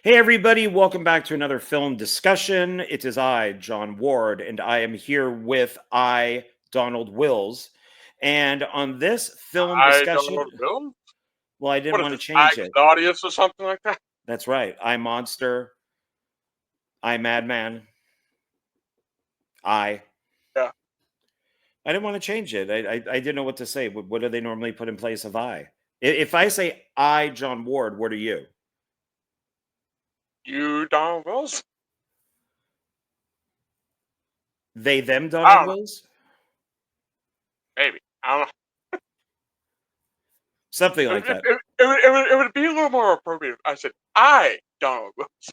Hey, everybody, welcome back to another film discussion. It is I, John Ward, and I am here with Donald Wills. And on this film I don't discussion, know Bill. well, I didn't What is want to this? change it. Audience or something like that? That's right. I Monster, I Madman, I. Yeah. I didn't want to change it. I didn't know what to say. What do they normally put in place of I? If I say I, John Ward, what are you? You Donald Wills? They, them, I Donald don't know. Wills? Maybe. I don't Something know. like that. It would be a little more appropriate if I said I Donald Wills.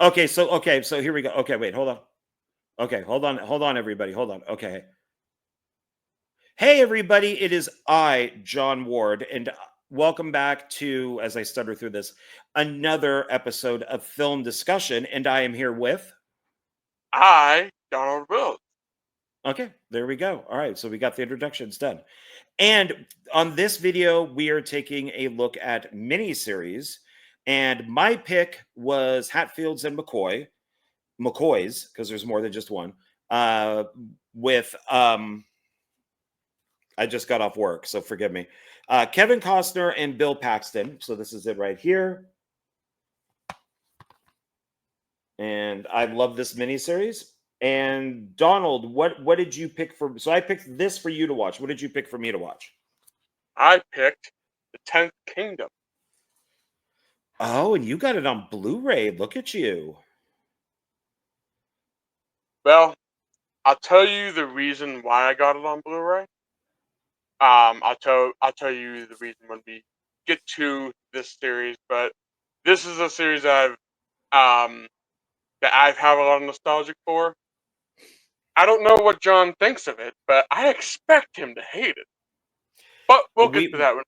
Okay, so here we go. Okay, wait, hold on. Okay, hold on, everybody. Hold on. Okay. Hey, everybody. It is I, John Ward, and welcome back to, as I stutter through this, another episode of Film Discussion. And I am here with. I Donald Wills. Okay, there we go. All right, so we got the introductions done. And on this video, we are taking a look at miniseries. And my pick was Hatfields and McCoys, because there's more than just one. With I just got off work, so forgive me. Kevin Costner and Bill Paxton. So this is it right here. And I love this miniseries. And Donald, what did you pick for? So I picked this for you to watch. What did you pick for me to watch? I picked The 10th Kingdom. Oh, and you got it on Blu-ray. Look at you. Well, I'll tell you the reason why I got it on Blu-ray. I'll tell you the reason when we get to this series, but this is a series that I have a lot of nostalgia for. I don't know what John thinks of it, but I expect him to hate it. But we'll get to that one.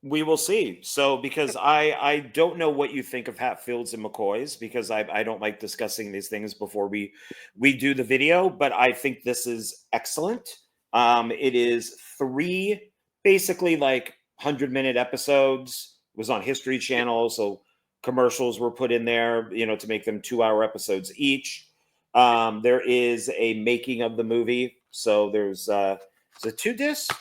We will see. So, because I don't know what you think of Hatfields and McCoys, because I don't like discussing these things before we do the video, but I think this is excellent. It is 3 basically like 100-minute episodes. It was on History Channel, so commercials were put in there, to make them 2-hour episodes each. There is a making of the movie, so there's is it 2 discs?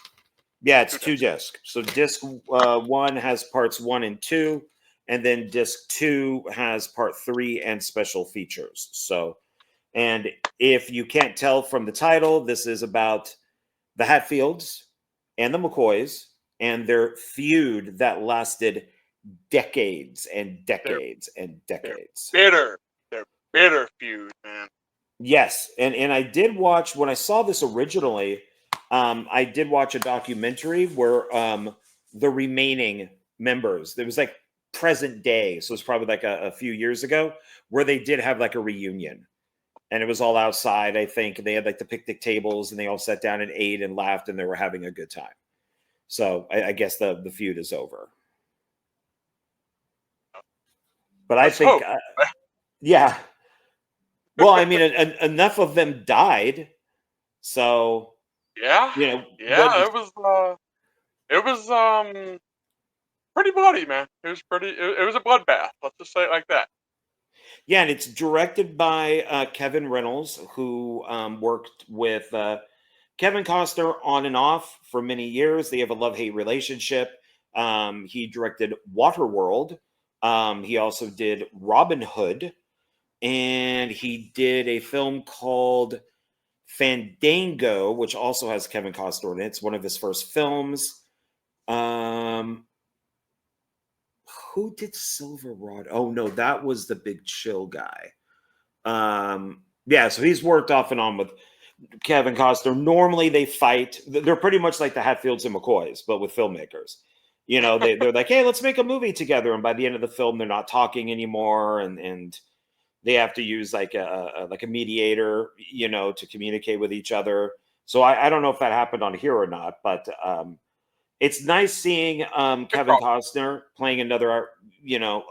Yeah, it's 2 discs. So disc 1 has parts 1 and 2, and then disc 2 has part 3 and special features. So, and if you can't tell from the title, this is about the Hatfields and the McCoys and their feud that lasted decades and decades and decades. They're bitter feud, man. Yes, and I did watch, when I saw this originally, I did watch a documentary where the remaining members, there was like present day, so it's probably like a few years ago, where they did have like a reunion, and it was all outside. I think they had like the picnic tables, and they all sat down and ate and laughed, and they were having a good time. So I guess the feud is over. But Let's I think, hope. yeah. Well, I mean, enough of them died, so. Yeah, What? it was pretty bloody, man. It was pretty. It was a bloodbath. Let's just say it like that. Yeah, and it's directed by Kevin Reynolds, who worked with Kevin Costner on and off for many years. They have a love-hate relationship. He directed Waterworld. He also did Robin Hood, and he did a film called Fandango, which also has Kevin Costner in it. It's one of his first films. Who did Silverado? Oh no, that was the Big Chill guy. Yeah, so he's worked off and on with Kevin Costner. Normally they fight. They're pretty much like the Hatfields and McCoys, but with filmmakers. They're like, hey, let's make a movie together. And by the end of the film, they're not talking anymore, and they have to use like a mediator, to communicate with each other. So I don't know if that happened on here or not, but it's nice seeing Kevin Costner playing another, a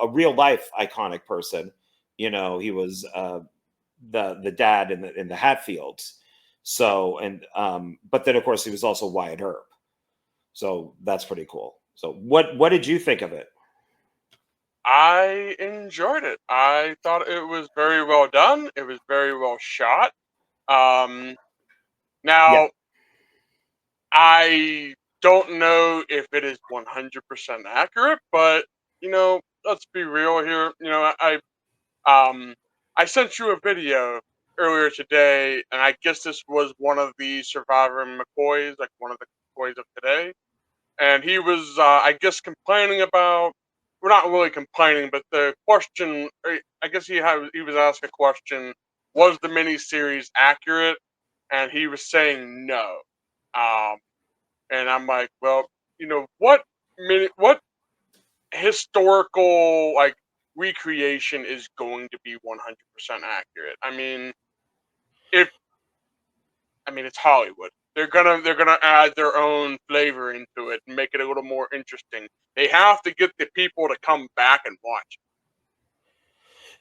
real life iconic person. He was the dad in the Hatfields. So, and but then of course he was also Wyatt Earp. So that's pretty cool. So what did you think of it? I enjoyed it. I thought it was very well done. It was very well shot. Um, Yeah. Now, I don't know if it is 100% accurate, but let's be real here. Um, I sent you a video earlier today, and I guess this was one of the survivor McCoys, like one of the McCoys of today, and he was, I guess, complaining about. We're not really complaining, but the question. I guess he was asked a question: was the miniseries accurate? And he was saying no. Um, and I'm like, well, what historical like recreation is going to be 100% accurate? If it's Hollywood. They're gonna add their own flavor into it and make it a little more interesting. They have to get the people to come back and watch.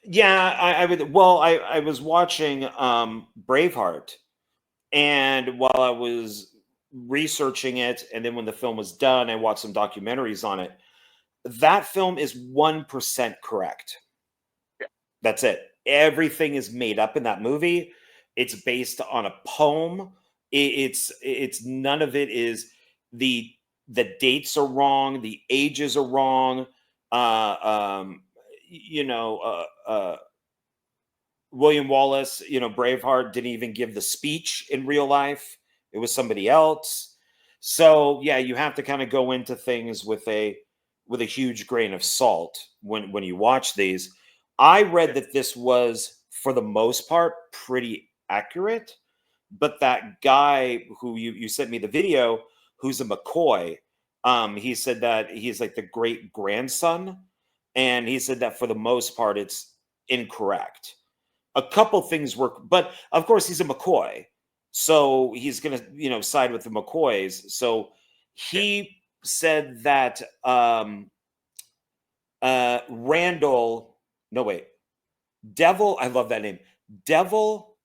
Yeah, I would. Well, I was watching Braveheart, and while I was researching it, and then when the film was done, I watched some documentaries on it. That film is 1% correct. Yeah, That's it. Everything is made up in that movie. It's based on a poem. It's none of it is the the dates are wrong. The ages are wrong. Uh, um, you know, William Wallace, Braveheart didn't even give the speech in real life. It was somebody else. So yeah, you have to kind of go into things with a huge grain of salt when you watch these. I read yeah, that this was for the most part pretty accurate, but that guy who you sent me the video, who's a McCoy, he said that he's like the great grandson, and he said that for the most part it's incorrect. A couple things work, but of course he's a McCoy, so he's gonna side with the McCoys. So yeah. he said that Randall, no wait, Devil, I love that name. Devil,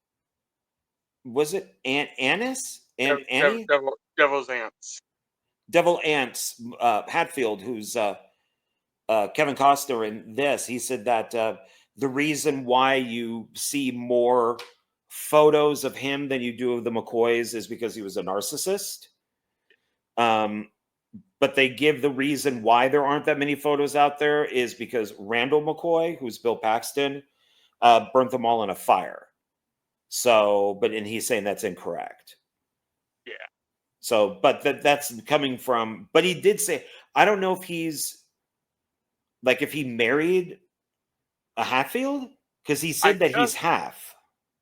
was it Annis and Annie? Devil's ants. Devil Ants, Hatfield, who's Kevin Costner in this, he said that the reason why you see more photos of him than you do of the McCoys is because he was a narcissist. Um, but they give the reason why there aren't that many photos out there is because Randall McCoy, who's Bill Paxton, burnt them all in a fire. So, and he's saying that's incorrect. Yeah. So, but that's coming from, but he did say, I don't know if he's like, if he married a Hatfield, because he I said that guess he's half.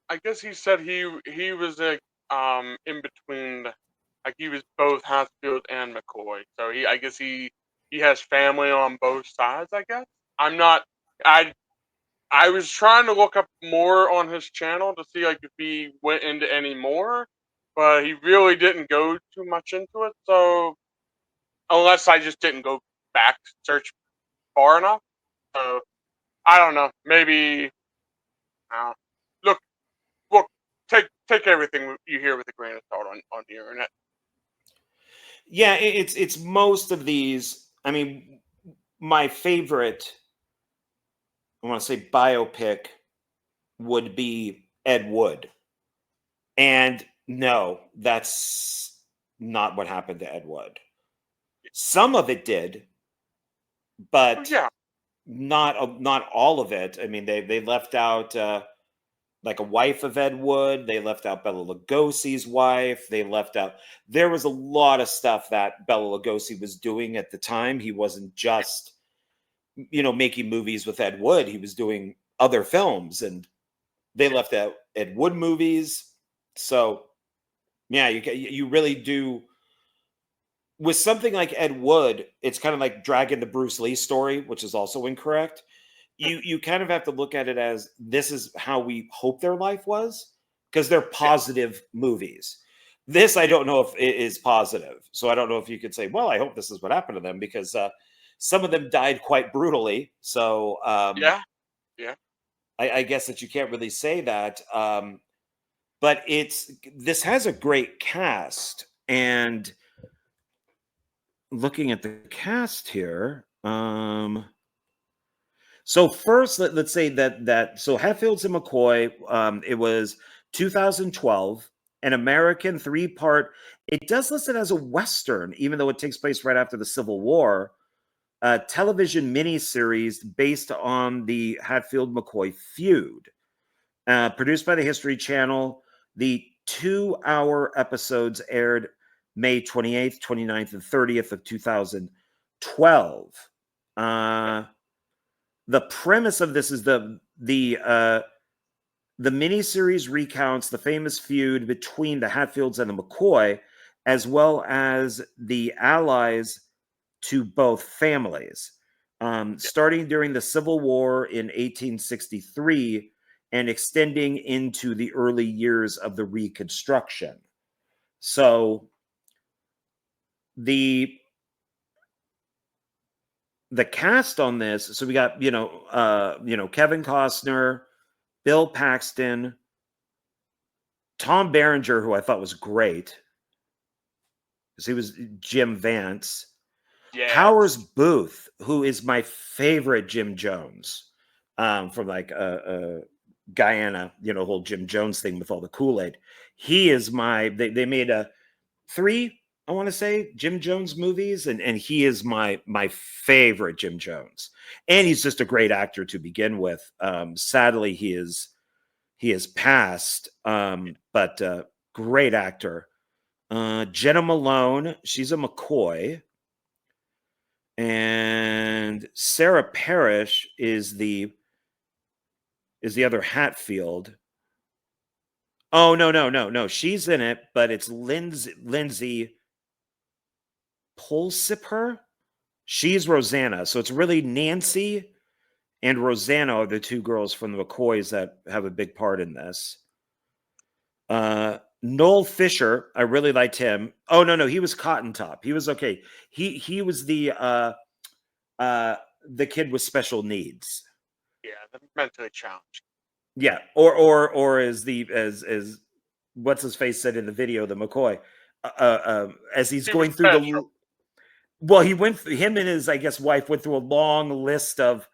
I guess he said he was like in between, like he was both Hatfield and McCoy. So I guess he has family on both sides. I guess I'm not. I I was trying to look up more on his channel to see like if he went into any more, but he really didn't go too much into it. So unless I just didn't go back to search far enough, so I don't know. Maybe uh, look look take everything you hear with a grain of salt on the internet. Yeah, it's most of these. I mean, my favorite, I want to say biopic would be Ed Wood. And no, that's not what happened to Ed Wood. Some of it did, Oh but yeah, not all of it. I mean, they left out like a wife of Ed Wood. They left out Bela Lugosi's wife. They left out. There was a lot of stuff that Bela Lugosi was doing at the time. He wasn't just making movies with Ed Wood. He was doing other films, and they yeah, left out Ed Wood movies. So yeah, you really do with something like Ed Wood. It's kind of like dragging the Bruce Lee story, which is also incorrect. You kind of have to look at it as this is how we hope their life was, because they're yeah. positive movies. This I don't know if it is positive, so I don't know if you could say, well, I hope this is what happened to them, because some of them died quite brutally. So Yeah, yeah. I guess that you can't really say that. But this has a great cast, and looking at the cast here, So first, let's say that so Hatfields and McCoy, it was 2012, an American three-part. It does list it as a Western, even though it takes place right after the Civil War. Television miniseries based on the Hatfield McCoy feud, produced by the History Channel. The 2-hour episodes aired May 28th, 29th, and 30th of 2012. The premise of this is the miniseries recounts the famous feud between the Hatfields and the McCoy, as well as the allies to both families, starting during the Civil War in 1863 and extending into the early years of the Reconstruction. So the cast on this, so we got Kevin Costner, Bill Paxton, Tom Berenger, who I thought was great because he was Jim Vance. Yeah. Powers Booth, who is my favorite Jim Jones, from like Guyana, whole Jim Jones thing with all the Kool-Aid. He is they made 3, I want to say, Jim Jones movies, and he is my favorite Jim Jones. And he's just a great actor to begin with. Sadly, he is passed, but great actor. Jenna Malone, she's a McCoy. And Sarah Parrish is the other Hatfield. Oh, no. She's in it, but it's Lindsay Pulsiper. She's Rosanna. So it's really Nancy and Rosanna are the 2 girls from the McCoys that have a big part in this. Noel Fisher, I really liked him. Oh, no, he was Cotton Top. He was okay. He was the kid with special needs. Yeah, the mentally challenged. Yeah, or as what's his face said in the video, the McCoy, as he's going through the. Well, him and his, I guess, wife went through a long list of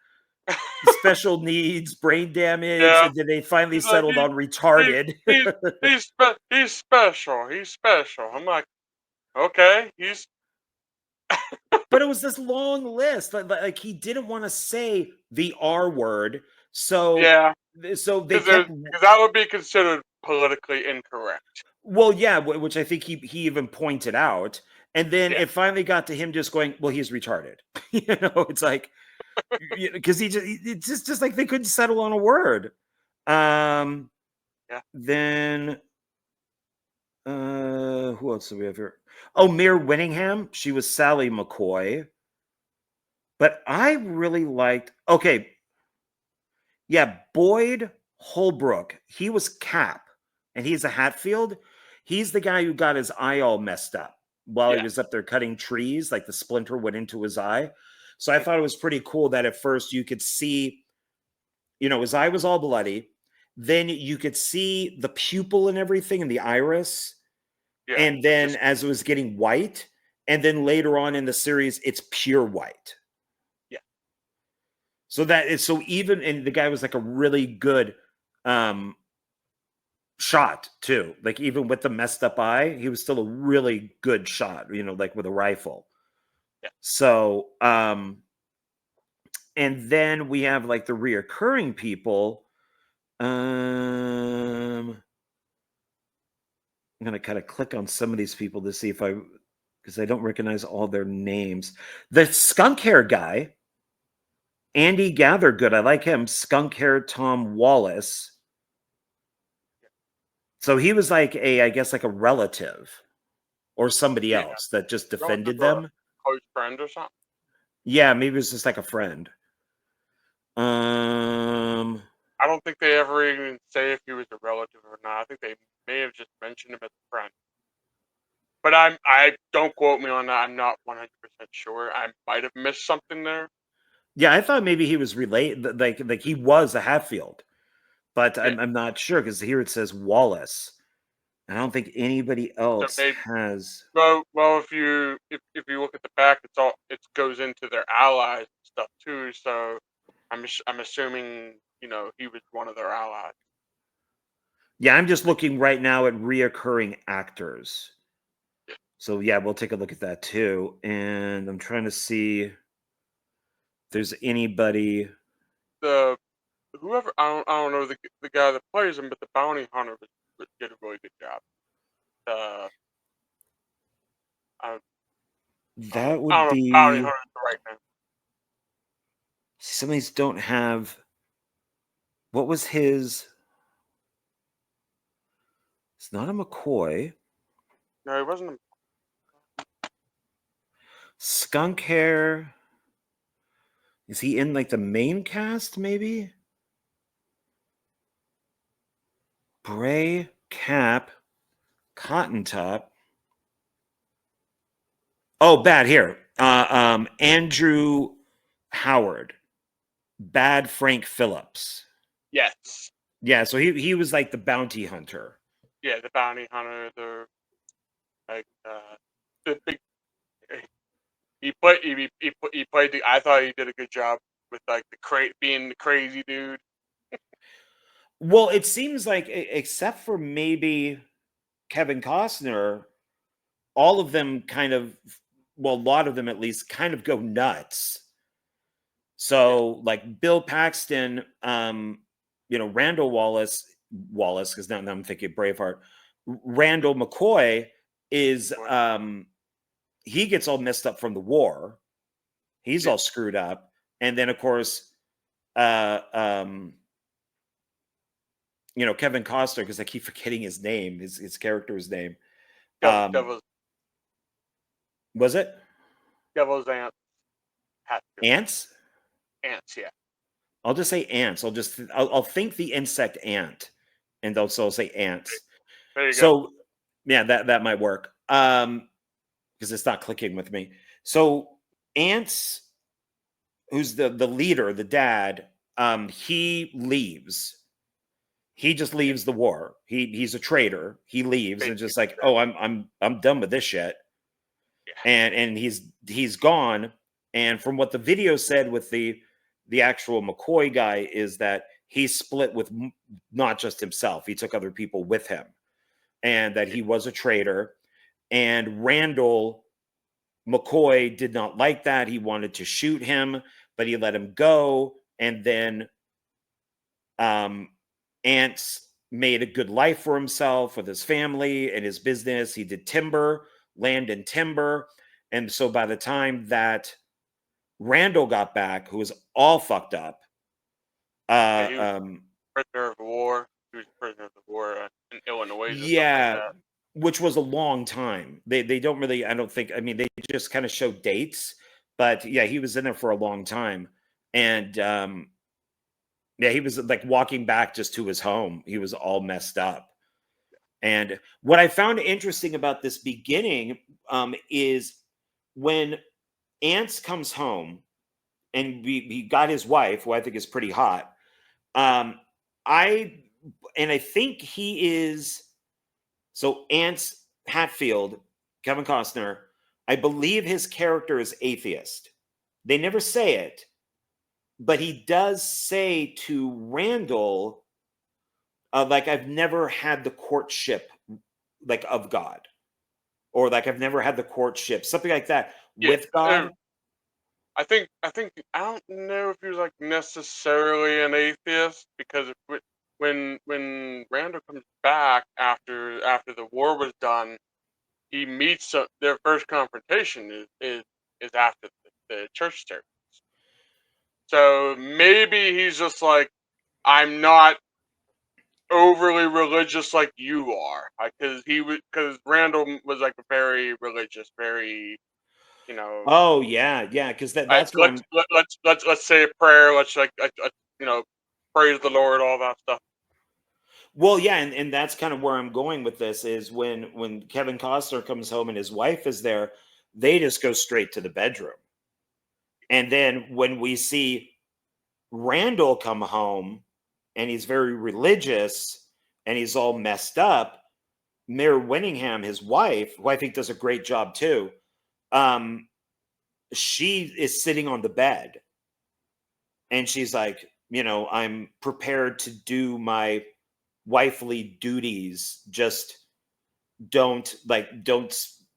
special needs, brain damage, and then they finally settled on retarded. He's special. He's special. I'm like, okay, he's. But it was this long list. Like he didn't want to say the R word, so Yeah. So they because that would be considered politically incorrect. Well, yeah, which I think he even pointed out. And then it finally got to him just going, well, he's retarded. It's like, because it's just like they couldn't settle on a word. Then, who else do we have here? Oh, Mere Winningham. She was Sally McCoy. But I really liked, Boyd Holbrook. He was Cap, and he's a Hatfield. He's the guy who got his eye all messed up while he was up there cutting trees, like the splinter went into his eye. So I thought it was pretty cool that at first you could see, his eye was all bloody. Then you could see the pupil and everything and the iris. Yeah, and then as it was getting white, and then later on in the series, it's pure white. Yeah. So and the guy was like a really good shot too. Like even with the messed up eye, he was still a really good shot, like with a rifle. Yeah. So, and then we have like the reoccurring people. I'm going to kind of click on some of these people to see because I don't recognize all their names. The skunk hair guy, Andy Gathergood, I like him. Skunk hair Tom Wallace. So he was like I guess like a relative or somebody else that just defended them. Close friend or something? Yeah, maybe it was just like a friend. I don't think they ever even say if he was a relative or not. I think they may have just mentioned him as a friend. But I don't quote me on that. I'm not 100% sure. I might have missed something there. Yeah, I thought maybe he was related, like he was a Hatfield, but I'm not sure because here it says Wallace. I don't think anybody else has. Well, if you look at the back, it goes into their allies and stuff too. So I'm assuming, you know, he was one of their allies. Yeah, I'm just looking right now at reoccurring actors. So yeah, we'll take a look at that too. And I'm trying to see if there's anybody. The whoever I don't know the guy that plays him, but the bounty hunter did a really good job. Uh, I, That I would don't know if bounty be hunter is the right name. some of these don't have. What was his? It's not a McCoy. No, he wasn't. Skunk hair. Is he in like the main cast? Maybe. Bray, cap, cotton top. Oh, bad here. Andrew Howard, bad Frank Phillips. Yes. Yeah, so he was like the bounty hunter. Yeah, the bounty hunter. The like the big. He played the. I thought he did a good job with like being the crazy dude. Well, it seems like except for maybe Kevin Costner, all of them kind of, well, a lot of them at least, kind of go nuts. So like Bill Paxton, Randall Wallace, because now I'm thinking Braveheart. Randall McCoy is he gets all messed up from the war. He's all screwed up. And then of course, Kevin Costner, because I keep forgetting his name, his character's name. Devil's Was it? Devil's Ants. Ants? Ants, yeah. I'll just say ants. I'll think the insect ant, and I'll say ants. There you go. So yeah, that might work. Because it's not clicking with me. So ants, who's the leader, the dad, he leaves. He just leaves the war. He's a traitor. He leaves and just like, oh, I'm done with this shit. Yeah. And he's gone. And from what the video said with the actual McCoy guy is that he split with not just himself. He took other people with him, and that he was a traitor. And Randall McCoy did not like that. He wanted to shoot him, but he let him go. And then Ants made a good life for himself with his family and his business. He did land and timber. And so by the time that Randall got back, who was all fucked up, He was prisoner of war. He was prisoner of the war in Illinois. yeah, Like which was a long time. They don't really, I don't think, I mean, they just kind of show dates, but yeah, he was in there for a long time. And yeah, he was like walking back just to his home. He was all messed up. And what I found interesting about this beginning is when Ants comes home and he got his wife, who I think is pretty hot. I think he is, so Ants Hatfield, Kevin Costner, I believe his character is atheist. They never say it, but he does say to Randall, like, I've never had the courtship like of God, or like I've never had the courtship, something like that, with God. I think I don't know if he was like necessarily an atheist, because when Randall comes back after the war was done, he meets their first confrontation is after the church service. So maybe he's just like, I'm not overly religious like you are, because Randall was like very religious, very, you know. Oh yeah, because that's what I'm. Let's say a prayer. Let's you know, praise the Lord, all that stuff. Well, yeah, and that's kind of where I'm going with this is when Kevin Costner comes home and his wife is there, they just go straight to the bedroom. And then when we see Randall come home and he's very religious and he's all messed up, Mayor Winningham, his wife, who I think does a great job too, she is sitting on the bed. and she's like, I'm prepared to do my wifely duties. Just don't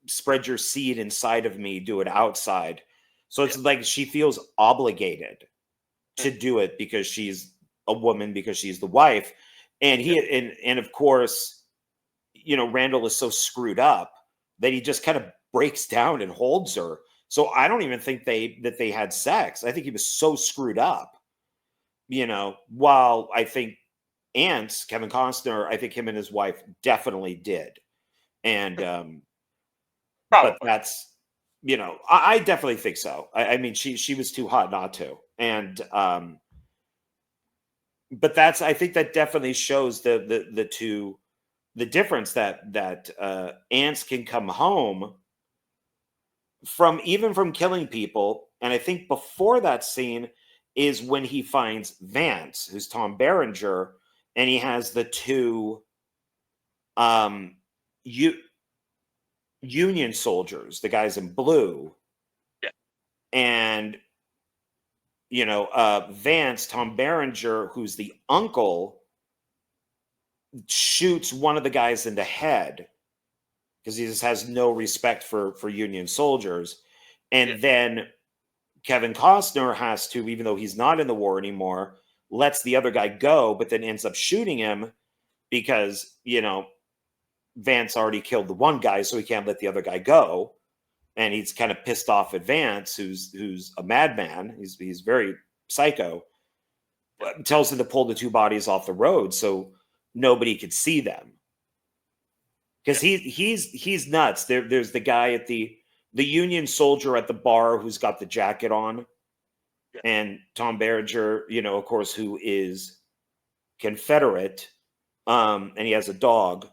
spread your seed inside of me. Do it outside. So it's like she feels obligated to do it because she's a woman, because she's the wife. And and of course, Randall is so screwed up that he just kind of breaks down and holds her. So I don't even think they had sex. I think he was so screwed up, while I think Kevin Costner, I think him and his wife definitely did. And but that's, I definitely think so. I mean, she was too hot not to. And but I think that definitely shows the difference that ants can come home from killing people. And I think before that scene is when he finds Vance, who's Tom Berenger, and he has the two Union soldiers, the guys in blue. Yeah. And Vance, Tom Berenger, who's the uncle, shoots one of the guys in the head because he just has no respect for Union soldiers. And then Kevin Costner has to, even though he's not in the war anymore, lets the other guy go, but then ends up shooting him because, Vance already killed the one guy, so he can't let the other guy go. And he's kind of pissed off at Vance, who's a madman. He's very psycho. Tells him to pull the two bodies off the road so nobody could see them. Because he's nuts. There's the guy at the Union soldier at the bar who's got the jacket on. Yeah. And Tom Berenger, of course, who is Confederate, and he has a dog.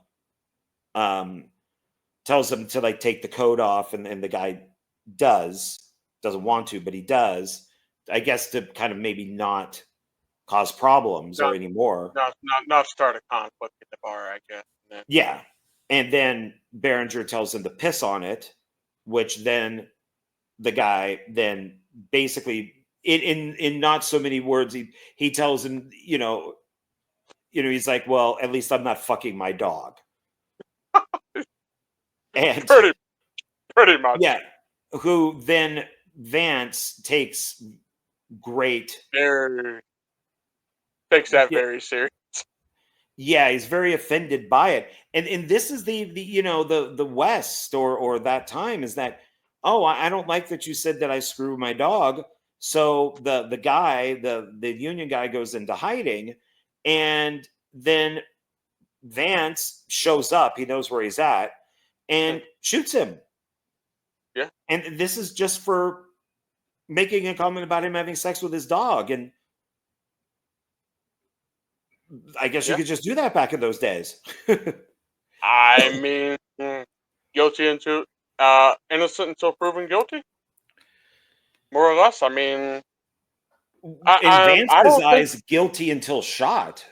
Tells him to take the coat off, and the guy doesn't want to, but he does, I guess, to kind of maybe not cause problems or anymore. Not start a conflict at the bar, I guess. Yeah. And then Berenger tells him to piss on it, which then the guy then basically in not so many words, he tells him, he's like, well, at least I'm not fucking my dog. And pretty much. Yeah. Who then Vance takes takes that very serious. Yeah, he's very offended by it. And this is the West or that time, is that, oh, I don't like that you said that I screw my dog. So the guy, the Union guy, goes into hiding, and then Vance shows up. He knows where he's at and shoots him. Yeah. And this is just for making a comment about him having sex with his dog. And I guess you could just do that back in those days. I mean, guilty until innocent until proven guilty, more or less. I mean, in Vance's eyes, guilty until shot.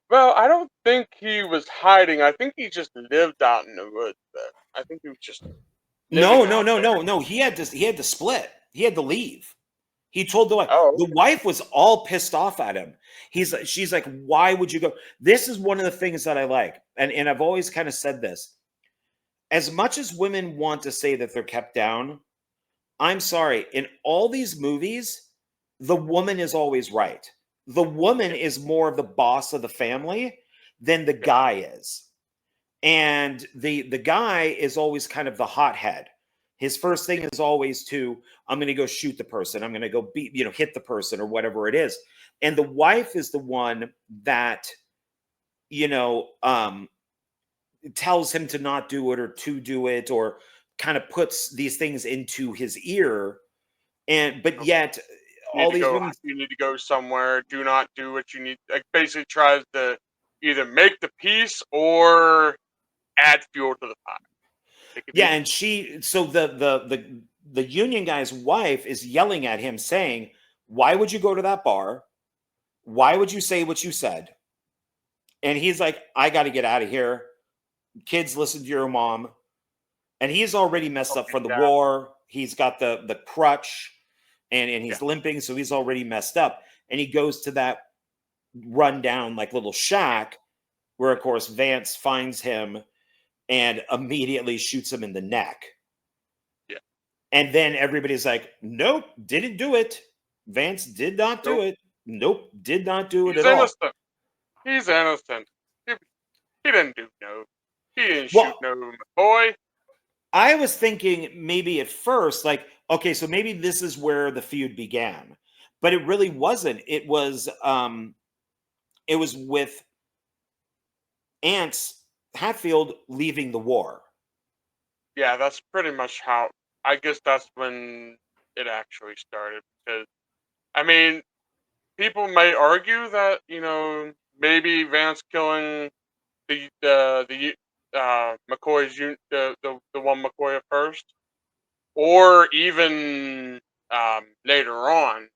Well, I don't think he was hiding. I think he just lived out in the woods. I think he was just no. He had to split. He had to leave. He told the wife. Oh. The wife was all pissed off at him. She's like, why would you go? This is one of the things that I like. And I've always kind of said this. As much as women want to say that they're kept down, I'm sorry. In all these movies, the woman is always right. The woman is more of the boss of the family than the guy is. And the guy is always kind of the hothead. His first thing is always I'm going to go shoot the person. I'm going to go hit the person or whatever it is. And the wife is the one that, tells him to not do it or to do it, or kind of puts these things into his ear. But yet all these women, you need to go somewhere. Do not do what you need. Like, basically tries to either make the peace or add fuel to the fire. Yeah, and so the Union guy's wife is yelling at him saying, why would you go to that bar? Why would you say what you said? And he's like, I got to get out of here. Kids, listen to your mom. And he's already messed up for the war. He's got the crutch. and Yeah. he's limping, so he's already messed up. And he goes to that rundown like little shack where, of course, Vance finds him and immediately shoots him in the neck. Yeah. And then everybody's like, "Nope, didn't do it. Vance did not do Nope. it. Nope, did not do it He's at all." innocent. He's innocent. He didn't do no. He didn't shoot Well, no McCoy. I was thinking maybe at first, like, okay, so maybe this is where the feud began, but it really wasn't. It was with Ants Hatfield leaving the war. Yeah, that's pretty much how. I guess that's when it actually started. Because I mean, people may argue that maybe Vance killing the McCoy's the one McCoy at first, or even later on.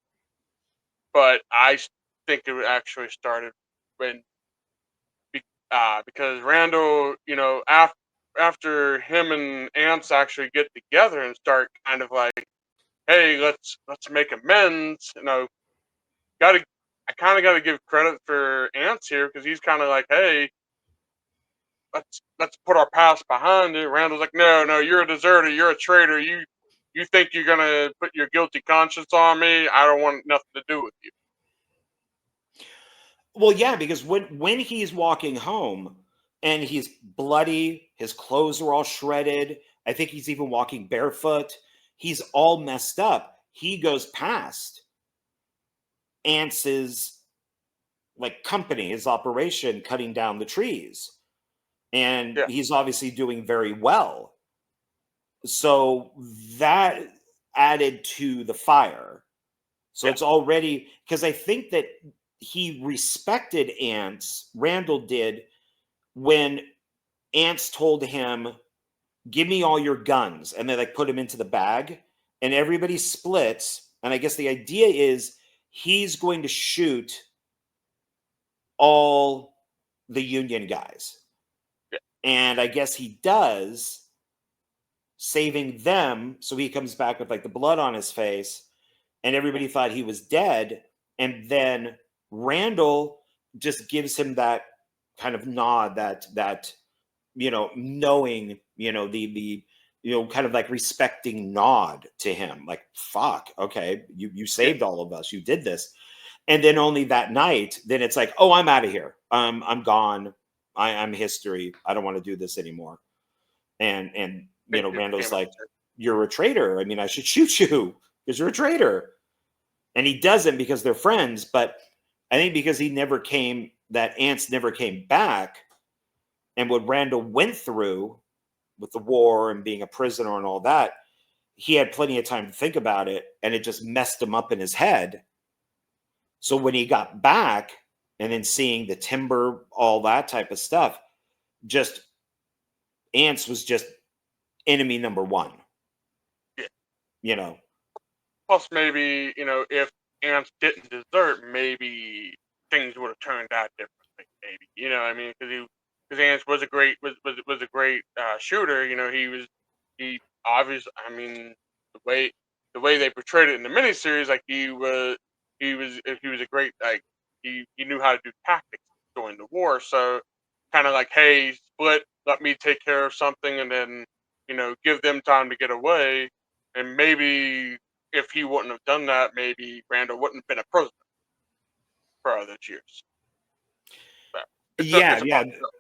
But think it actually started when because Randall, after him and Ants actually get together and start kind of like, hey, let's make amends. Gotta I kind of got to give credit for Ants here because he's kind of like, hey, let's put our past behind it. Randall's like, no, you're a deserter, you're a traitor. You think you're gonna put your guilty conscience on me? I don't want nothing to do with you. Well, yeah, because when he's walking home and he's bloody, his clothes are all shredded. I think he's even walking barefoot. He's all messed up. He goes past Ants's like company, his operation, cutting down the trees, and Yeah, he's obviously doing very well. So that added to the fire. So yeah, it's already, because I think that he respected Ants, Randall did, when Ants told him, "Give me all your guns," and they like put him into the bag, and everybody splits. And I guess the idea is he's going to shoot all the Union guys. yeah, And I guess he does, saving them. So he comes back with like the blood on his face, and yeah, everybody thought he was dead. And then Randall just gives him that kind of nod, that knowing, the kind of like respecting nod to him, like, fuck, okay, you yeah, saved all of us, you did this. And then only that night, then it's like, oh, I'm out of here. I'm gone. I'm history. I don't want to do this anymore. And think it Randall's became like, you're a traitor. I mean, I should shoot you because you're a traitor. And he doesn't because they're friends. But I think because that Ants never came back, and what Randall went through with the war and being a prisoner and all that, he had plenty of time to think about it, and it just messed him up in his head. So when he got back and then seeing the timber, all that type of stuff, just Ants was just enemy number one, yeah. you know. Plus, maybe if Ants didn't desert, maybe things would have turned out differently. Maybe I mean, because Ants was a great was a great shooter. He obviously. I mean, the way the way they portrayed it in the miniseries, like he was a great like he knew how to do tactics during the war. So kind of like, hey, split, let me take care of something, and then give them time to get away, and maybe if he wouldn't have done that, maybe Randall wouldn't have been a president for all those years. But Yeah, it's a yeah. possibility.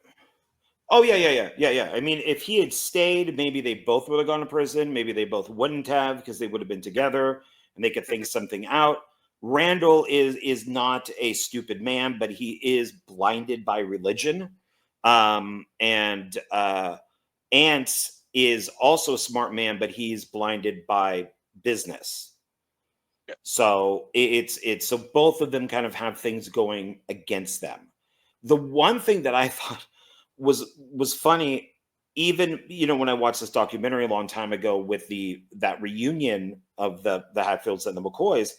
Oh yeah. I mean, if he had stayed, maybe they both would have gone to prison. Maybe they both wouldn't have because they would have been together and they could think Mhm. something out. Randall is not a stupid man, but he is blinded by religion. And Ants is also a smart man, but he's blinded by business. Yeah, So it's so both of them kind of have things going against them. The one thing that I thought was funny, even when I watched this documentary a long time ago with that reunion of the Hatfields and the McCoys,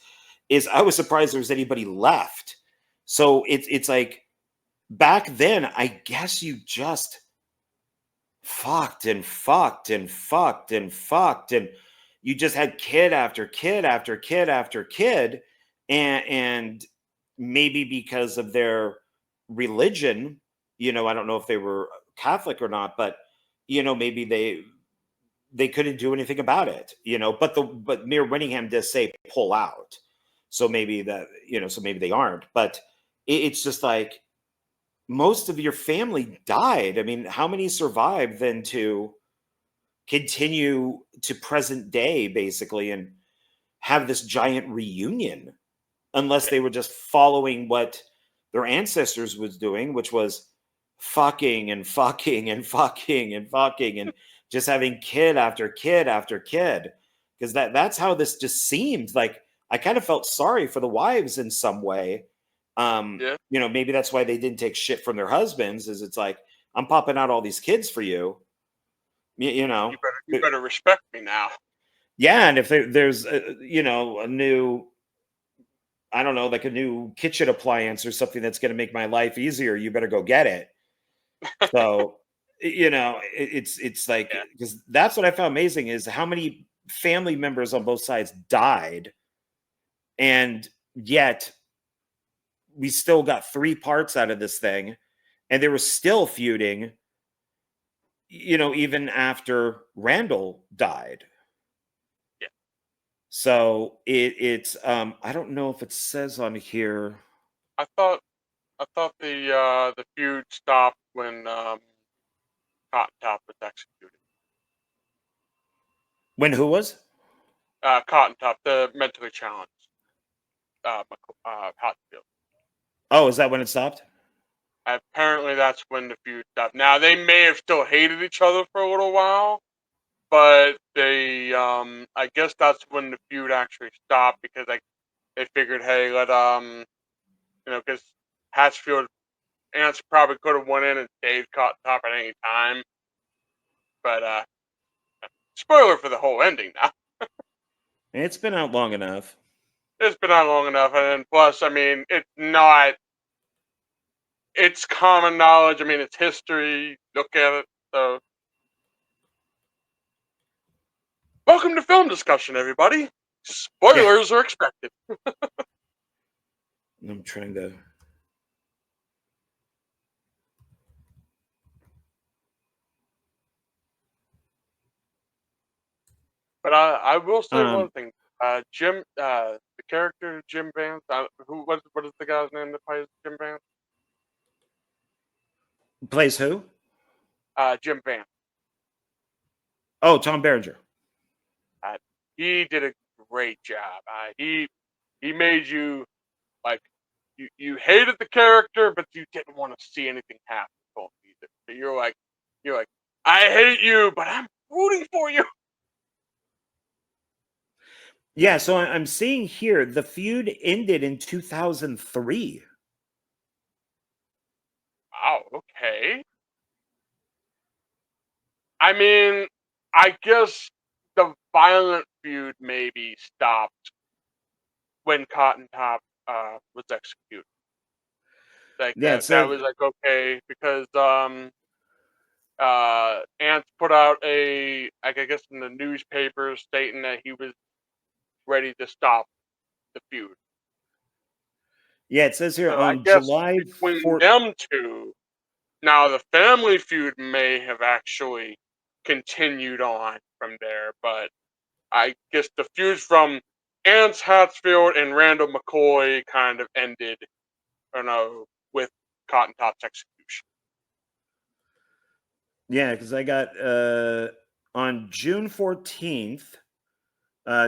is I was surprised there was anybody left. So it's like back then, I guess you just fucked and fucked and fucked and fucked, and you just had kid after kid after kid after kid, and maybe because of their religion, I don't know if they were Catholic or not, but maybe they couldn't do anything about it, but Mayor Winningham does say pull out. So maybe so maybe they aren't, but it's just like most of your family died. I mean, how many survived then to continue to present day basically and have this giant reunion, unless they were just following what their ancestors was doing, which was fucking and fucking and fucking and fucking and just having kid after kid after kid. Because that's how this just seemed like. I kind of felt sorry for the wives in some way. Yeah. Maybe that's why they didn't take shit from their husbands, is it's like, I'm popping out all these kids for you. You better respect me now. Yeah, and if there's a new, I don't know, like a new kitchen appliance or something that's going to make my life easier, you better go get it. So, it's like, Yeah. because that's what I found amazing is how many family members on both sides died, and yet we still got 3 parts out of this thing, and they were still feuding, even after Randall died. Yeah. So it's I don't know if it says on here. I thought the feud stopped when Cotton Top was executed. When who was? Cotton Top, the mentally challenged Hatfield. Oh, is that when it stopped? Apparently, that's when the feud stopped. Now they may have still hated each other for a little while, but they I guess that's when the feud actually stopped, because they figured, hey, because Hatfield Ants probably could have went in and saved Cotton Top at any time, but spoiler for the whole ending now. It's been out long enough. It's been on long enough, and plus, I mean, it's common knowledge. I mean, it's history. Look at it. So, welcome to film discussion, everybody. Spoilers are expected. I'm trying to. But I will say one thing. Jim, the character Jim Vance. What is the guy's name that plays Jim Vance? Plays who? Jim Vance. Oh, Tom Berenger. He did a great job. He made you like you hated the character, but you didn't want to see anything happen to him either. So you're like, I hate you, but I'm rooting for you. Yeah, so I'm seeing here the feud ended in 2003. Wow. Okay. I mean, I guess the violent feud maybe stopped when Cotton Top was executed. Like Yeah, it that says, was like okay, because Ants put out I guess in the newspaper stating that he was ready to stop the feud. yeah, it says here So I on guess July between 4th. them two, now the family feud may have actually continued on from there, but I guess the feud from Ants Hatfield and Randall McCoy kind of ended, I don't know, with Cotton Top's execution. Yeah, because I got on June 14th,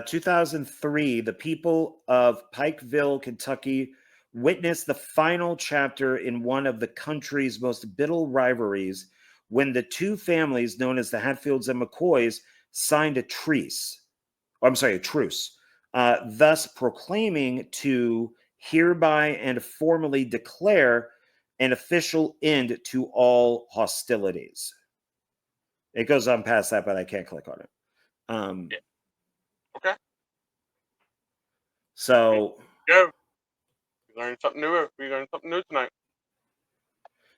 2003, the people of Pikeville, Kentucky, witnessed the final chapter in one of the country's most bitter rivalries when the two families known as the Hatfields and McCoys signed a truce. I'm sorry, a truce, thus proclaiming to hereby and formally declare an official end to all hostilities. It goes on past that, but I can't click on it. Yeah. Okay. So, Go. We learned something new. We learned something new tonight.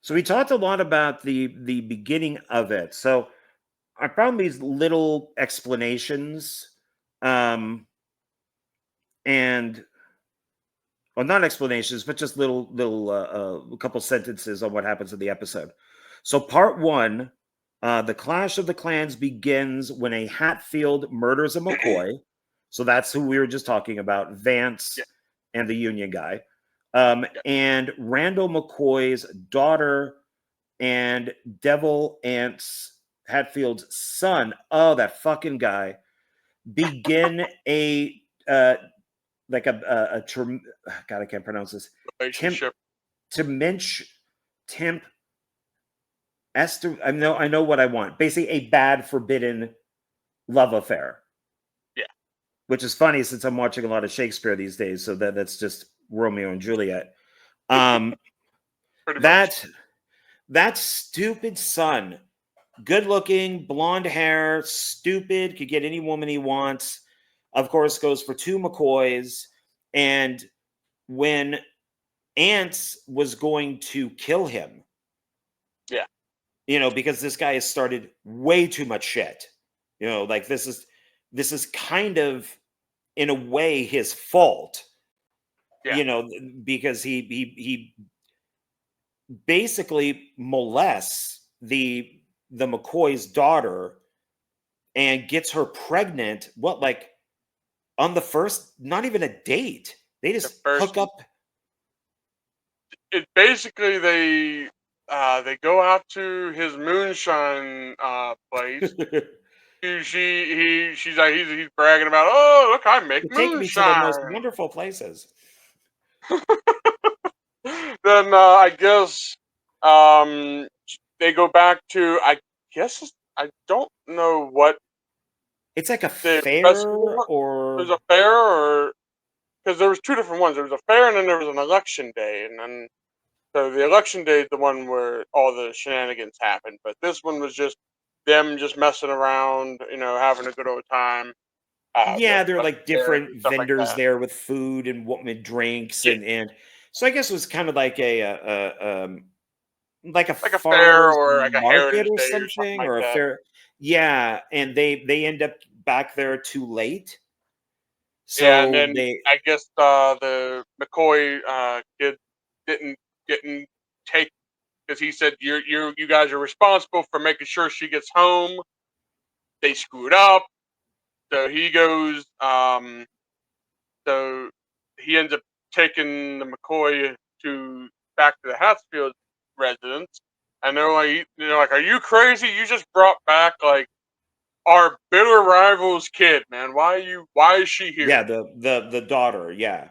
so we talked a lot about the beginning of it. So I found these little explanations And well, not explanations, but just little a couple sentences on what happens in the episode. So part one, the Clash of the Clans begins when a Hatfield murders a McCoy. So that's who we were just talking about, Vance Yeah. and the Union guy. Yeah. And Randall McCoy's daughter and Devil Ants Hatfield's son, oh, that fucking guy, begin a like a God, I can't pronounce this. Relationship. Temp Esther. I know what I want. Basically, a bad, forbidden love affair. Yeah. Which is funny since I'm watching a lot of Shakespeare these days, so that's just Romeo and Juliet. Pretty much. That stupid son, good looking, blonde hair, stupid, could get any woman he wants. Of course, goes for two McCoys. And when Ants was going to kill him, yeah, because this guy has started way too much shit. Like this is kind of in a way his fault. Yeah. Because he basically molests the McCoy's daughter and gets her pregnant. What, like on the first, not even a date. They just hook up. It basically they go out to his moonshine place. She's like he's bragging about, oh look, I make You take me to the most moonshine. wonderful places. Then I guess they go back to, I guess I don't know what It's like a the fair festival. or There's a fair, or because there was two different ones. There was a fair and then there was an election day, and then so the election day is the one where all the shenanigans happened, but this one was just them just messing around, having a good old time. yeah, there are like And different stuff like vendors that. there with food and what with drinks Yeah, and so I guess it was kind of like a like a fair farmer's or like a market heritage or day or something something like or a that. fair. Yeah, and they end up back there too late. Yeah, and So then they I guess the McCoy kid didn't didn't take, because he said you guys are responsible for making sure she gets home. They screwed up, so he goes. So he ends up taking the McCoy to back to the Hatfield residence, and they're like, are you crazy? You just brought back like our bitter rival's kid, man. Why is she yeah, here? the daughter, yeah.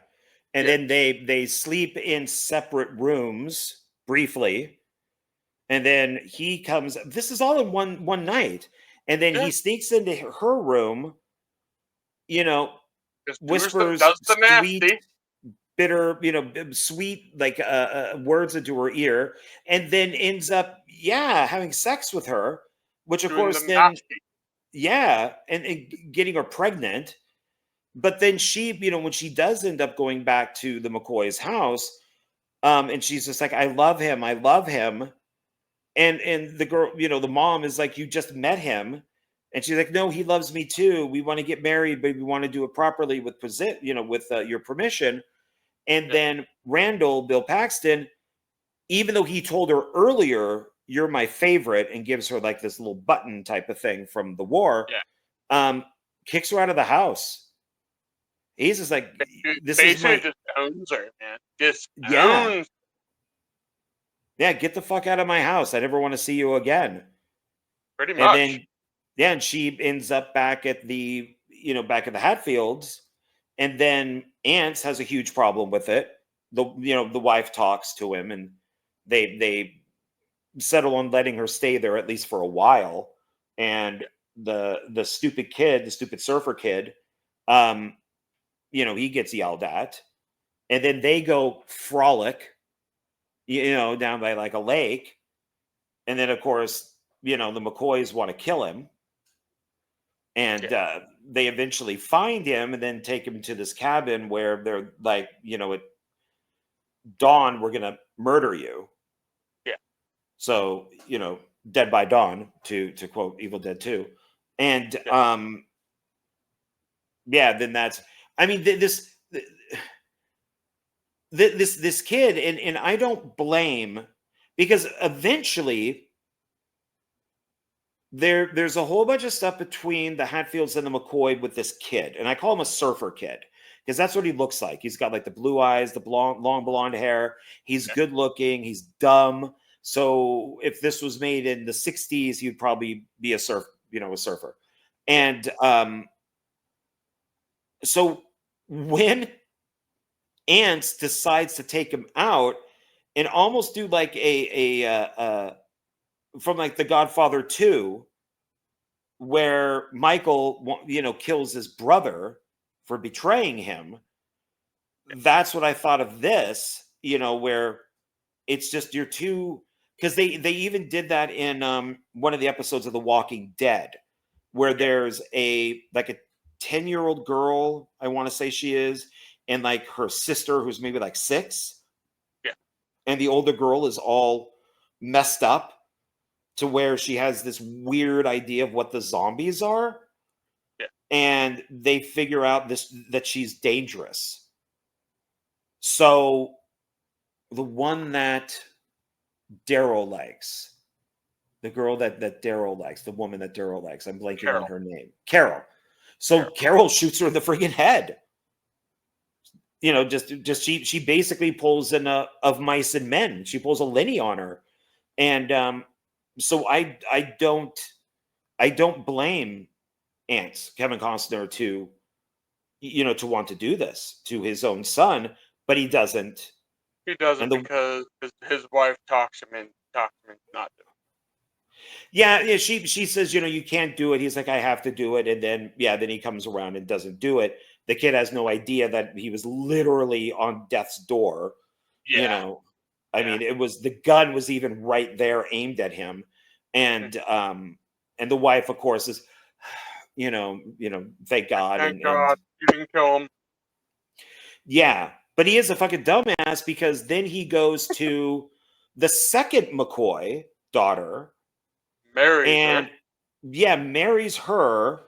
And Yeah, then they sleep in separate rooms briefly. And then he comes, this is all in one night. And then yeah. he sneaks into her room, you know, Just whispers does the sweet, nasty. bitter, sweet like words into her ear, and then ends up, yeah, having sex with her, which of Doing course the then, nasty. yeah, and getting her pregnant. But then she, when she does end up going back to the McCoy's house, and she's just like, I love him. And the girl, the mom is like, you just met him. And she's like, no, he loves me too. We want to get married, but we want to do it properly with with your permission. And Yeah, then Randall, Bill Paxton, even though he told her earlier, you're my favorite, and gives her like this little button type of thing from the war, yeah. um, kicks her out of the house. He's just like, this is Basically my, just owns her, man. Just yeah, owns. yeah, get the fuck out of my house. I never want to see you again. Pretty And much. then, yeah, and she ends up back at back at the Hatfields. And then Ants has a huge problem with it. The wife talks to him and they settle on letting her stay there at least for a while. And the stupid kid, the stupid surfer kid, um, he gets yelled at. And then they go frolic, down by like a lake. And then of course, the McCoys want to kill him. And Yeah, they eventually find him and then take him to this cabin where they're like, at dawn, we're going to murder you. yeah, So, dead by dawn, to quote Evil Dead 2. And yeah. yeah, then that's. I mean, this kid, and I don't blame, because eventually there's a whole bunch of stuff between the Hatfields and the McCoy with this kid, and I call him a surfer kid because that's what he looks like. He's got like the blue eyes, the long blonde hair. He's good looking. He's dumb. So if this was made in the '60s, he'd probably be a surfer. And so when Ants decides to take him out and almost do like from like The Godfather 2, where Michael, kills his brother for betraying him. That's what I thought of this, where it's just you're too, because they even did that in one of the episodes of The Walking Dead, where there's a 10-year-old girl, I want to say she is, and like her sister who's maybe like 6. Yeah. And the older girl is all messed up to where she has this weird idea of what the zombies are. Yeah. And they figure out that she's dangerous. So the one that Daryl likes, the girl that Daryl likes, the woman that Daryl likes, I'm blanking on her name. Carol. So Carol shoots her in the friggin' head. Just she basically pulls Of Mice and Men. She pulls a Lenny on her. And so I don't blame Ants, Kevin Costner, to want to do this to his own son, but he doesn't. He doesn't because his wife talks him into not doing it. Yeah, she says, you can't do it. He's like, I have to do it. And then he comes around and doesn't do it. The kid has no idea that he was literally on death's door. Yeah. I mean, the gun was even right there aimed at him. And the wife, of course, is, thank God. Thank God you didn't kill him. Yeah, but he is a fucking dumbass because then he goes to the second McCoy daughter. Marries her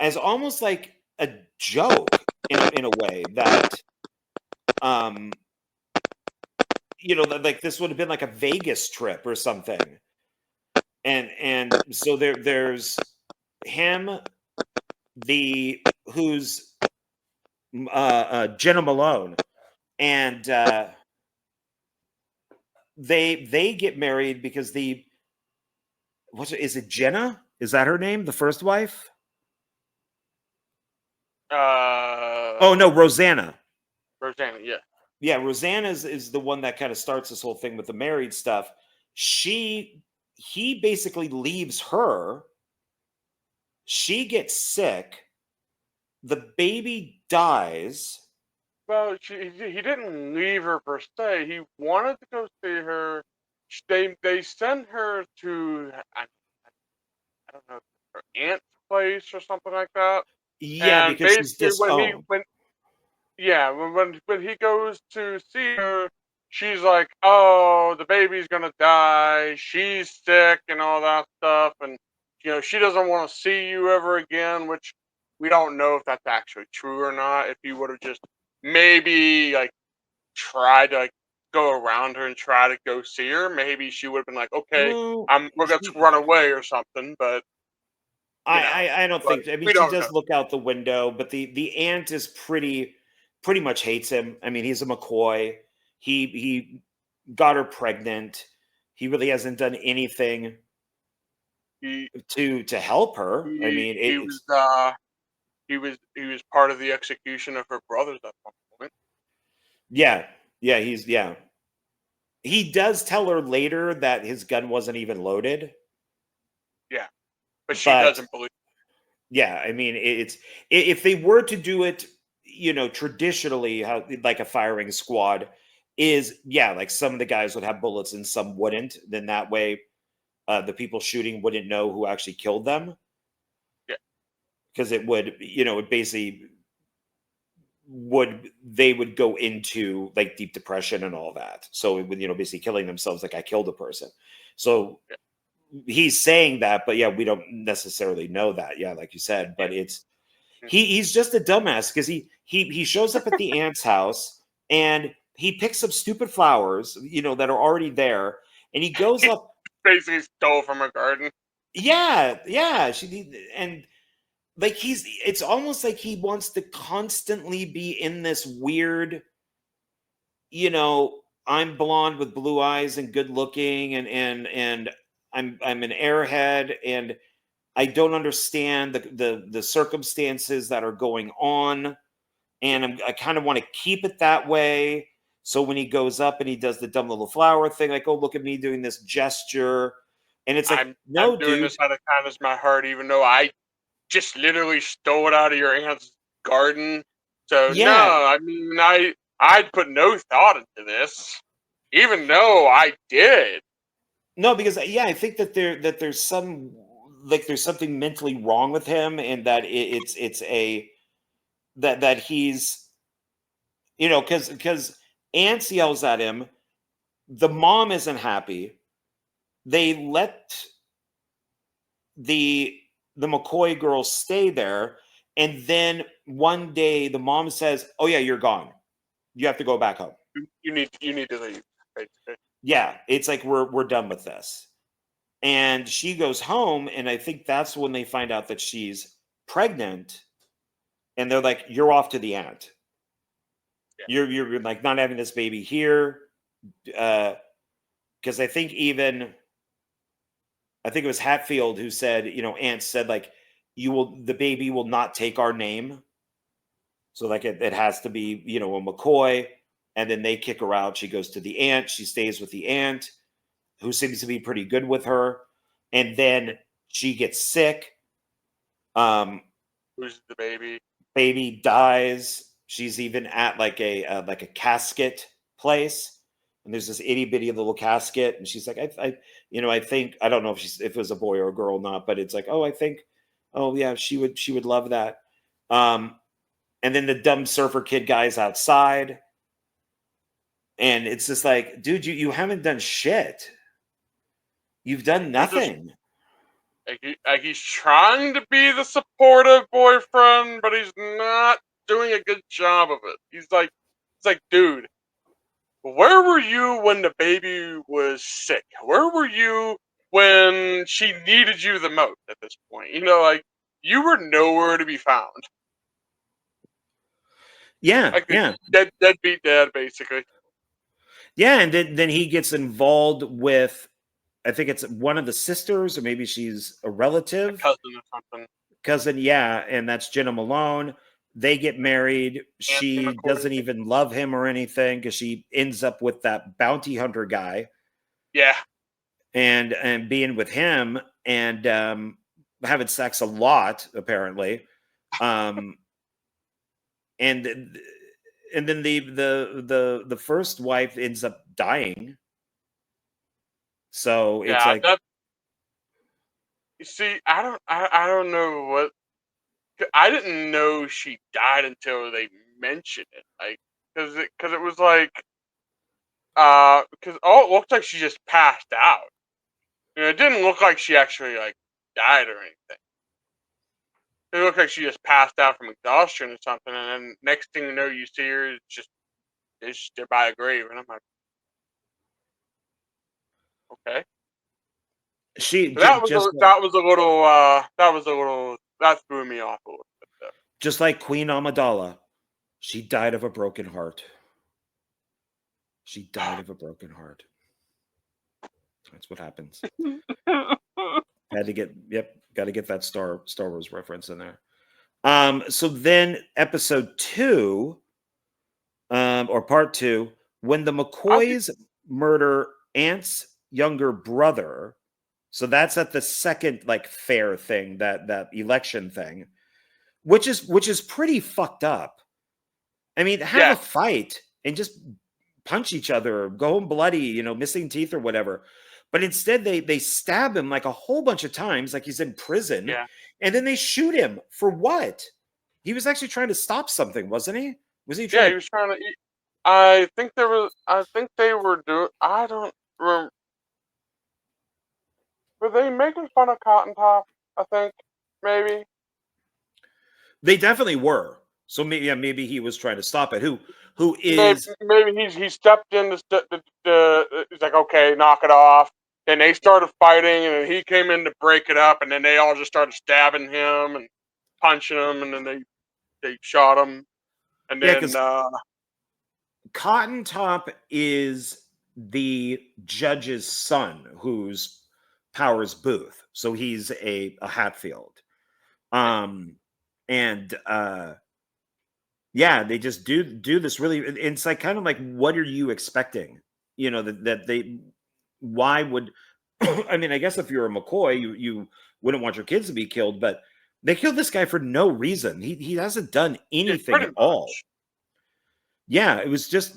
as almost like a joke in a way that like this would have been like a Vegas trip or something. And so there's him, who's Jenna Malone, and they get married because is it Jenna? Is that her name? The first wife? Oh no, Rosanna. Rosanna, yeah. Yeah, Rosanna is the one that kind of starts this whole thing with the married stuff. He basically leaves her. She gets sick. The baby dies. Well, he didn't leave her per se. He wanted to go see her. They sent her to I don't know, her aunt's place or something like that. Yeah, and because she's basically disowned. when he goes to see her, she's like, "Oh, the baby's gonna die. She's sick and all that stuff, and she doesn't want to see you ever again." Which we don't know if that's actually true or not. If he would have just maybe like tried to go around her and try to go see her, maybe she would have been like, "Okay, Well, we're going to run away or something." But I don't think. I mean, we she don't does know. look out the window, but the aunt is pretty much hates him. I mean, he's a McCoy. He got her pregnant. He really hasn't done anything to help her. I mean, he was part of the execution of her brothers at one point. Yeah, he does tell her later that his gun wasn't even loaded. Yeah, but she doesn't believe. Yeah, I mean, it's if they were to do it, traditionally, how like a firing squad is, like some of the guys would have bullets and some wouldn't. Then that way, the people shooting wouldn't know who actually killed them. Yeah, because it would, it basically they would go into like deep depression and all that. So it would, basically killing themselves like I killed a person. So he's saying that, but we don't necessarily know that. Yeah, like you said, but He's just a dumbass because he shows up at the aunt's house and he picks up stupid flowers, that are already there, and he goes up. Basically stole from her garden. Yeah, and like it's almost like he wants to constantly be in this weird, I'm blonde with blue eyes and good looking, and I'm an airhead, and I don't understand the circumstances that are going on, and I kind of want to keep it that way. So when he goes up and he does the dumb little flower thing, like, oh, look at me doing this gesture, and it's like, I'm no, doing dude. this out of kindness of my heart, even though I just literally stole it out of your aunt's garden. So no, Yeah, I mean I'd put no thought into this, even though I did. no, because I think that there's something mentally wrong with him, and that it's a that he's, because Ants yells at him. The mom isn't happy. They let the McCoy girls stay there, and then one day the mom says, "Oh yeah, you're gone. You have to go back home." You need to leave. Basically. Yeah, it's like we're done with this. And she goes home, and I think that's when they find out that she's pregnant, and they're like, "You're off to the aunt. Yeah. You're like not having this baby here." Because I think it was Hatfield who said, Aunt said, like, the baby will not take our name. So like it has to be, a McCoy. And then they kick her out. She goes to the aunt. She stays with the aunt, who seems to be pretty good with her. And then she gets sick. Who's the baby? Baby dies. She's even at like a casket place, and there's this itty bitty little casket, and she's like, I think, I don't know if it was a boy or a girl or not, but it's like, oh, I think, oh yeah, she would love that. And then the dumb surfer kid guy's outside, and it's just like, dude, you haven't done shit. You've done You're just nothing. like he's trying to be the supportive boyfriend, but he's not doing a good job of it. He's like, dude, where were you when the baby was sick? Where were you when she needed you the most at this point? Like you were nowhere to be found. Yeah, Like yeah. deadbeat dad, basically. Yeah, and then he gets involved with, I think it's one of the sisters, or maybe she's a A relative, cousin or something. cousin. Yeah, and that's Jenna Malone. They get married. Anthony She McCoy. doesn't even love him or anything because she ends up with that bounty hunter guy, Yeah. and being with him, and having sex a lot apparently, um, and and then the first wife ends up dying. So it's Yeah. like, That. You see, I don't know what. I didn't know she died until they mentioned it. Like, cause it was like, because it looked like she just passed out. It didn't look like she actually like died or anything. It looked like she just passed out from exhaustion or something, and then next thing you know, you see her is just there by a grave, and I'm like, okay. she That was just a little that threw me off a little bit though. just like Queen Amidala, she died of a broken heart. She died of a broken heart. That's what happens. Had to get, yep, got to get that Star Wars reference in there. So then episode 2, or part 2, when the I think, McCoys murder Ant's younger brother. So that's at the second like fair thing, that election thing, which is pretty fucked up. I mean, have a yeah, fight and just punch each other, or go home bloody, missing teeth or whatever. But instead, they stab him like a whole bunch of times, like he's in prison, yeah. and then they shoot him for what? He was actually trying to stop something, wasn't he? Was he Yeah, trying he to? was trying to eat. I think there was. I think they were doing. I don't remember. Were they making fun of Cotton Top? I think maybe. They definitely were. So maybe, yeah, maybe he was trying to stop it. Who Maybe, is maybe he stepped in he's like, okay, knock it off. Then they started fighting, and then he came in to break it up, and then they all just started stabbing him and punching him, and then they shot him, and yeah, then because Cotton Top is the judge's son, whose powers Booth. So he's a Hatfield. And yeah, they just do this really. It's like kind of like, what are you expecting? You know, that they, why would I mean, I guess if you're a McCoy, you wouldn't want your kids to be killed, but they killed this guy for no reason. He hasn't done yeah, anything pretty at all. much. Yeah, it was just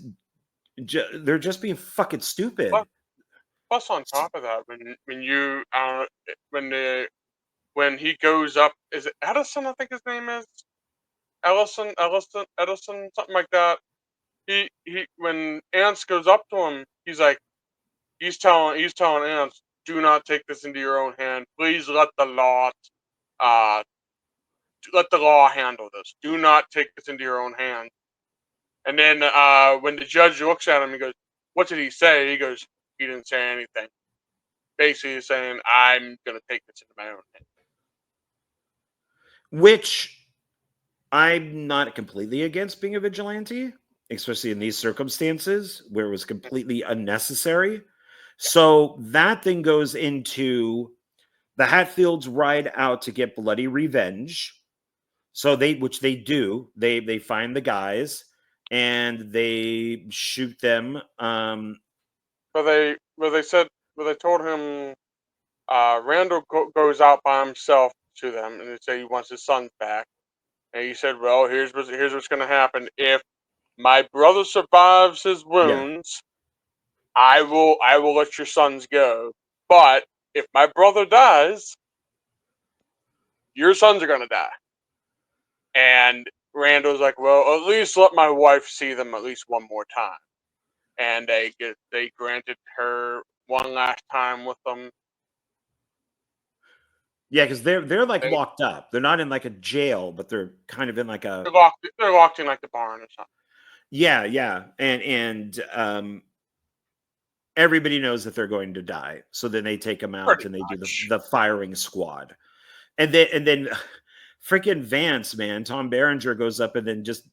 they're just being fucking Plus, stupid. plus on top of that, when you when he goes up, is it Edison? I think his name is Edison, something like that. He when Ants goes up to him, he's like, he's telling Ants, do not take this into your own hand. Please uh let the law handle this. Do not take this into your own hand. And then when the judge looks at him, he goes, "What did he say?" He goes, "He didn't say anything." Basically, he's saying, "I'm gonna take this into my own hand." Which I'm not completely against being a vigilante, especially in these circumstances where it was completely unnecessary. So that thing goes into the Hatfields ride out to get bloody revenge. So which they do, they find the guys and they shoot them. But they told him Randall goes out by himself to them, and they say he wants his sons back. And he said, "Well, here's what's going to happen. If my brother survives his Yeah, wounds, I will let your sons go. But if my brother dies, your sons are going to die." And Randall's like, "Well, at least let my wife see them at least one more time." And they granted her one last time with them. yeah, because they're like They locked up. They're not in like a jail, but they're kind of in like a, they're locked in like the barn or something. yeah, yeah, and everybody knows that they're going to die. So then they take them out Pretty and they do much. the firing squad. And then freaking Vance, man, Tom Berenger goes up and then just,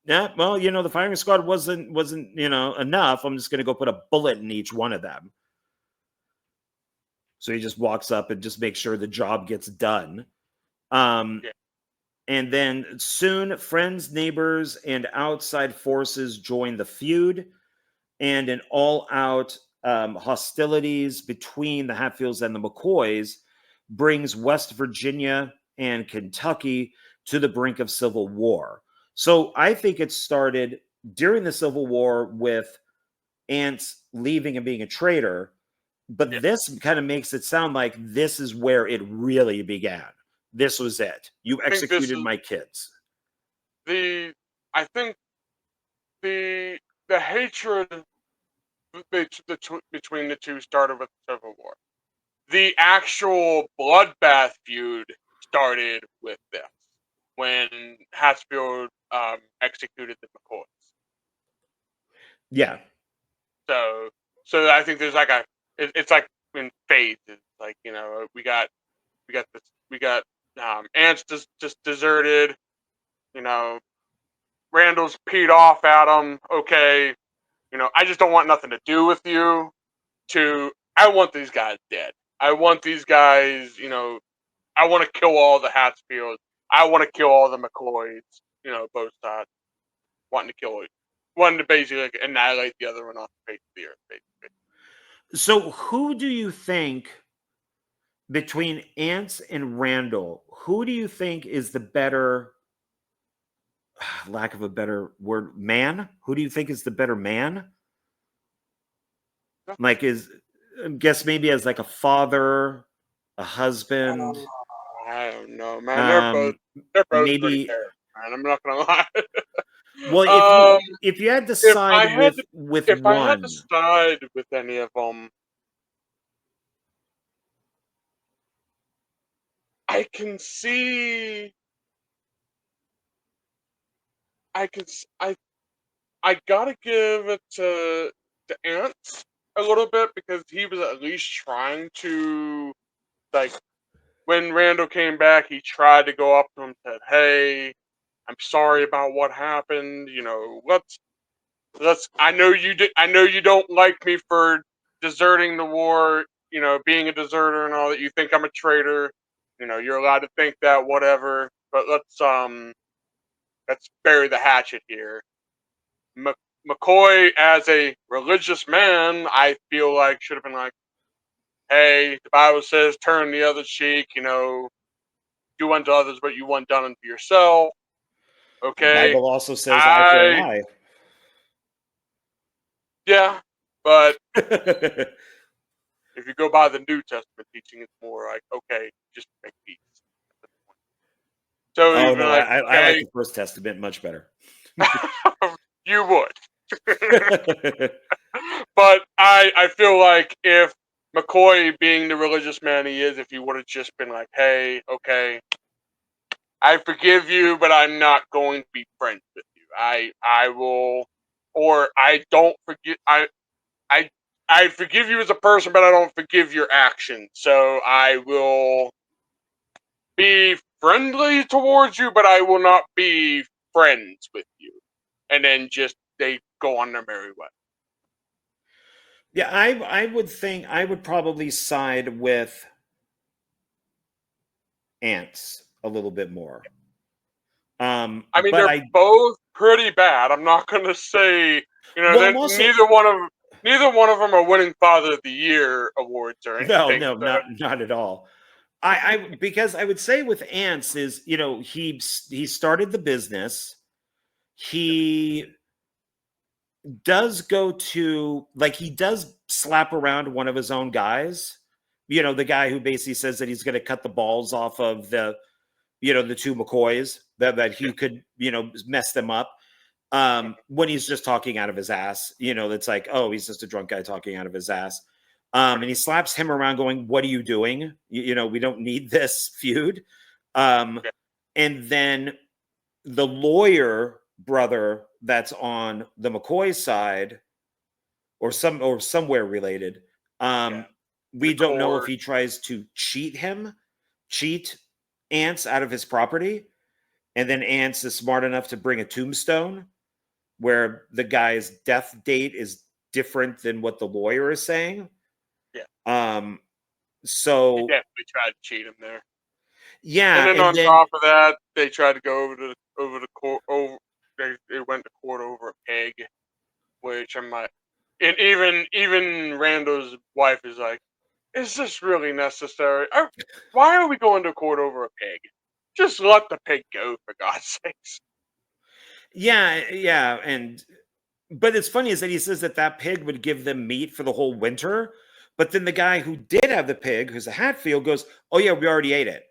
yeah, well, the firing squad wasn't enough. I'm just gonna go put a bullet in each one of them. So he just walks up and just makes sure the job gets done. Um, Yeah. and then soon, friends, neighbors, and outside forces join the feud, and an all-out hostilities between the Hatfields and the McCoys brings West Virginia and Kentucky to the brink of civil war. So I think it started during the Civil War with Ants leaving and being a traitor, Yeah. but this kind of makes it sound like this is where it really began. This was it. You I think this executed is my kids. the I think the hatred between the two started with the Civil War. The actual bloodbath feud started with this when Hatfield executed the McCoys. Yeah. So I think there's like it's like in phases. Like, we got Ants just deserted. You know, Randall's peed off at him. Okay, I just don't want nothing to do with you. I want these guys dead. I want these guys. I want to kill all the Hatfields. I want to kill all the McCoys. Both sides wanting to kill it, wanting to basically like annihilate the other one off the face of the earth. Basically, So who do you think between Ants and Randall, who do you think is the better, lack of a better word, man? Who do you think is the better man? Like, I guess maybe as like a father, a husband, I don't know, man. um, They're both pretty maybe. terrible, man. I'm not gonna lie. Well, if you um, if you had to if side I had to, with if I had to one, side with any of them, I can see. I gotta give it to Ants a little bit because he was at least trying to, like, when Randall came back, he tried to go up to him and said, "Hey, I'm sorry about what happened. You know, let's. I know you did. I know you don't like me for deserting the war. You know, being a deserter and all that. You think I'm a traitor. You know, you're allowed to think that, whatever. But let's bury the hatchet here." McCoy, as a religious man, I feel like should have been like, "Hey, the Bible says turn the other cheek. You know, do unto others what you want done unto yourself." The Okay, Bible also says eye for an I eye. yeah, but if you go by the New Testament teaching, it's more like, okay, just make peace. So Oh you've been no, like, I like okay, the First Testament much better. you would. But I feel like if McCoy, being the religious man he is, if he would have just been like, hey, okay, I forgive you, but I'm not going to be friends with you. I will, or I don't forgive. I I forgive you as a person, but I don't forgive your actions. So I will be friendly towards you, but I will not be friends with you. And then just they go on their merry way. Yeah, I would think I would probably side with Ants a little bit more. I mean, But they're I both pretty bad. I'm not going to say, well, that I'm also neither one of them are winning Father of the Year awards or no, anything. no, So not at all. I because I would say with Ants is he started the business. He does go to like he does slap around one of his own guys. The guy who basically says that he's going to cut the balls off of the two McCoys that he could mess them up. When he's just talking out of his ass, that's like, oh, he's just a drunk guy talking out of his ass. And he slaps him around going, what are you doing? We don't need this feud. Um, yeah, and then the lawyer brother that's on the McCoy side or somewhere related. yeah, We the don't know if court. he tries to cheat Ants out of his property, and then Ants is smart enough to bring a tombstone where the guy's death date is different than what the lawyer is saying. Yeah, Um, he so definitely tried to cheat him there. And yeah, then and on then top of that, they tried to go over the court over. They went to court over a pig, which I'm like, and even Randall's wife is like, is this really necessary? Why are we going to court over a pig? Just let the pig go, for God's sakes. yeah, and but it's funny is that he says that pig would give them meat for the whole winter, but then the guy who did have the pig, who's a Hatfield, goes, "Oh yeah, we already ate it."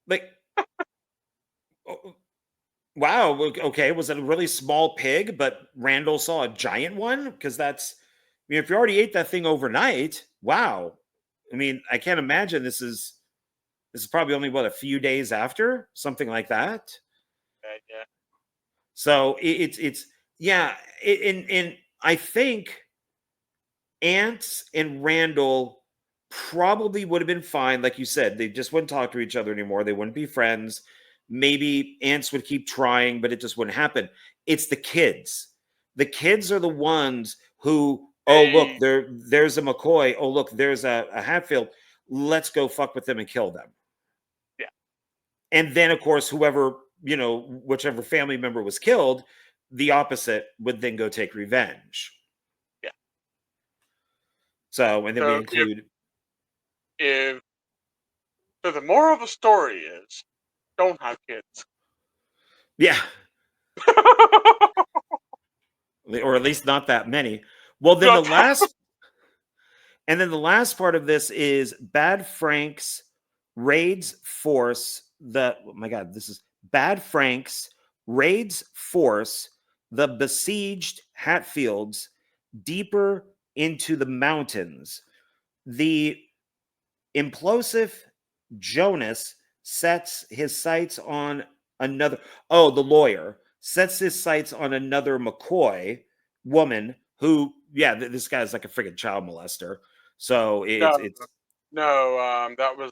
Like, oh, wow, okay, was it a really small pig, but Randall saw a giant one? Because if you already ate that thing overnight, wow. I mean, I can't imagine this is probably only what a few days after, something like that. Yeah, So it's yeah, and I think Ants and Randall probably would have been fine. Like you said, they just wouldn't talk to each other anymore. They wouldn't be friends. Maybe Ants would keep trying, but it just wouldn't happen. It's the kids. The kids are the ones who, oh, look, they there's a McCoy. Oh, look, there's a Hatfield. Let's go fuck with them and kill them. yeah. And then, of course, whichever family member was killed, the opposite would then go take revenge. Yeah. So, and then we So include if so, the moral of the story is don't have kids. yeah, or at least not that many. Well, then Not that- the last part of this is Bad Franks raids force the oh my god, this is Bad Franks raids force the besieged Hatfields deeper into the mountains. The implosive Jonas sets his sights on another. Oh, the lawyer sets his sights on another McCoy woman who, yeah, this guy's like a freaking child molester. So No, it's no, that was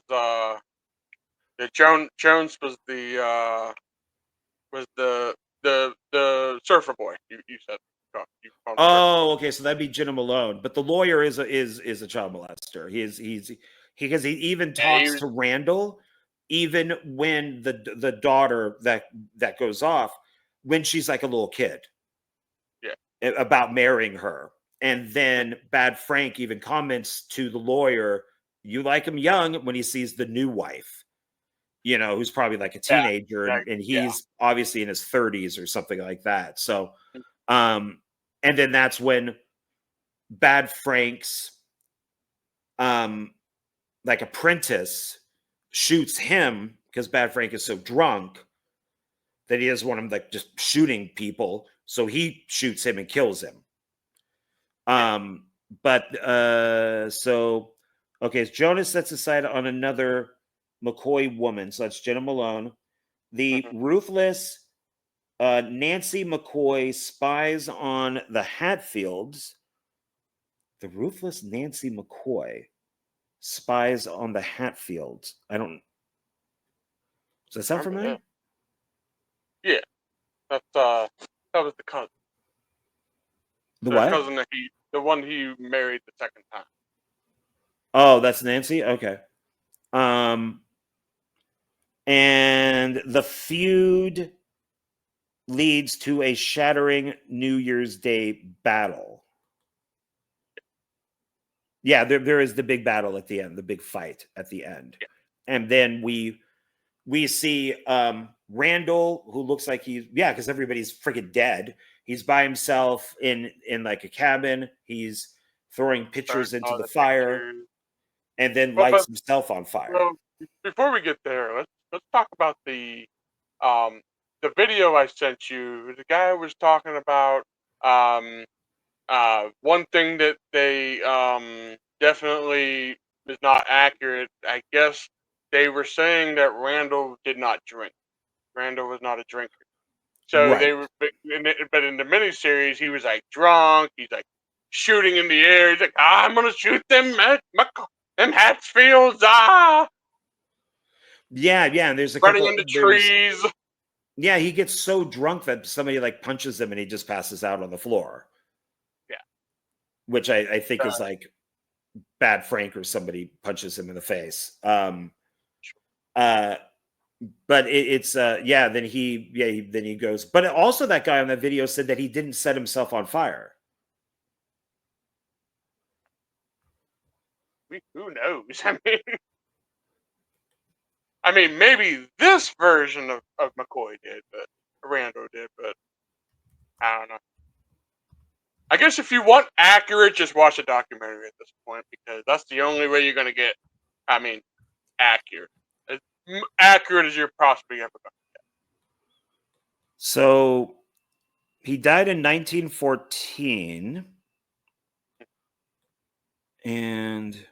yeah, Jones was the surfer boy. You said you called him surfer boy. oh, okay, so that'd be Jenna Malone, but the lawyer is a child molester. He's because he even Yeah, he talks was. to Randall, even when the daughter that goes off, when she's like a little kid, Yeah. about marrying her, and then Bad Frank even comments to the lawyer, "You like him young," when he sees the new wife, who's probably like a Yeah. teenager, Yeah. and Yeah. he's obviously in his 30s or something like that. So, um, and then that's when Bad Frank's like apprentice shoots him because Bad Frank is so drunk that he doesn't want him like just shooting people. So he shoots him and kills him. Yeah. But so okay, so Jonas sets aside on another McCoy woman. So that's Jenna Malone. The Mhm. ruthless Nancy McCoy spies on the Hatfields. The ruthless Nancy McCoy spies on the Hatfields. I don't. Does that sound Remember familiar? that? Yeah. That's that was the cousin. The The what? cousin the one he married the second time. Oh, that's Nancy. Okay. Um, and the feud leads to a shattering New Year's Day battle. Yeah, there is the big battle at the end, the big fight at the end, Yeah. and then we see Randall, who looks like because everybody's freaking dead. He's by himself in like a cabin. He's throwing Burnt pictures into all the the fire pictures. and then Well, lights but himself on fire. well, before we get there, let's talk about um the video I sent you. The guy was talking about um one thing that they definitely is not accurate. I guess they were saying that Randall did not drink. Randall was not a drinker. So they Right. were, but in the miniseries, he was like drunk. He's like shooting in the air. He's like, I'm gonna shoot them Hatfields, Yeah, and there's a running couple into there's trees. yeah, he gets so drunk that somebody like punches him and he just passes out on the floor, Yeah. which I think is Uh, like Bad Frank or somebody punches him in the face. Uh but it's yeah, then he goes. But also that guy on that video said that he didn't set himself on fire. who knows? I mean, maybe this version of McCoy did, but Rando did, but I don't know. I guess if you want accurate, just watch a documentary at this point because that's the only way you're gonna get. I mean, accurate, as accurate as you're possibly ever gonna. So he died in 1914 and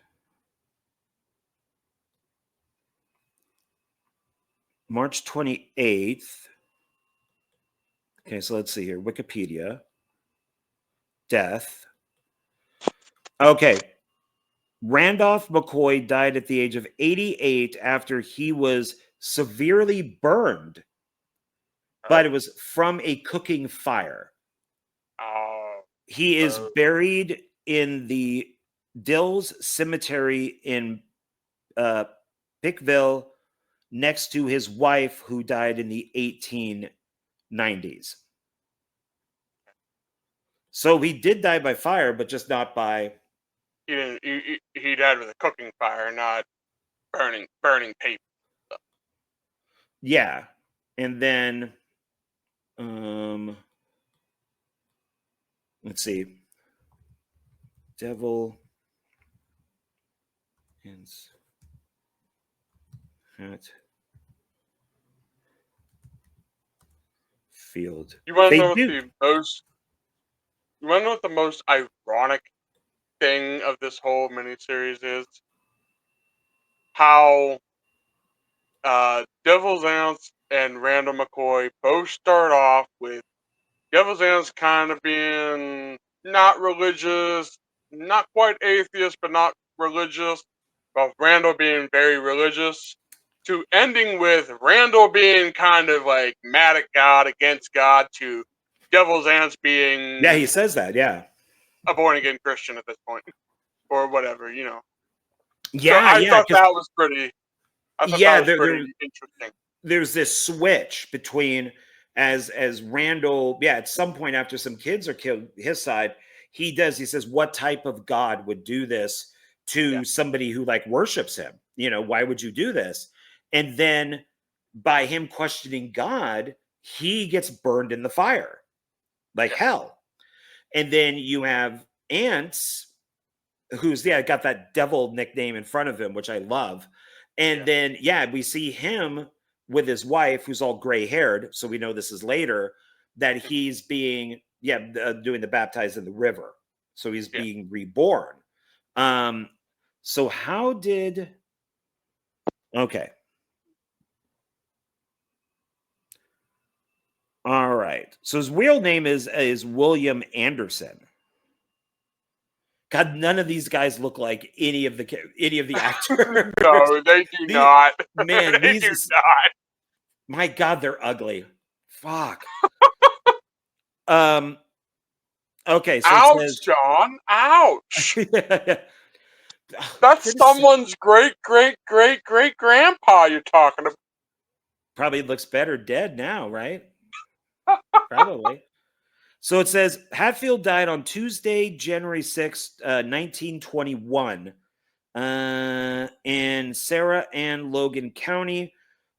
March 28th. Okay, so let's see here. Wikipedia. Death. Okay. Randolph McCoy died at the age of 88 after he was severely burned, but Oh, it was from a cooking fire. oh, He is oh, buried in the Dills Cemetery in Pickville next to his wife, who died in the 1890s. So he did die by fire, but just not by. he didn't. He died with a cooking fire, not burning paper. Yeah. And then, um, let's see. Devil and Hat Field. You want to They know what do. the most? You want to know what the most ironic thing of this whole miniseries is? How Devil's Ounce and Randall McCoy both start off with Devil's Dance kind of being not religious, not quite atheist, but not religious, but Randall being very religious, to ending with Randall being kind of like mad at God, against God, to Devil's Dance Yeah, being he says that. Yeah. a born again Christian at this point, or whatever, So Yeah, I yeah, thought because that was pretty. I thought that yeah, was pretty interesting. there's this switch between as Randall, yeah, at some point after some kids are killed his side, he says, what type of God would do this Yeah, to somebody who like worships him? Why would you do this? And then by him questioning God, he gets burned in the fire like yeah, hell. And then you have Ants, who's got that devil nickname in front of him, which I love. And yeah, then we see him with his wife, who's all gray haired. So we know this is later that he's being doing the baptized in the river. So he's yeah. being reborn. So how did okay. All right. So his real name is William Anderson. God, none of these guys look like any of the actors. No, they do these, not. man, They do not. my God, they're ugly. Fuck. Um. Okay, so it Ouch, says, John. Ouch. yeah, That's pretty someone's great, great, great, great grandpa you're talking about. probably looks better dead now, right? Probably. So it says Hatfield died on Tuesday, January 6th, 1921, in Sarah and Logan County,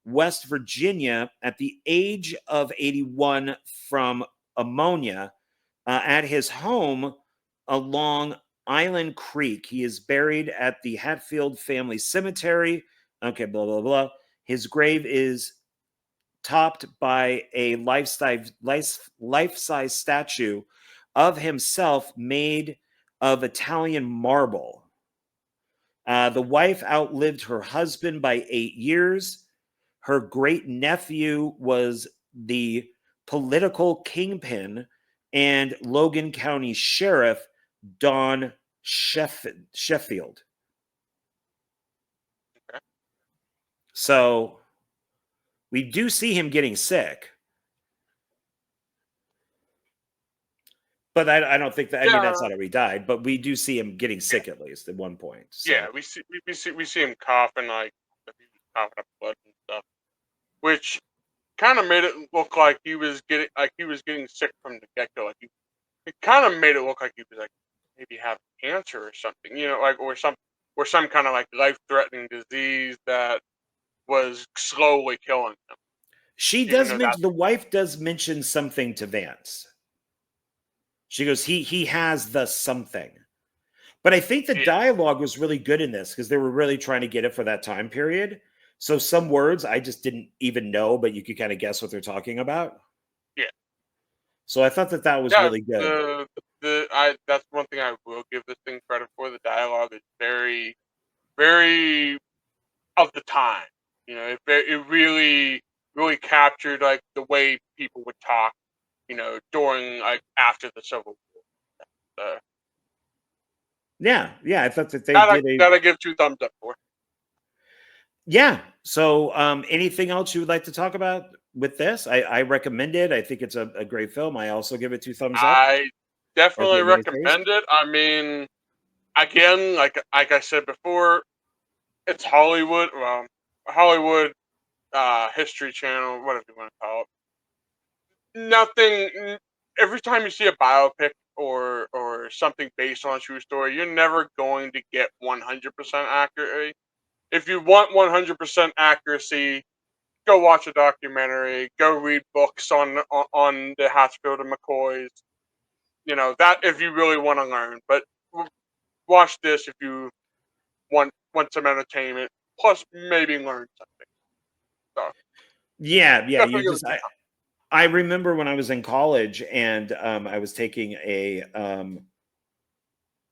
West Virginia, at the age of 81 from ammonia, at his home along Island Creek. He is buried at the Hatfield Family Cemetery. Okay, blah, blah, blah. His grave is topped by a life-size statue of himself made of Italian marble. The wife outlived her husband by 8 years. Her great nephew was the political kingpin and Logan County Sheriff Don Sheffield. So we do see him getting sick. But I don't think that. I mean, that's Yeah, not how he died. But we do see him getting sick at least at one point. yeah. So We see him coughing like he was coughing up blood and stuff, which kind of made it look like he was getting sick from the get go. Like it kind of made it look like he was like maybe having cancer or something, like or some kind of like life threatening disease that was slowly killing him. she Even does though that, mention the wife does mention something to Vance. She goes, he has the something. But I think the yeah, dialogue was really good in this because they were really trying to get it for that time period. So some words I just didn't even know, but you could kind of guess what they're talking about. yeah, So I thought that was yeah. really good. That's one thing I will give this thing credit for. The dialogue is very, very of the time. It really, really captured like the way people would talk. During like after the Civil War. So, Yeah, I thought that they that I did a that I give 2 thumbs up for. yeah. So anything else you would like to talk about with this? I recommend it. I think it's a great film. I also give it 2 thumbs up. I Or definitely great miniseries. recommend it. I mean, again, like I said before, it's Hollywood. Well, Hollywood History Channel, whatever you want to call it. Nothing. Every time you see a biopic or something based on a true story, you're never going to get 100% accurate. If you want 100% accuracy, go watch a documentary. Go read books on the Hatfield and McCoys. That if you really want to learn. But watch this if you want some entertainment. Plus, maybe learn something. So Yeah. You definitely give it just I remember when I was in college and I was taking a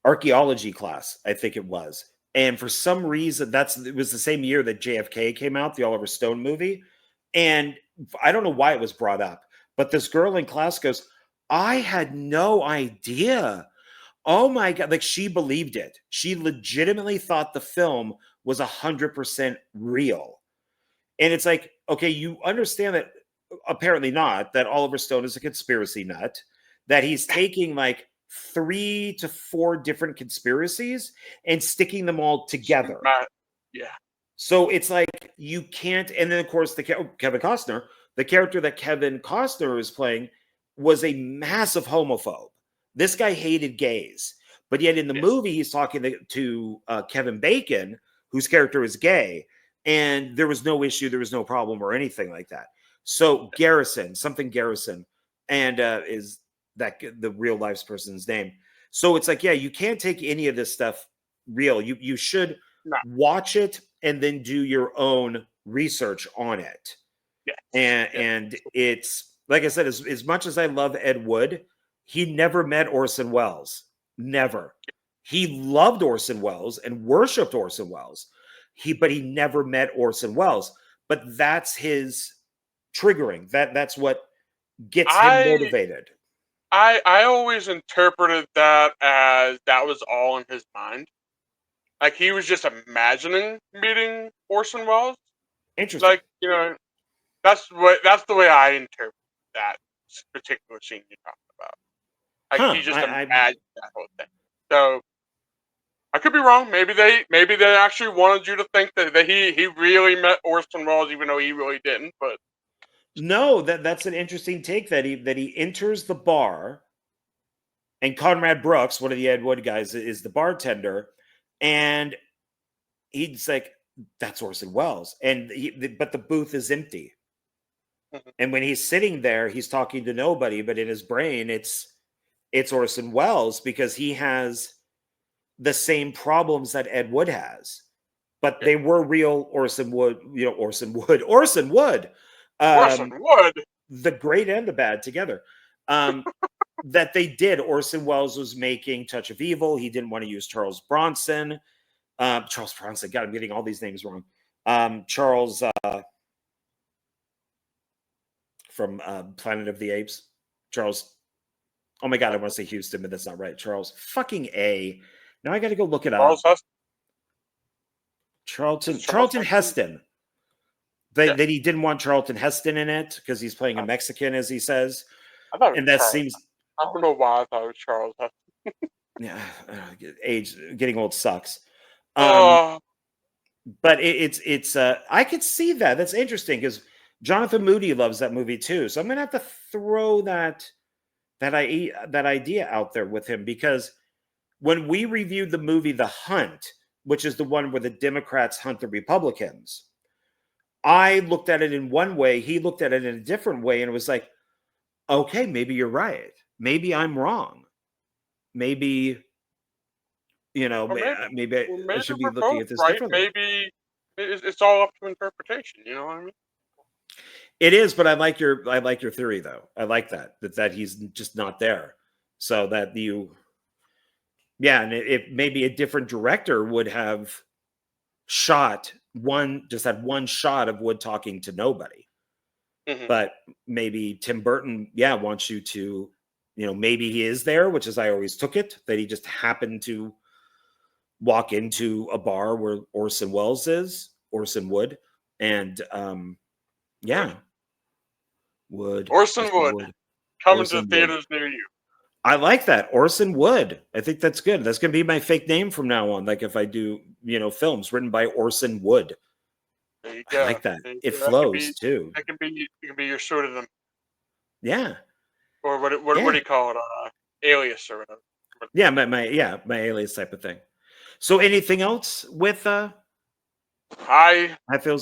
archaeology class, I think it was. And for some reason, it was the same year that JFK came out, the Oliver Stone movie. And I don't know why it was brought up, but this girl in class goes, I had no idea. Oh my God. Like, she believed it. She legitimately thought the film was 100% real. And it's like, okay, you understand that apparently not, that Oliver Stone is a conspiracy nut, that he's taking like 3 to 4 different conspiracies and sticking them all together. Yeah. So it's like, you can't. And then of course Kevin Costner, the character that Kevin Costner is playing, was a massive homophobe. This guy hated gays, but yet in the movie he's talking to Kevin Bacon, whose character is gay, and there was no issue, there was no problem or anything like that. So Garrison, and is that the real life person's name? So it's like, yeah, you can't take any of this stuff real. You should watch it and then do your own research on it. And it's like I said, as much as I love Ed Wood, he never met Orson Welles. Never. He loved Orson Welles and worshiped Orson Welles. But he never met Orson Welles. But that's his triggering. That's what gets him motivated. I always interpreted that as that was all in his mind. Like, he was just imagining meeting Orson Welles. Interesting. Like, you know, that's the way I interpret that particular scene you're talking about. Like, he just imagined that whole thing. So I could be wrong. Maybe they actually wanted you to think that he really met Orson Welles, even though he really didn't. But no, that's an interesting take, that he enters the bar, and Conrad Brooks, one of the Ed Wood guys, is the bartender, and he's like, that's Orson Welles. And but the booth is empty. And when he's sitting there, he's talking to nobody, but in his brain, it's Orson Welles, because he has the same problems that Ed Wood has. But they were real Orson Wood, Orson Wood. Orson Wood, the great and the bad together. That they did. Orson Welles was making Touch of Evil. He didn't want to use Charles Bronson. God, I'm getting all these names wrong. Charles from Planet of the Apes. Charles. Oh my God, I want to say Houston, but that's not right. Charles fucking A. Now I got to go look it up. Charlton Heston. That he didn't want Charlton Heston in it because he's playing a Mexican, as he says. And that seems. I don't know why I thought it was Charles Heston. Yeah, getting old sucks. Oh. But it's I could see that. That's interesting, because Jonathan Moody loves that movie too. So I'm gonna have to throw that idea out there with him, because when we reviewed the movie The Hunt, which is the one where the Democrats hunt the Republicans, I looked at it in one way, he looked at it in a different way, and it was like, okay, maybe you're right. Maybe I'm wrong. Maybe, maybe I should be looking at this differently. Maybe it's all up to interpretation. You know what I mean? It is, but I like your theory, though. I like that he's just not there, so that and if maybe a different director would have had one shot of Wood talking to nobody. But maybe Tim Burton, wants you to, maybe he is there, which is, I always took it, that he just happened to walk into a bar where Orson Welles is, Orson Wood, and Orson Wood coming to theaters near you. I like that, Orson Wood. I think that's good. That's going to be my fake name from now on. Like, if I do, films written by Orson Wood. There you go. I like that. It flows too. It can be your pseudonym. Yeah. Or what do you call it? Alias or whatever. Yeah, my alias type of thing. So, anything else with Hatfields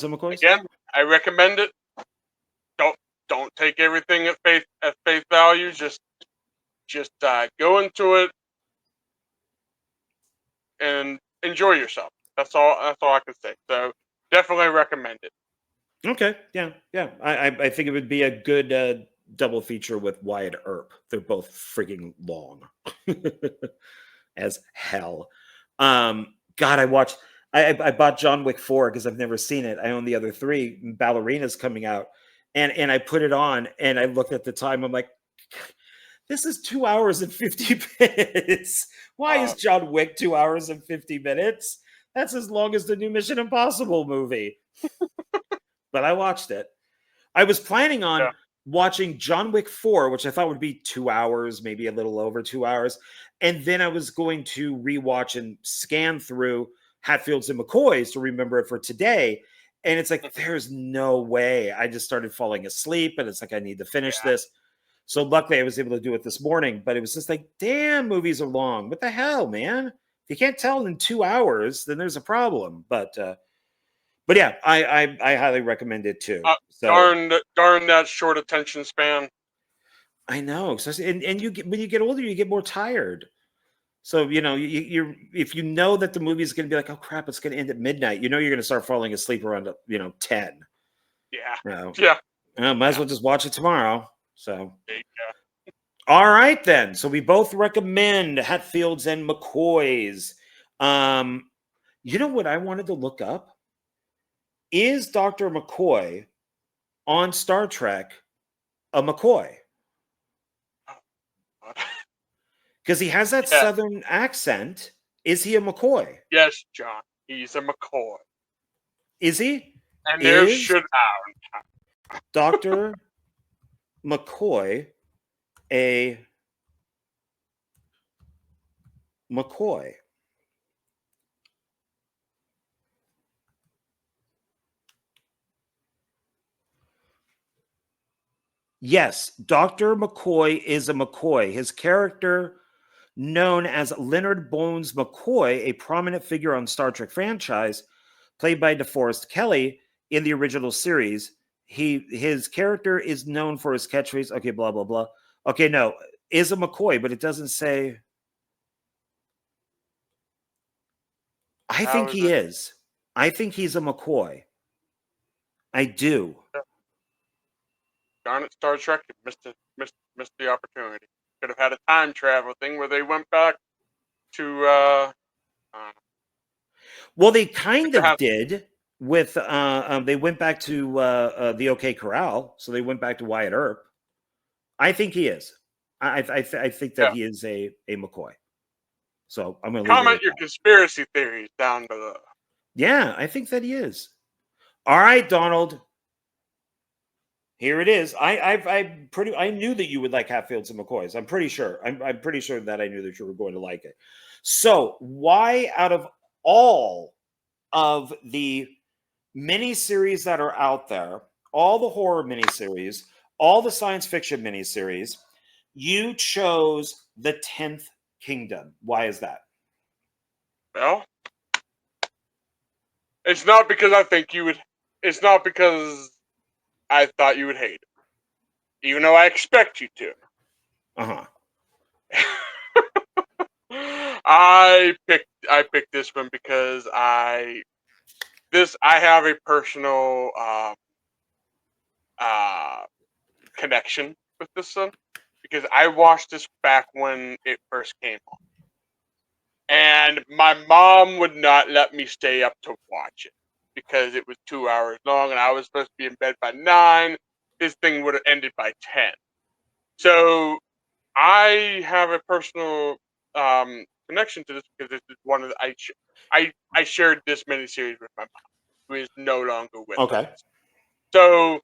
McCoys? Again, I recommend it. Don't take everything at face value. Just go into it and enjoy yourself. That's all I can say. So definitely recommend it. Okay, yeah. I think it would be a good double feature with Wyatt Earp. They're both freaking long as hell. God, I bought John Wick 4 because I've never seen it. I own the other 3. Ballerina's coming out, and I put it on, and I looked at the time. I'm like, this is 2 hours and 50 minutes. Why is John Wick 2 hours and 50 minutes? That's as long as the new Mission Impossible movie. But I watched it. I was planning on watching John Wick 4, which I thought would be 2 hours, maybe a little over 2 hours. And then I was going to rewatch and scan through Hatfields and McCoys to remember it for today. And it's like, there's no way. I just started falling asleep, and it's like, I need to finish this. So luckily I was able to do it this morning, but it was just like, damn, movies are long. What the hell, man? If you can't tell in 2 hours, then there's a problem. But yeah, I highly recommend it too. So darn that short attention span. I know, and you get, when you get older, you get more tired. So you're if you know that the movie is going to be like, oh crap, it's going to end at midnight. You're going to start falling asleep around 10. Yeah. Might as well just watch it tomorrow. So all right then. So we both recommend Hatfields and McCoys. You know what I wanted to look up? Is Dr. McCoy on Star Trek a McCoy? Because he has that Southern accent. Is he a McCoy? Yes, John. He's a McCoy. Is he? And there should Dr. McCoy a McCoy? Yes, Dr. McCoy is a McCoy. His character, known as Leonard Bones McCoy, a prominent figure on Star Trek franchise, played by DeForest Kelley in the original series. His character is known for his catchphrase. Okay, blah, blah, blah. Okay, no, is a McCoy, but it doesn't say. I think he is. I think he's a McCoy. I do. Darn it, Star Trek missed the opportunity. Could have had a time travel thing where they went back to. Well, they kind of did with. They went back to the OK Corral, so they went back to Wyatt Earp. I think he is. I think that he is a McCoy. So I'm going to comment your conspiracy theories down below. Yeah, I think that he is. All right, Donald. Here it is. I knew that you would like Hatfields and McCoys. I'm pretty sure. I'm pretty sure that I knew that you were going to like it. So why, out of all of the miniseries that are out there, all the horror miniseries, all the science fiction miniseries, you chose The 10th Kingdom? Why is that? Well, it's not because I think you would. It's not because I thought you would hate it, even though I expect you to. I picked this one because I have a personal connection with this one, because I watched this back when it first came on, and my mom would not let me stay up to watch it because it was 2 hours long, and I was supposed to be in bed by 9. This thing would have ended by 10. So I have a personal connection to this because this is one of the I shared this miniseries with my mom, who is no longer with us. So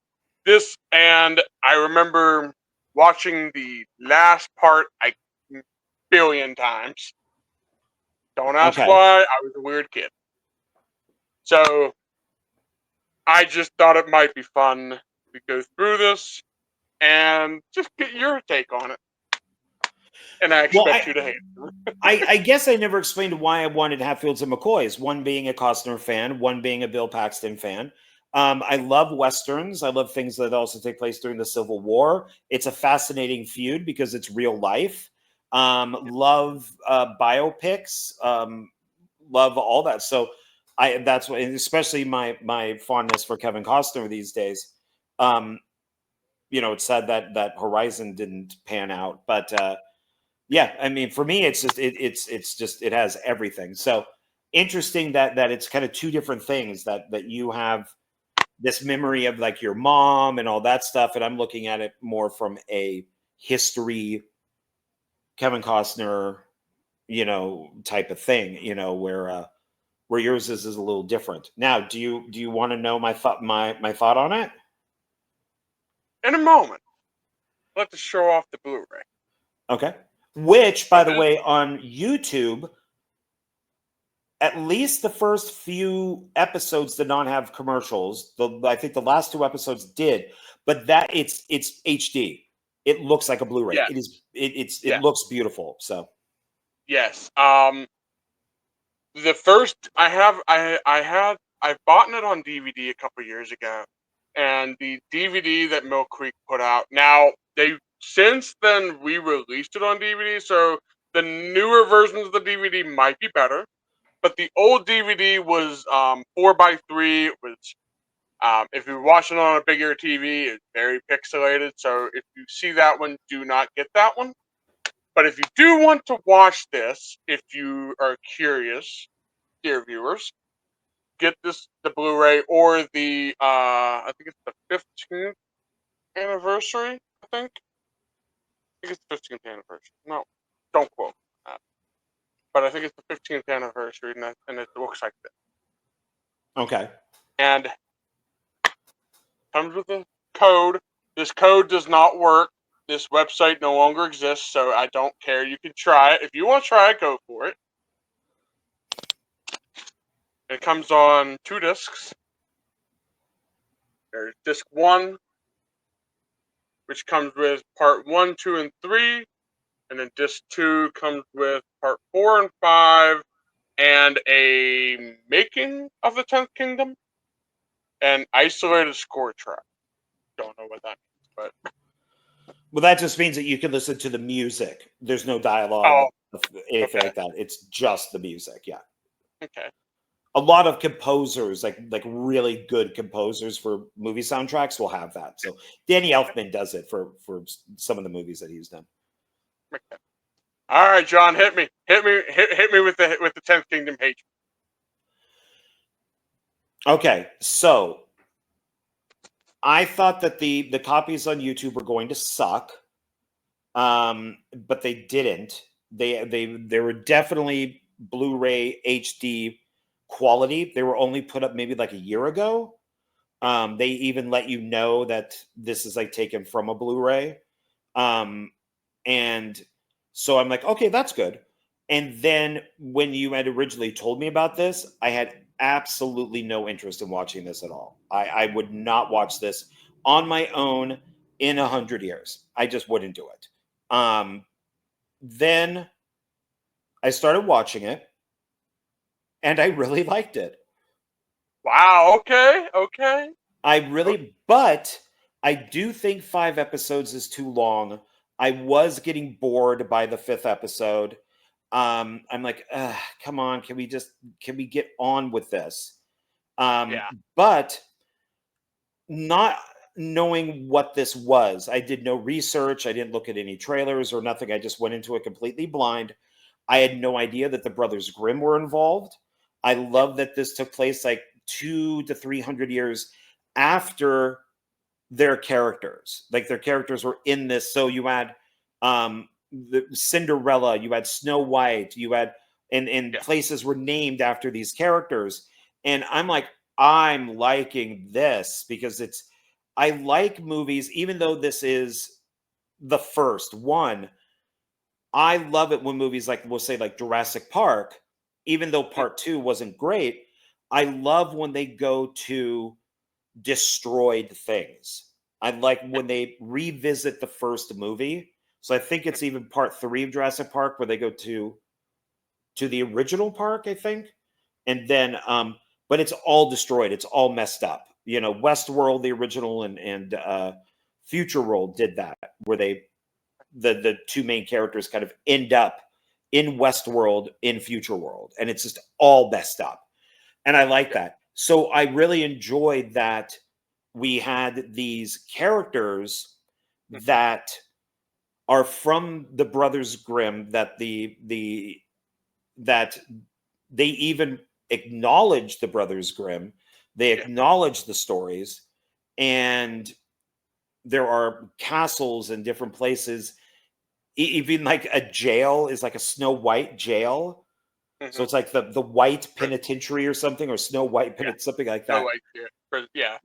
this, and I remember watching the last part a billion times. Don't ask why. I was a weird kid. So I just thought it might be fun to go through this and just get your take on it. And I expect you to hate it. I guess I never explained why I wanted Hatfields and McCoys. One being a Costner fan, one being a Bill Paxton fan. I love Westerns. I love things that also take place during the Civil War. It's a fascinating feud because it's real life. Love biopics. Love all that. So that's what, and especially my fondness for Kevin Costner these days. It's sad that Horizon didn't pan out, but yeah, I mean, for me, it's just it has everything. So interesting that it's kind of two different things, that you have this memory of like your mom and all that stuff, and I'm looking at it more from a history, Kevin Costner, type of thing, where yours is a little different. Now, do you want to know my thought on it? In a moment, let's show off the Blu-ray. Okay. Which, by the way, on YouTube, at least the first few episodes did not have commercials. I think the last 2 episodes did, but it's HD. It looks like a Blu-ray. Yeah. It looks beautiful. So yes. The first I bought it on DVD a couple years ago, and the DVD that Mill Creek put out. Now they since then re-released it on DVD, so the newer versions of the DVD might be better. But the old DVD was 4:3. It was if you're watching on a bigger TV, it's very pixelated. So if you see that one, do not get that one. But if you do want to watch this, if you are curious, dear viewers, get the Blu-ray or the I think it's the 15th anniversary. I think it's the 15th anniversary. No, don't quote me on that. But I think it's the 15th anniversary, and it looks like this. Okay. And comes with a code. This code does not work. This website no longer exists, so I don't care. You can try it. If you want to try it, go for it. It comes on 2 discs. There's disc 1, which comes with part 1, 2, and 3. And then disc 2 comes with part 4 and 5, and a making of the 10th Kingdom, and isolated score track. Don't know what that means, but well, that just means that you can listen to the music. There's no dialogue, anything like that. It's just the music. Yeah. Okay. A lot of composers, like really good composers for movie soundtracks, will have that. So Danny Elfman does it for some of the movies that he's done. Okay. All right, John, hit me with the 10th Kingdom hatred. Okay, so I thought that the copies on YouTube were going to suck, but they didn't. They were definitely Blu-ray HD quality. They were only put up maybe like a year ago. They even let you know that this is like taken from a Blu-ray, and so I'm like, okay, that's good. And then when you had originally told me about this, I had absolutely no interest in watching this at all. I would not watch this on my own in 100 years. I just wouldn't do it. Then I started watching it, and I really liked it. Wow. Okay. But I do think 5 episodes is too long. I was getting bored by the 5th episode. I'm like, come on, can we get on with this? But not knowing what this was, I did no research. I didn't look at any trailers or nothing. I just went into it completely blind. I had no idea that the Brothers Grimm were involved. I love that this took place like 200 to 300 years after their characters. Like their characters were in this. So you had the Cinderella, you had Snow White, you had and places were named after these characters. And I'm like, I'm liking this because I like movies, even though this is the first one. I love it when movies like, we'll say like Jurassic Park, even though part 2 wasn't great, I love when they go to destroyed things. I like when they revisit the first movie. So I think it's even part 3 of Jurassic Park where they go to the original park, I think. And then but it's all destroyed. It's all messed up. Westworld, the original, and Future World did that, where the 2 main characters kind of end up in Westworld, in Future World, and it's just all messed up. And I like that. So I really enjoyed that we had these characters that are from the Brothers Grimm, that that they even acknowledge the Brothers Grimm. They acknowledge the stories, and there are castles in different places. Even like a jail is like a Snow White jail. So it's like the White Penitentiary or something, or Snow White something like No, that. like, yeah.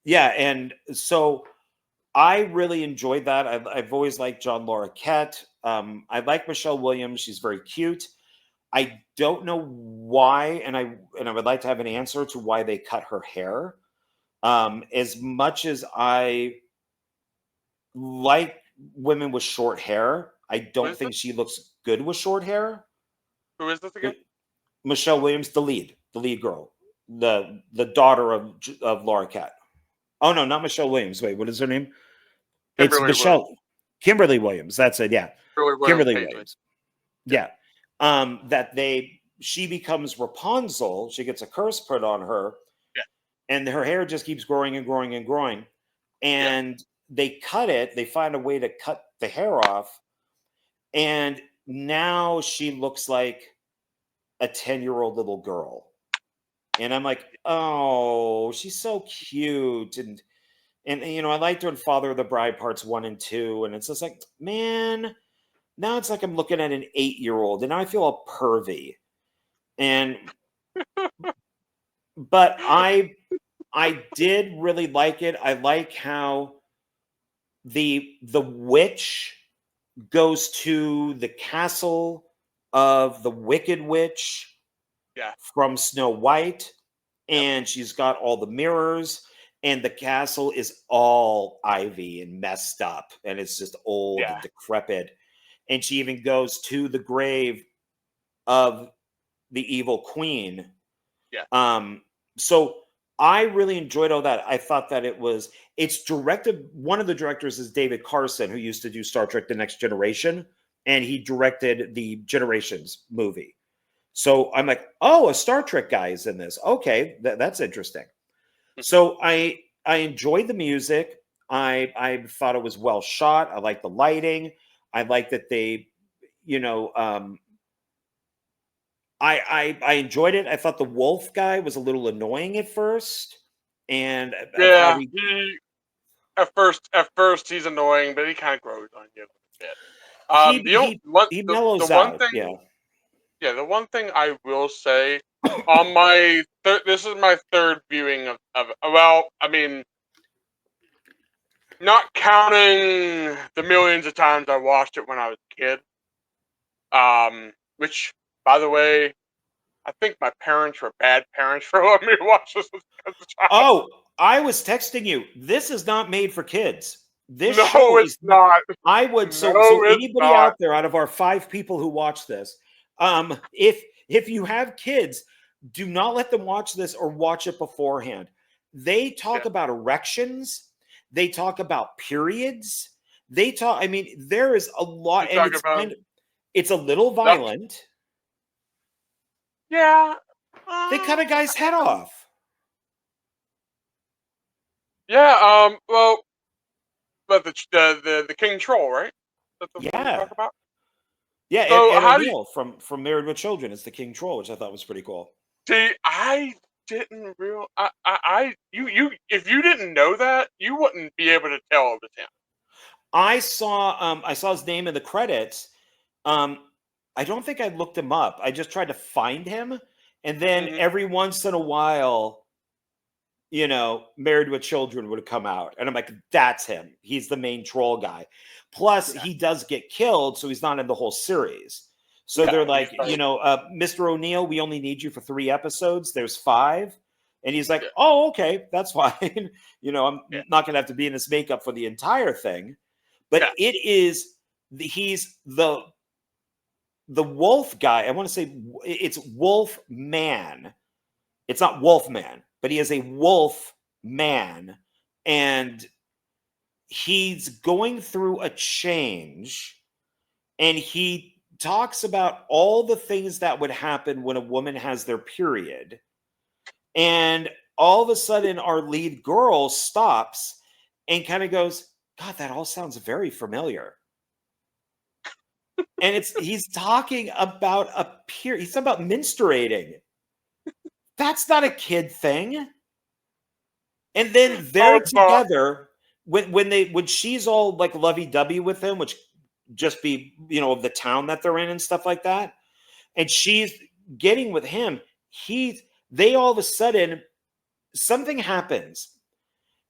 Yeah, and so I really enjoyed that. I've always liked John Larroquette. I like Michelle Williams. She's very cute. I don't know why, and I would like to have an answer to why they cut her hair. As much as I like women with short hair, I don't think she looks good with short hair. Who is this again? Michelle Williams, the lead girl, the daughter of Larroquette. Oh no, not Michelle Williams. Wait, what is her name? It's Michelle Kimberly Williams. That's it. Yeah, Kimberly Williams. Yeah. That she becomes Rapunzel. She gets a curse put on her. Yeah. And her hair just keeps growing and growing and growing. And they cut it. They find a way to cut the hair off. And now she looks like a 10-year-old little girl. And I'm like, oh, she's so cute. And you know, I liked her in Father of the Bride parts 1 and 2. And it's just like, man, now it's like I'm looking at an 8-year-old, and now I feel all pervy. And but I did really like it. I like how the witch goes to the castle of the Wicked Witch from Snow White, and she's got all the mirrors, and the castle is all ivy and messed up, and it's just old and decrepit. And she even goes to the grave of the evil queen. So I really enjoyed all that. I thought that it's directed, one of the directors is David Carson, who used to do Star Trek The Next Generation, and he directed the Generations movie. So I'm like, oh, a Star Trek guy is in this. Okay, that's interesting. So I enjoyed the music. I thought it was well shot. I liked the lighting. I liked that they, you know, I enjoyed it. I thought the wolf guy was a little annoying at first, and at first he's annoying, but he kind of grows on you a bit. He mellows out. The one thing I will say on my this is my third viewing of well, I mean, not counting the millions of times I watched it when I was a kid. Which, by the way, I think my parents were bad parents for letting me watch this as a child. Oh, I was texting you. This is not made for kids. This show is not. I would so anybody out there out of our 5 people who watch this, if you have kids, do not let them watch this or watch it beforehand. They talk about erections. They talk about periods. They talk. I mean, there is a lot, and it's a little violent. Yeah. They cut a guy's head off. Yeah. Well, but the King Troll, right? That's what you talk about. Yeah. So and O'Neill from Married with Children is the King Troll, which I thought was pretty cool. See, I didn't real. You if you didn't know that, you wouldn't be able to tell it was him. I saw his name in the credits. I don't think I looked him up. I just tried to find him, and then every once in a while, you know, Married with Children would come out, and I'm like, that's him. He's the main troll guy. Plus, he does get killed, so he's not in the whole series. So they're like, you know, Mr. O'Neill, we only need you for 3 episodes. There's 5. And he's like, oh, okay, that's fine. You know, I'm not going to have to be in this makeup for the entire thing. But he's the wolf guy. I want to say it's Wolf Man. It's not Wolf Man, but he is a wolf man. And he's going through a change. And he talks about all the things that would happen when a woman has their period. And all of a sudden, our lead girl stops and kind of goes, God, that all sounds very familiar. And he's talking about he's talking about menstruating. That's not a kid thing. And then Oh, they're it's not. together when she's all like lovey-dovey with him, which just be, of the town that they're in and stuff like that. And she's getting with him. They all of a sudden something happens.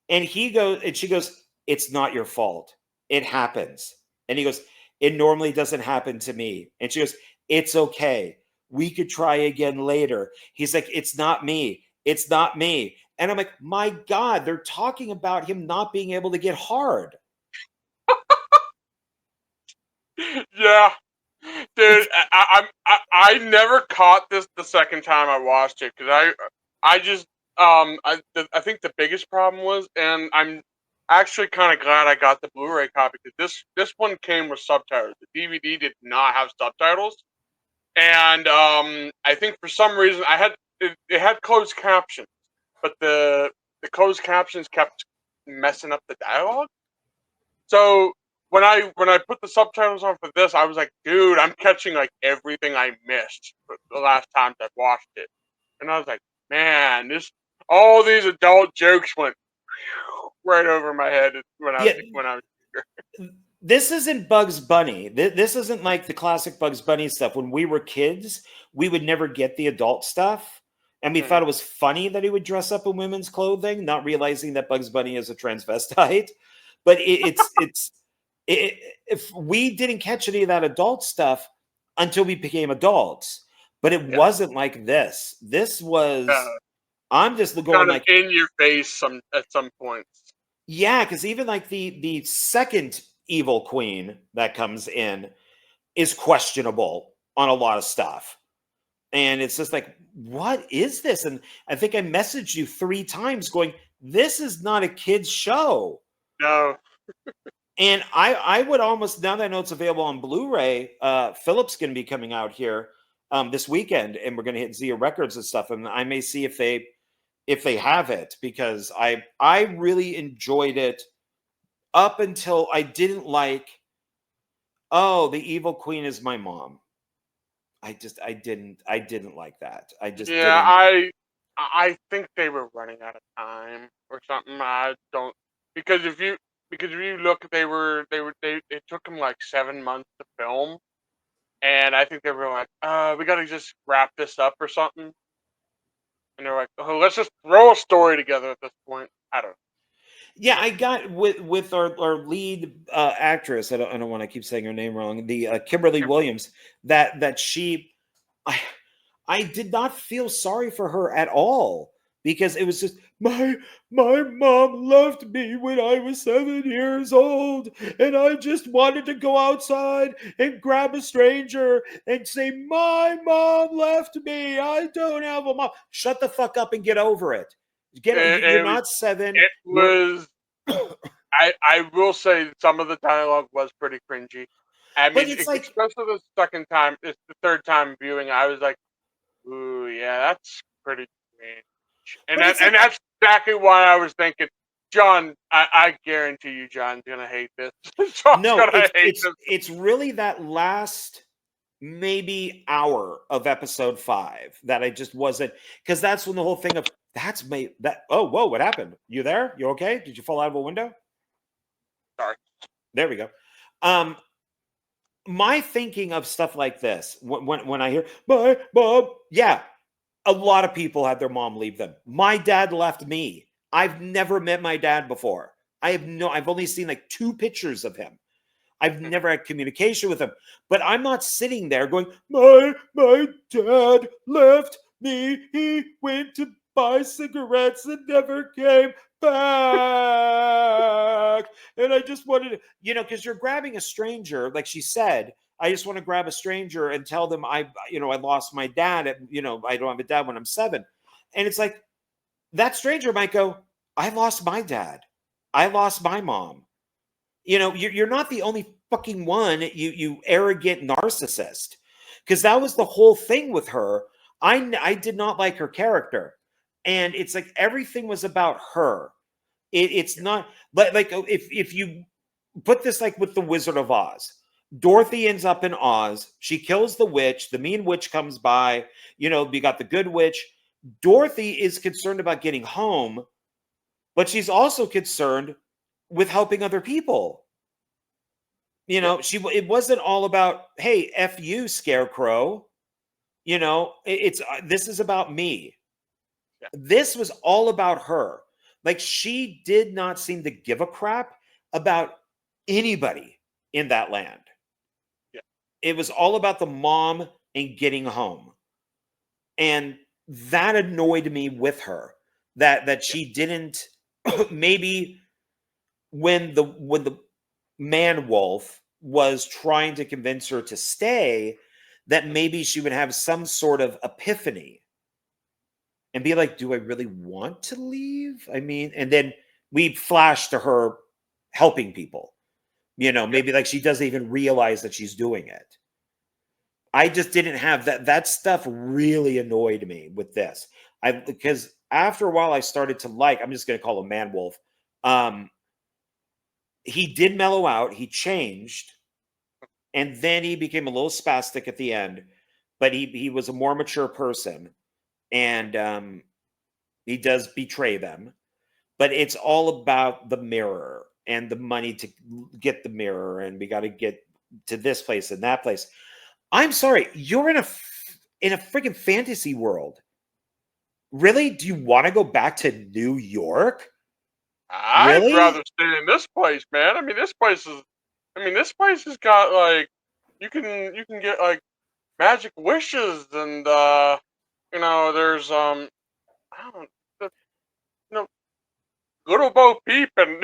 And she goes, "It's not your fault. It happens." And he goes, "It normally doesn't happen to me." And she goes, "It's okay. We could try again later." He's like, "It's not me. It's not me." And I'm like, my God, they're talking about him not being able to get hard. Yeah, dude, It's I never caught this the second time I watched it because I just I think the biggest problem was, and I'm actually kind of glad I got the Blu-ray copy because this one came with subtitles. The DVD did not have subtitles, and I think for some reason it had closed captions, but the closed captions kept messing up the dialogue. So when I put the subtitles on for this, I was like, dude, I'm catching like everything I missed for the last times I've watched it, and I was like, man, this all these adult jokes went right over my head yeah, when I was younger. this isn't Bugs Bunny. This isn't like the classic Bugs Bunny stuff. When we were kids, we would never get the adult stuff. And we thought Mhm. it was funny that he would dress up in women's clothing, not realizing that Bugs Bunny is a transvestite. But it, if we didn't catch any of that adult stuff until we became adults. But it Yeah, wasn't like this. This was, uh, I'm just going kind of like, in your face at some points. yeah, because even like the second evil queen that comes in is questionable on a lot of stuff. And it's just like, what is this? And I think I messaged you 3 times going, this is not a kid's show. No, And I would almost, now that I know it's available on Blu-ray, Philip's going to be coming out here this weekend, and we're going to hit Zia Records and stuff, and I may see if they have it, because I really enjoyed it up until I didn't like, oh, the evil queen is my mom. I didn't like that. I just yeah, didn't. I think they were running out of time or something. I don't because if you look, it took them like 7 months to film, and I think they were like, we gotta just wrap this up or something. And they're like, oh, let's just throw a story together at this point. I don't know. Yeah, I got with our lead actress. I don't want to keep saying her name wrong. The Kimberly Kimberly. Williams. That she, I I did not feel sorry for her at all, because it was just my mom left me when I was 7 years old, and I just wanted to go outside and grab a stranger and say, "My mom left me. I don't have a mom." Shut the fuck up and get over it. You're It was not 7. it You're was I will say some of the dialogue was pretty cringy. I But mean, it's like, especially the second time, it's the third time viewing. I was like, ooh, yeah, that's pretty cringe. but it's And like, that's exactly why I was thinking, John. I guarantee you, John's gonna hate this. John's no, gonna hate this. it's really that last maybe hour of episode 5 that I just wasn't, because that's when the whole thing of that's me that, oh, whoa, what happened? You there? You okay? Did you fall out of a window? Sorry. There we go. Um, my thinking of stuff like this, when I hear my mom, yeah, a lot of people had their mom leave them. My dad left me. I've never met my dad before. I've only seen like 2 pictures of him. I've never had communication with him. But I'm not sitting there going, my dad left me. He went to buy cigarettes and never came back. And I just wanted to, because you're grabbing a stranger, like she said. I just want to grab a stranger and tell them I lost my dad. I don't have a dad when I'm 7. And it's like, that stranger might go, I lost my dad. I lost my mom. You're not the only fucking one, you arrogant narcissist. Because that was the whole thing with her. I did not like her character, and it's like everything was about her. It's not like if you put this like with the Wizard of Oz. Dorothy ends up in Oz. She kills the witch. The mean witch comes by. We got the good witch. Dorothy is concerned about getting home, but she's also concerned with helping other people. You Yeah. know, it wasn't all about, hey, F you, Scarecrow. You know, it's this is about me. Yeah. This was all about her. Like, she did not seem to give a crap about anybody in that land. Yeah. It was all about the mom and getting home. And that annoyed me with her, that Yeah. she didn't maybe when the man wolf was trying to convince her to stay, that maybe she would have some sort of epiphany and be like, do I really want to leave? I mean, and then we flash to her helping people, you know, Yeah. maybe like she doesn't even realize that she's doing it. I just didn't have that stuff really annoyed me with this. Because after a while I started to like, I'm just going to call him Man Wolf. Um he did mellow out, he changed, and then he became a little spastic at the end, but he was a more mature person, and he does betray them, but it's all about the mirror and the money to get the mirror, and we got to get to this place and that place. I'm sorry, you're in a freaking fantasy world. Really? Do you want to go back to New York? I'd Really? rather stay in this place, man. I mean, this place is. I mean, this place has got like you can get like magic wishes and there's I don't the, you know little Bo Peep and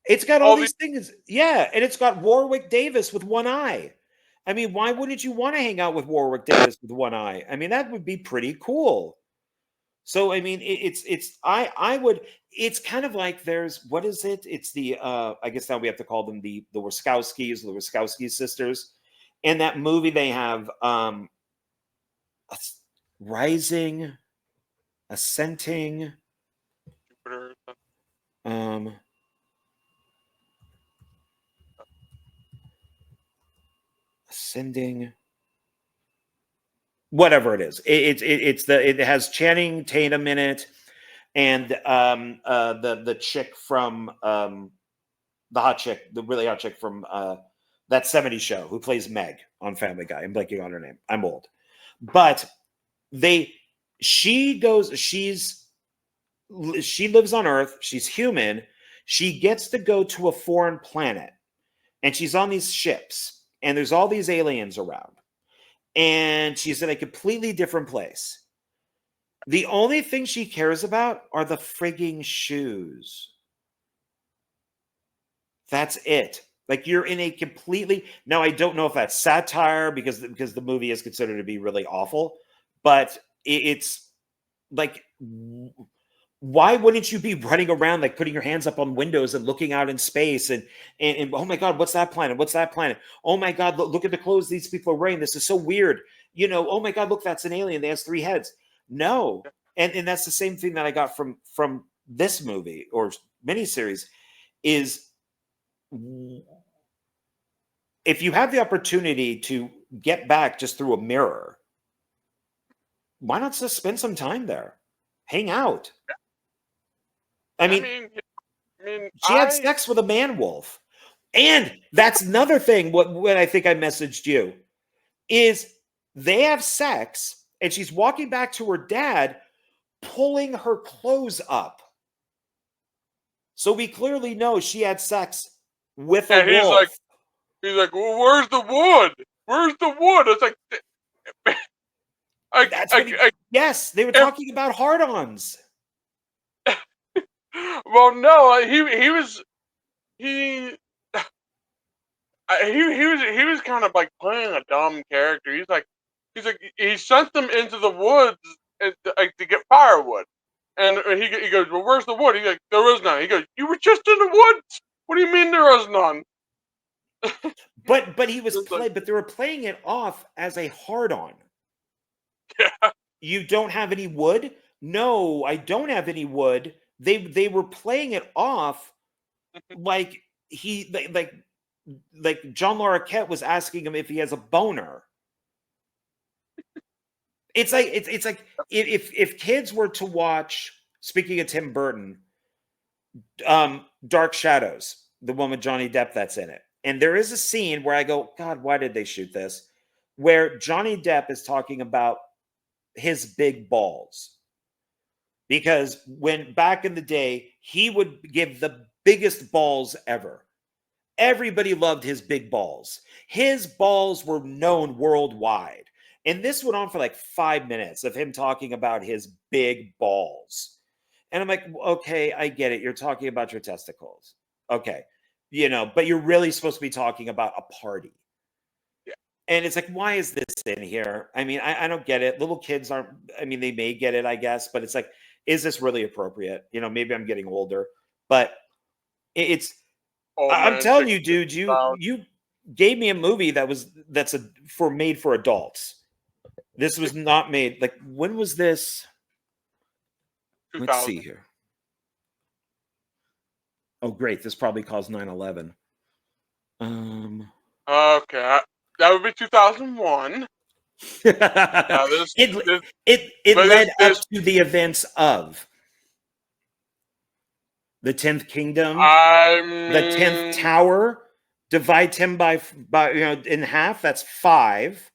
It's got all all these these things. Yeah, and it's got Warwick Davis with one eye. I mean, why wouldn't you want to hang out with Warwick Davis with one eye? I mean, that would be pretty cool. So, I mean, I would. It's kind of like there's what is it? It's the I guess now we have to call them the Wachowski sisters. In that movie, they have rising, ascending, Jupiter. um, ascending. Whatever it is, it has Channing Tatum in it, and the chick from the hot chick, the really hot chick from that '70s show who plays Meg on Family Guy. I'm blanking on her name. I'm old, but they she goes she lives on Earth. She's human. She gets to go to a foreign planet, and she's on these ships, and there's all these aliens around, and she's in a completely different place. The only thing she cares about are the frigging shoes. That's it. Like, you're in a completely, now I don't know if that's satire because the movie is considered to be really awful, but it's like, why wouldn't you be running around like putting your hands up on windows and looking out in space and oh my god, what's that planet? What's that planet? Oh my god, look at the clothes these people are wearing. This is so weird. You know, oh my god, look, that's an alien. They has three heads. No. And that's the same thing that I got from this movie or miniseries is, if you have the opportunity to get back just through a mirror, why not just spend some time there? Hang out. I I mean, mean, I mean, she had sex with a man wolf. And that's another thing what I think I messaged you is they have sex and she's walking back to her dad pulling her clothes up. So we clearly know she had sex with a and wolf. he's like, well, where's the wood? Where's the wood? It's like, That's what yes, they were if, talking about hard-ons. well, no, he was he. He was kind of like playing a dumb character. He's like he sent them into the woods like to get firewood, and he goes, well, where's the wood? He's like, there is none. He goes, you were just in the woods. What do you mean there is none? But he was It's like, but they were playing it off as a hard-on. yeah, You don't have any wood? No, I don't have any wood. They were playing it off like like John Larroquette was asking him if he has a boner. It's like if kids were to watch, speaking of Tim Burton, Dark Shadows, the one with Johnny Depp that's in it. And there is a scene where I go, God, why did they shoot this? Where Johnny Depp is talking about his big balls. Because when back in the day, he would give the biggest balls ever. Everybody loved his big balls. His balls were known worldwide. And this went on for like 5 minutes of him talking about his big balls. And I'm like, okay, I get it. You're talking about your testicles. Okay. But you're really supposed to be talking about a party. Yeah. And it's like, why is this in here? I mean, I don't get it. Little kids aren't, I mean, they may get it, I guess, but it's like, is this really appropriate? Maybe I'm getting older, but it's, Old I'm man telling chick you, dude, about you gave me a movie that's made for adults. This was not made, like, when was this? Let's 2000. see here. Oh, great. This probably caused 9/11. Okay, that would be 2001. Now it this, it but led up this to the events of the 10th Kingdom, I the 10th mean, Tower. Divide 10 by in half. That's 5.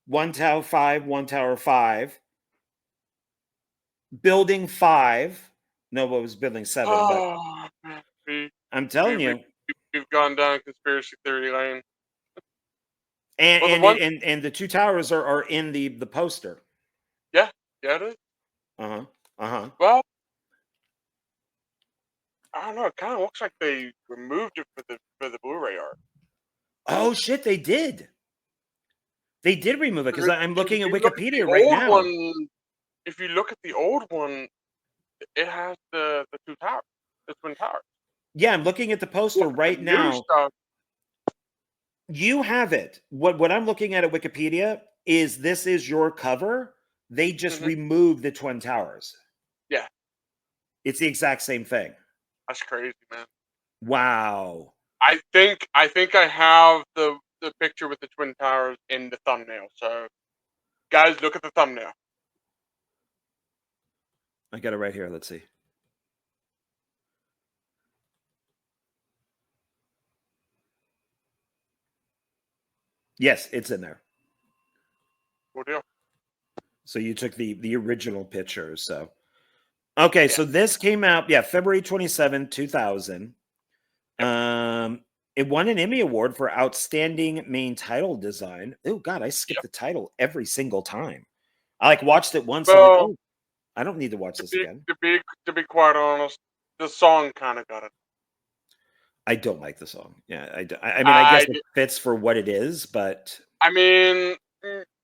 One tower 5. One tower 5. Building 5. No, what was building 7? But oh, man, I'm telling we, you, we've gone down conspiracy theory lane. and Well, the and one, and, and the two towers are in the poster. yeah, it is. Uh huh. Well, I don't know. It kind of looks like they removed it for the Blu-ray art. Oh shit, they did. They did remove it because I'm Because looking if at you look at the Wikipedia right old now. one, if you look at the old one, it has the two towers, the twin towers. Yeah, I'm looking at the poster Look at the right new now. stuff. You have it. What I'm looking at Wikipedia is this is your cover. They just removed the twin towers. Yeah, It's the exact same thing. that's crazy, man. Wow. I think I have the picture with the twin towers in the thumbnail. So, guys, look at the thumbnail. I got it right here. Let's see. Yes, it's in there. Good deal. So you took the original pictures. So okay, Yeah. so this came out, February 27, 2000. Yep. It won an Emmy Award for Outstanding Main Title Design. Oh God, I skipped Yep. the title every single time. I like watched it once. I'm like, Well, oh, I don't need to watch this again. to be quite honest, the song kind of got it. I don't like the song. Yeah, I mean, I guess I it fits for what it is, but I mean,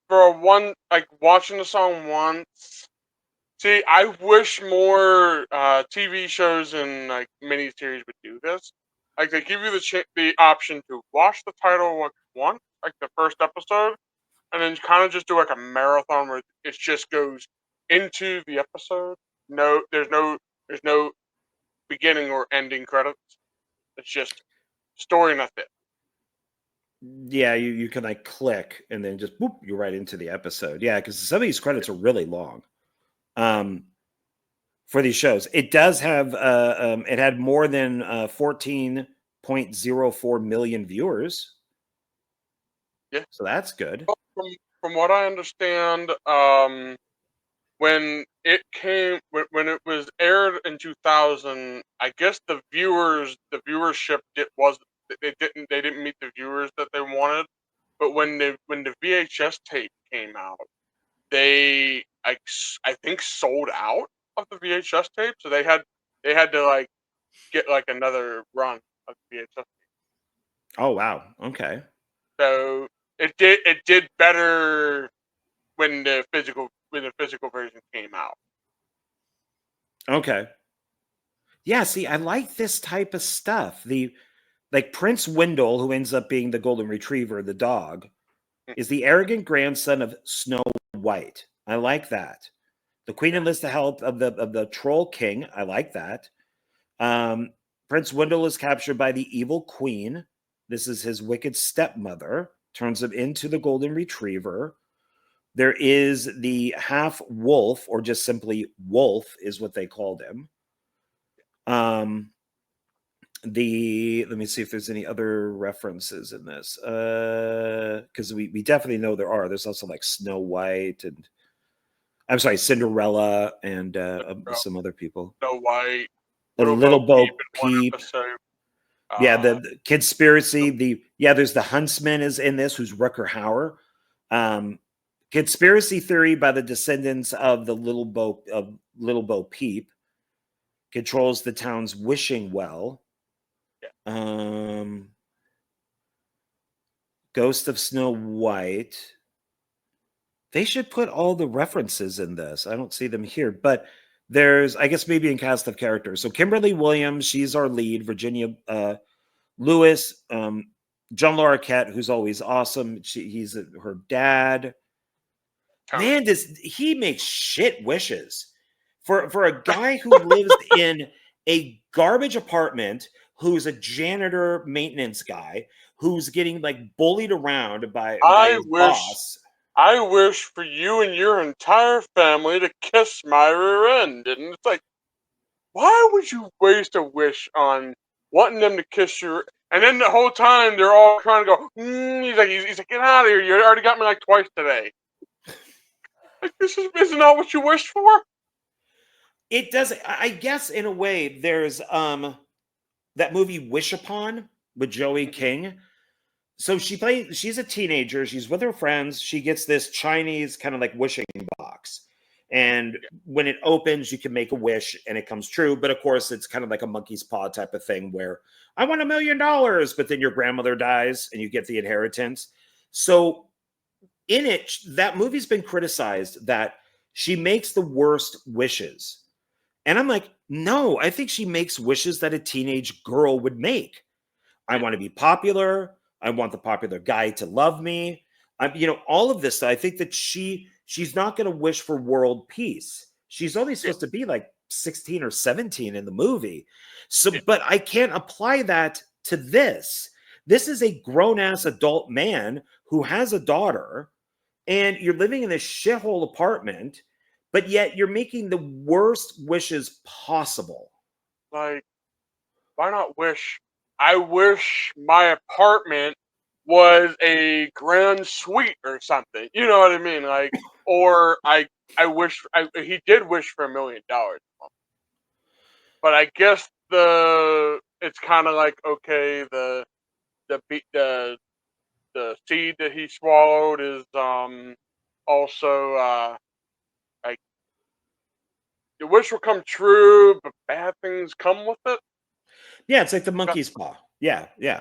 for one, like watching the song once. See, I wish more TV shows and like miniseries would do this. Like they give you the option to watch the title like once, like the first episode, and then kind of just do like a marathon where it just goes into the episode. No, there's no beginning or ending credits. It's just story and that's it. yeah, you can like click and then just boop, you're right into the episode. Yeah, because some of these credits are really long. For these shows, it does have it had more than 14.04 million viewers. Yeah. So that's good. Well, from what I understand, when it came when it was aired in 2000, I guess the viewership they didn't meet the viewers that they wanted. But when the VHS tape came out, they I think sold out of the VHS tape, so they had to like get like another run of the VHS. Oh wow. Okay. So it did better when the physical version came out. Okay. Yeah, see, I like this type of stuff. The like Prince Wendell, who ends up being the golden retriever, the dog, is the arrogant grandson of Snow White. I like that. The queen Yeah. enlists the help of the troll king. I like that. Prince Wendell is captured by the evil queen. This is his wicked stepmother. Turns him into the golden retriever. There is the half wolf, or just simply wolf, is what they called him. Let me see if there's any other references in this, because we definitely know there are. There's also like Snow White and I'm sorry, Cinderella and some other people. Snow White, A Little Little Bo Peep Bo in one Peep. episode. Yeah, Uh, the conspiracy. There's the Huntsman is in this, who's Rutger Hauer. Conspiracy theory by the descendants of the Little Bo Peep controls the town's wishing well. yeah. Ghost of Snow White. They should put all the references in this. I don't see them here, but there's, I guess, maybe in cast of characters. So Kimberly Williams, she's our lead. Virginia Lewis, John Larroquette, who's always awesome. He's her dad. Tony. Man, he makes shit wishes for a guy who lives in a garbage apartment, who's a janitor maintenance guy, who's getting like bullied around by his boss. I wish for you and your entire family to kiss my rear end. And it's like, why would you waste a wish on wanting them to kiss your? And then the whole time they're all trying to go. He's like, get out of here! You already got me like twice today. Like, this isn't that what you wished for? It does. I guess in a way, there's that movie Wish Upon with Joey King. So she's a teenager, she's with her friends, she gets this Chinese kind of like wishing box, and when it opens you can make a wish and it comes true, but of course it's kind of like a monkey's paw type of thing where I want $1 million, but then your grandmother dies and you get the inheritance. So in it, that movie's been criticized that she makes the worst wishes, and I'm like, no, I think she makes wishes that a teenage girl would make. I want to be popular. I want the popular guy to love me. All of this. I think that she's not going to wish for world peace. She's only supposed to be like 16 or 17 in the movie. So, but I can't apply that to this. This is a grown ass adult man who has a daughter, and you're living in this shithole apartment, but yet you're making the worst wishes possible. Like, why not wish? I wish my apartment was a grand suite or something. You know what I mean? Like, or I wish he did wish for $1 million, but I guess it's kind of like, okay, the the seed that he swallowed is also like your wish will come true, but bad things come with it. Yeah, it's like the monkey's paw. Yeah. So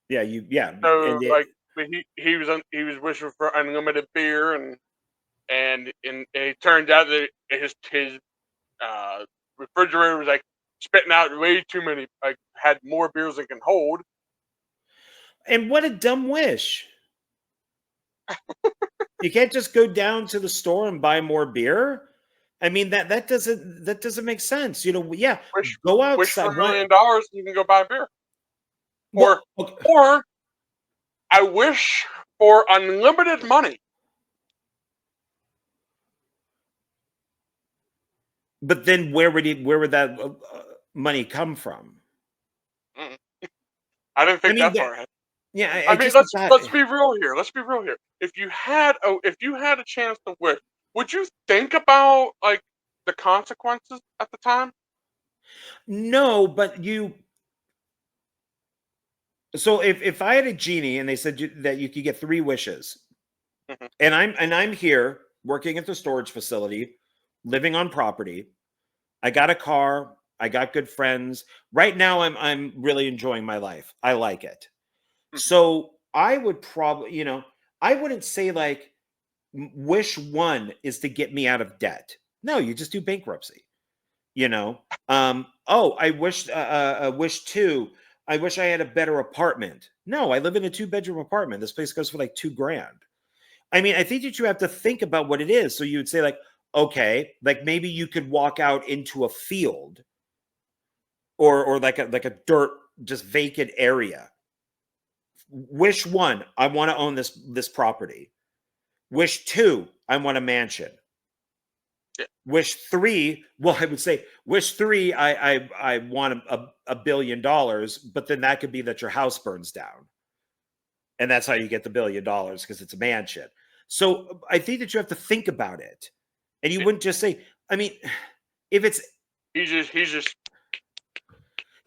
And like, but he was wishing for unlimited beer, and it turned out that his refrigerator was like spitting out way too many, like had more beers than it can hold. and what a dumb wish. You can't just go down to the store and buy more beer. I mean, that doesn't make sense. Yeah, go Wish for outside. $1 million, and you can go buy a beer. Well, okay. Or I wish for unlimited money. But then where would that money come from? Mm. I didn't I think mean, that far ahead. yeah, I I mean, just let's be real here. Let's be real here. If you had a chance to wish, would you think about like the consequences at the time? no, but so if I had a genie and they said that you could get 3 wishes, Mhm. and I'm here working at the storage facility, living on property, I got a car, I got good friends. Right now I'm really enjoying my life. I like it. Mhm. So I would probably, I wouldn't say like wish 1 is to get me out of debt. No, you just do bankruptcy. Oh, wish 2, I wish I had a better apartment. No, I live in a 2-bedroom apartment. This place goes for like 2 grand. I mean, I think that you have to think about what it is. So you would say like, okay, like maybe you could walk out into a field, or like a dirt, just vacant area. Wish 1, I want to own this property. Wish 2, I want a mansion. Yeah. Wish 3, well, I would say wish 3, I want $1 billion, but then that could be that your house burns down. And that's how you get the $1 billion, because it's a mansion. So I think that you have to think about it. And you wouldn't just say, I mean, if it's He's just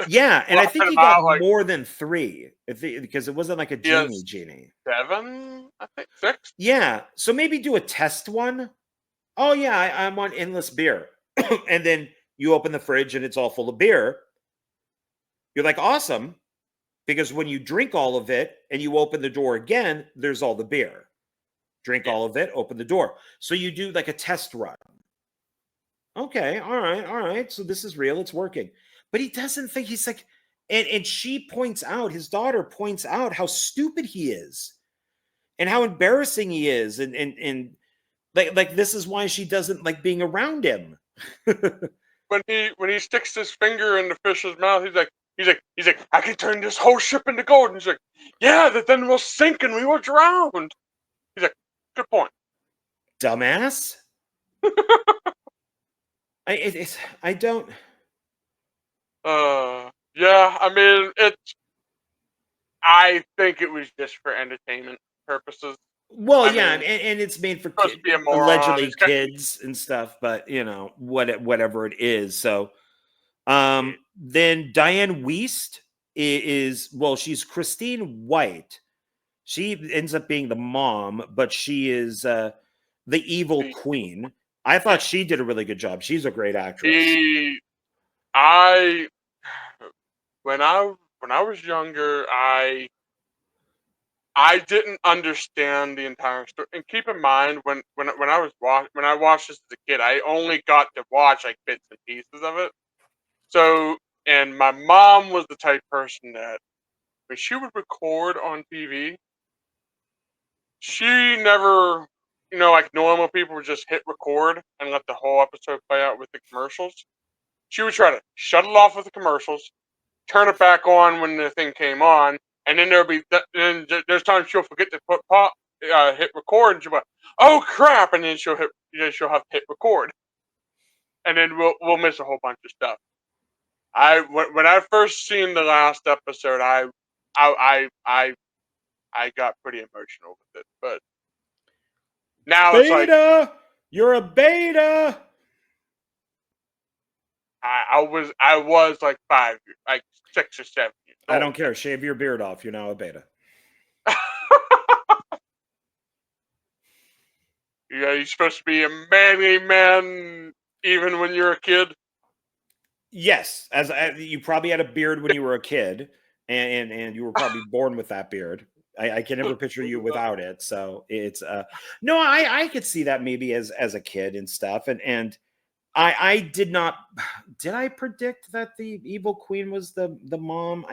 yeah, and I think walking he got about like more than 3, because it wasn't like a he has genie. 7, I think 6. Yeah, so maybe do a test one. Oh yeah, I want endless beer, and then you open the fridge and it's all full of beer. You're like, awesome, because when you drink all of it and you open the door again, there's all the beer. Drink Yeah. all of it, open the door. So you do like a test run. Okay, all right. So this is real, it's working. But he doesn't think, he's like, and she points out, his daughter points out how stupid he is and how embarrassing he is. And like this is why she doesn't like being around him. When he sticks his finger in the fish's mouth, he's like, I can turn this whole ship into gold. And he's like, yeah, that then we'll sink and we will drown. He's like, good point. Dumbass. I don't. Yeah, I mean, I think it was just for entertainment purposes. Well, I yeah, mean, and it's made for supposed to be a moron. allegedly kids and stuff, but you know whatever it is. So, then Diane Wiest is, well, she's Christine White. She ends up being the mom, but she is the evil queen. I thought she did a really good job. She's a great actress. I when I was younger, I didn't understand the entire story. And keep in mind, when I watched this as a kid, I only got to watch like bits and pieces of it. So, and my mom was the type of person that when she would record on TV, she never, like normal people would just hit record and let the whole episode play out with the commercials. She would try to shut it off with the commercials, turn it back on when the thing came on, and then there's times she'll forget to hit record, and she'll be like, oh crap, and then she'll have to hit record, and then we'll miss a whole bunch of stuff. When I first seen the last episode, I got pretty emotional with it, but now it's like Beta, you're a beta. I was like 6 or 7 years I old. don't care. Shave your beard off. You're now a beta. Yeah, you're supposed to be a manly man even when you're a kid. Yes, as you probably had a beard when you were a kid, and you were probably born with that beard. I can never picture you without it. So it's no, I could see that maybe as a kid and stuff, and I did not. Did I predict that the evil queen was the mom?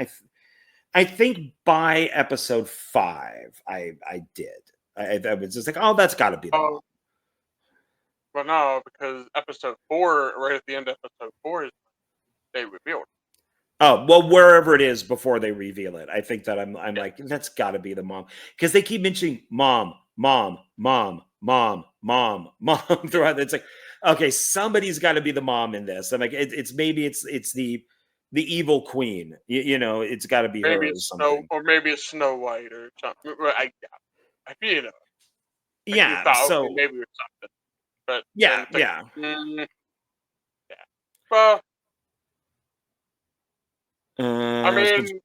I think by episode 5, I did. I was just like, oh, that's got to be the mom. Well, no, because episode 4, right at the end of episode 4, is they revealed. Oh, well, wherever it is before they reveal it, I think that I'm like, that's got to be the mom, because they keep mentioning mom, mom, mom, mom, mom, mom throughout. It's like, okay, somebody's got to be the mom in this. I'm like, it's maybe it's the evil queen. You know, it's got to be Maybe her or it's something. maybe it's Snow White or something. Like you Yeah. thought, okay, So maybe it's something, but then yeah, it's like, yeah. yeah. Well, I So mean,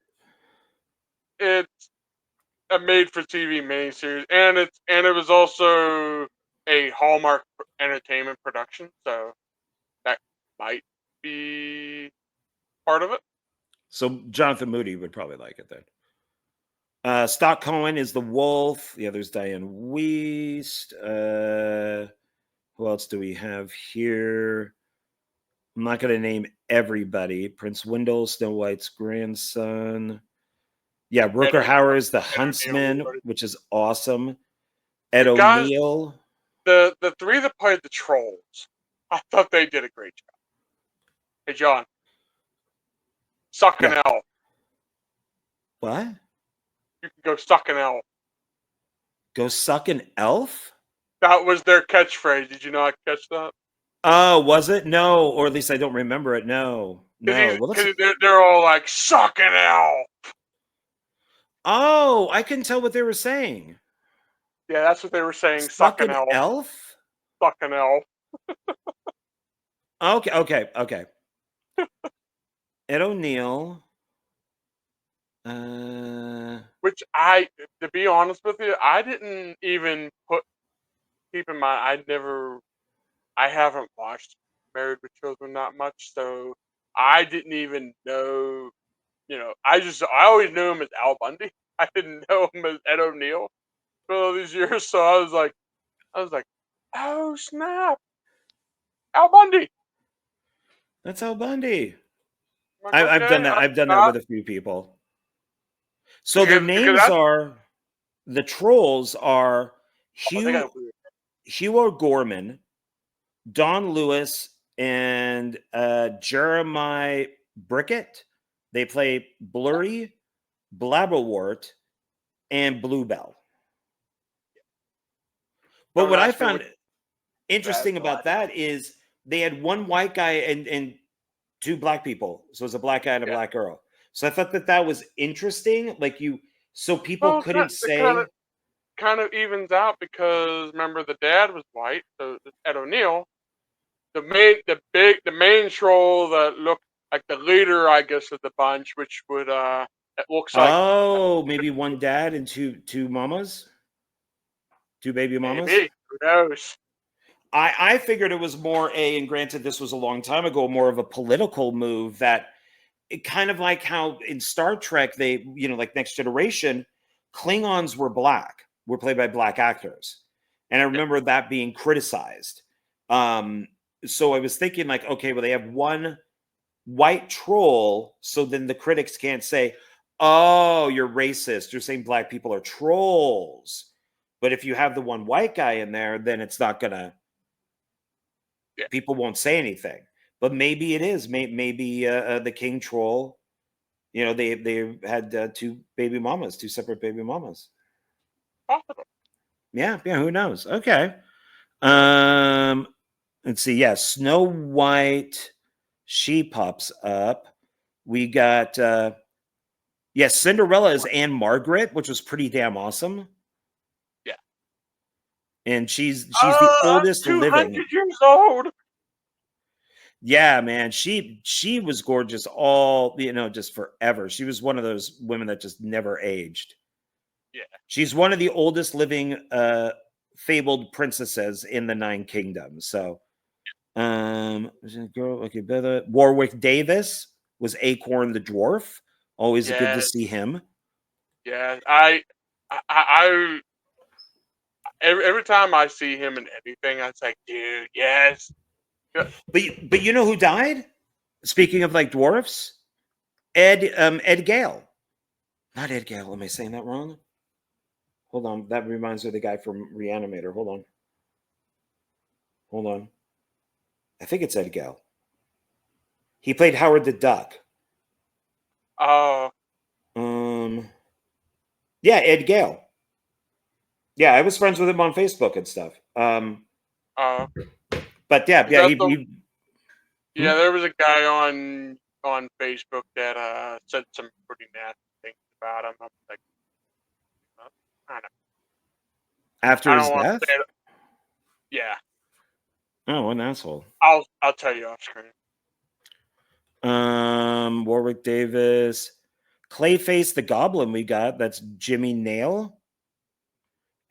it's a made-for-TV miniseries, and it was also a Hallmark Entertainment production, so that might be part of it. So Jonathan Moody would probably like it then. Stock Cohen is the wolf. Yeah, there's Diane Wiest. Who else do we have here? I'm not going to name everybody. Prince Wendell, Snow White's grandson. Yeah, Rooker Hauer is the huntsman, which is awesome. Ed The guys, O'Neill. the 3 that played the trolls, I thought they did a great job. Hey, John, suck an Yeah. L. What? You can go suck an L. Go suck an elf? That was their catchphrase. Did you not catch that? Oh, was it? No, or at least I don't remember it. No, no. Well, let's. Because they're all like, sucking L. Oh, I couldn't tell what they were saying. Yeah, that's what they were saying, Suck sucking an L. elf? Sucking L. Okay, okay, okay. Ed O'Neill. Which to be honest with you, I didn't even keep in mind, I haven't watched Married with Children that much, so I didn't even know, I always knew him as Al Bundy. I didn't know him as Ed O'Neill for all these years, so I was like, oh snap, Al Bundy. that's Al Bundy. I'm like, I've done okay, that. I I've done that forgot with a few people. So their because names are the trolls are they got Hugh weird. Hugh O'Gorman, Don Lewis, and Jeremiah Brickett. They play Blurry, Blabberwort, and Bluebell. But Don't what I ask me found which bad, interesting so I about that is they had one white guy and two black people. So it was a black guy and a yeah. black girl. So I thought that that was interesting. So people Well, couldn't it kind of say, evens out because remember the dad was white, so Ed O'Neill. The main troll that looked like the leader, I guess, of the bunch, which would it looks like oh, maybe one dad and two mamas, two baby mamas. maybe, who knows? I figured it was more and granted this was a long time ago, more of a political move that it kind of like how in Star Trek they, like Next Generation, Klingons were played by black actors. And I Yeah, remember that being criticized. So I was thinking like, okay, well, they have one white troll, so then the critics can't say, oh, you're racist. You're saying black people are trolls. But if you have the one white guy in there, then it's not gonna yeah, people won't say anything. But maybe it is. Maybe the king troll. They had two separate baby mamas. possible. Yeah, yeah. Who knows? Okay. Um, let's see. Yeah, Snow White. She pops up. We got Cinderella is Anne Margaret, which was pretty damn awesome. Yeah. And she's the I'm oldest living. 200 years old. Yeah, man. She was gorgeous all, just forever. She was one of those women that just never aged. Yeah. She's one of the oldest living fabled princesses in the Nine Kingdoms. So girl, okay, Warwick Davis was Acorn the dwarf. Always good to Yes. see him. Yes. I every time I see him in anything, I was like, dude, yes. Yeah. But you know who died? Speaking of like dwarfs, Ed Gale. Not Ed Gale. Am I saying that wrong? Hold on. That reminds me of the guy from Reanimator. Hold on. Hold on. I think it's Ed Gale. He played Howard the Duck. Oh. Yeah, Ed Gale. Yeah, I was friends with him on Facebook and stuff. But yeah, Is yeah, that the? hmm? Yeah, there was a guy on Facebook that said some pretty nasty things about him. I'm like, I don't, After I his don't want to death. say it. Yeah, Oh, what an asshole. I'll tell you off screen. Warwick Davis, Clayface the Goblin. We got that's Jimmy Nail,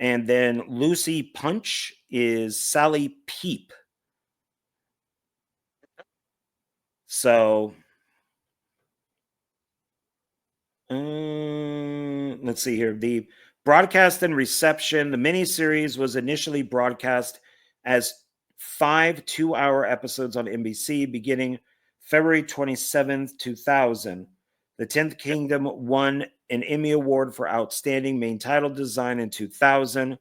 and then Lucy Punch is Sally Peep. So, let's see here. The broadcast and reception. The miniseries was initially broadcast as 5 2-hour episodes on NBC beginning February 27th, 2000. The 10th Kingdom won an Emmy Award for Outstanding Main Title Design in 2000.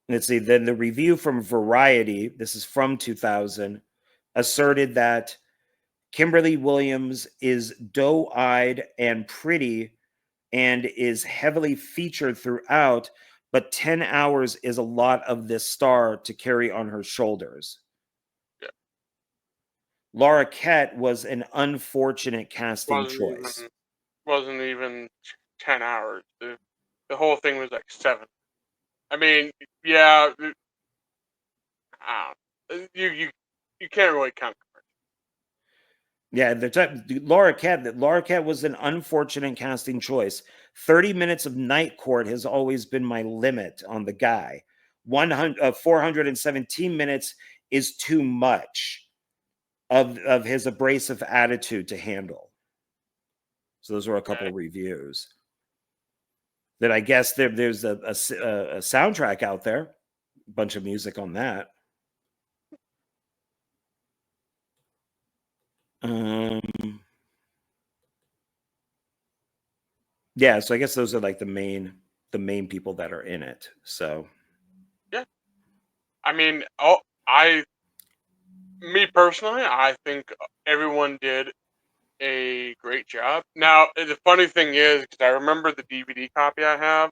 Let's see. Then the review from Variety, this is from 2000, asserted that Kimberly Williams is doe-eyed and pretty and is heavily featured throughout, but 10 hours is a lot of this star to carry on her shoulders. Yeah. Laura Kett was an unfortunate casting choice. Wasn't even 10 hours. The whole thing was like 7. I mean, yeah, you can't really count. Yeah, Laura Kett was an unfortunate casting choice. 30 minutes of night court has always been my limit on the guy. 417 minutes is too much of his abrasive attitude to handle. So those were a couple of reviews. That I guess there's a soundtrack out there, a bunch of music on that. Yeah, so I guess those are like the main people that are in it. So yeah, I mean, me personally, I think everyone did a great job. Now, the funny thing is, because I remember the DVD copy I have,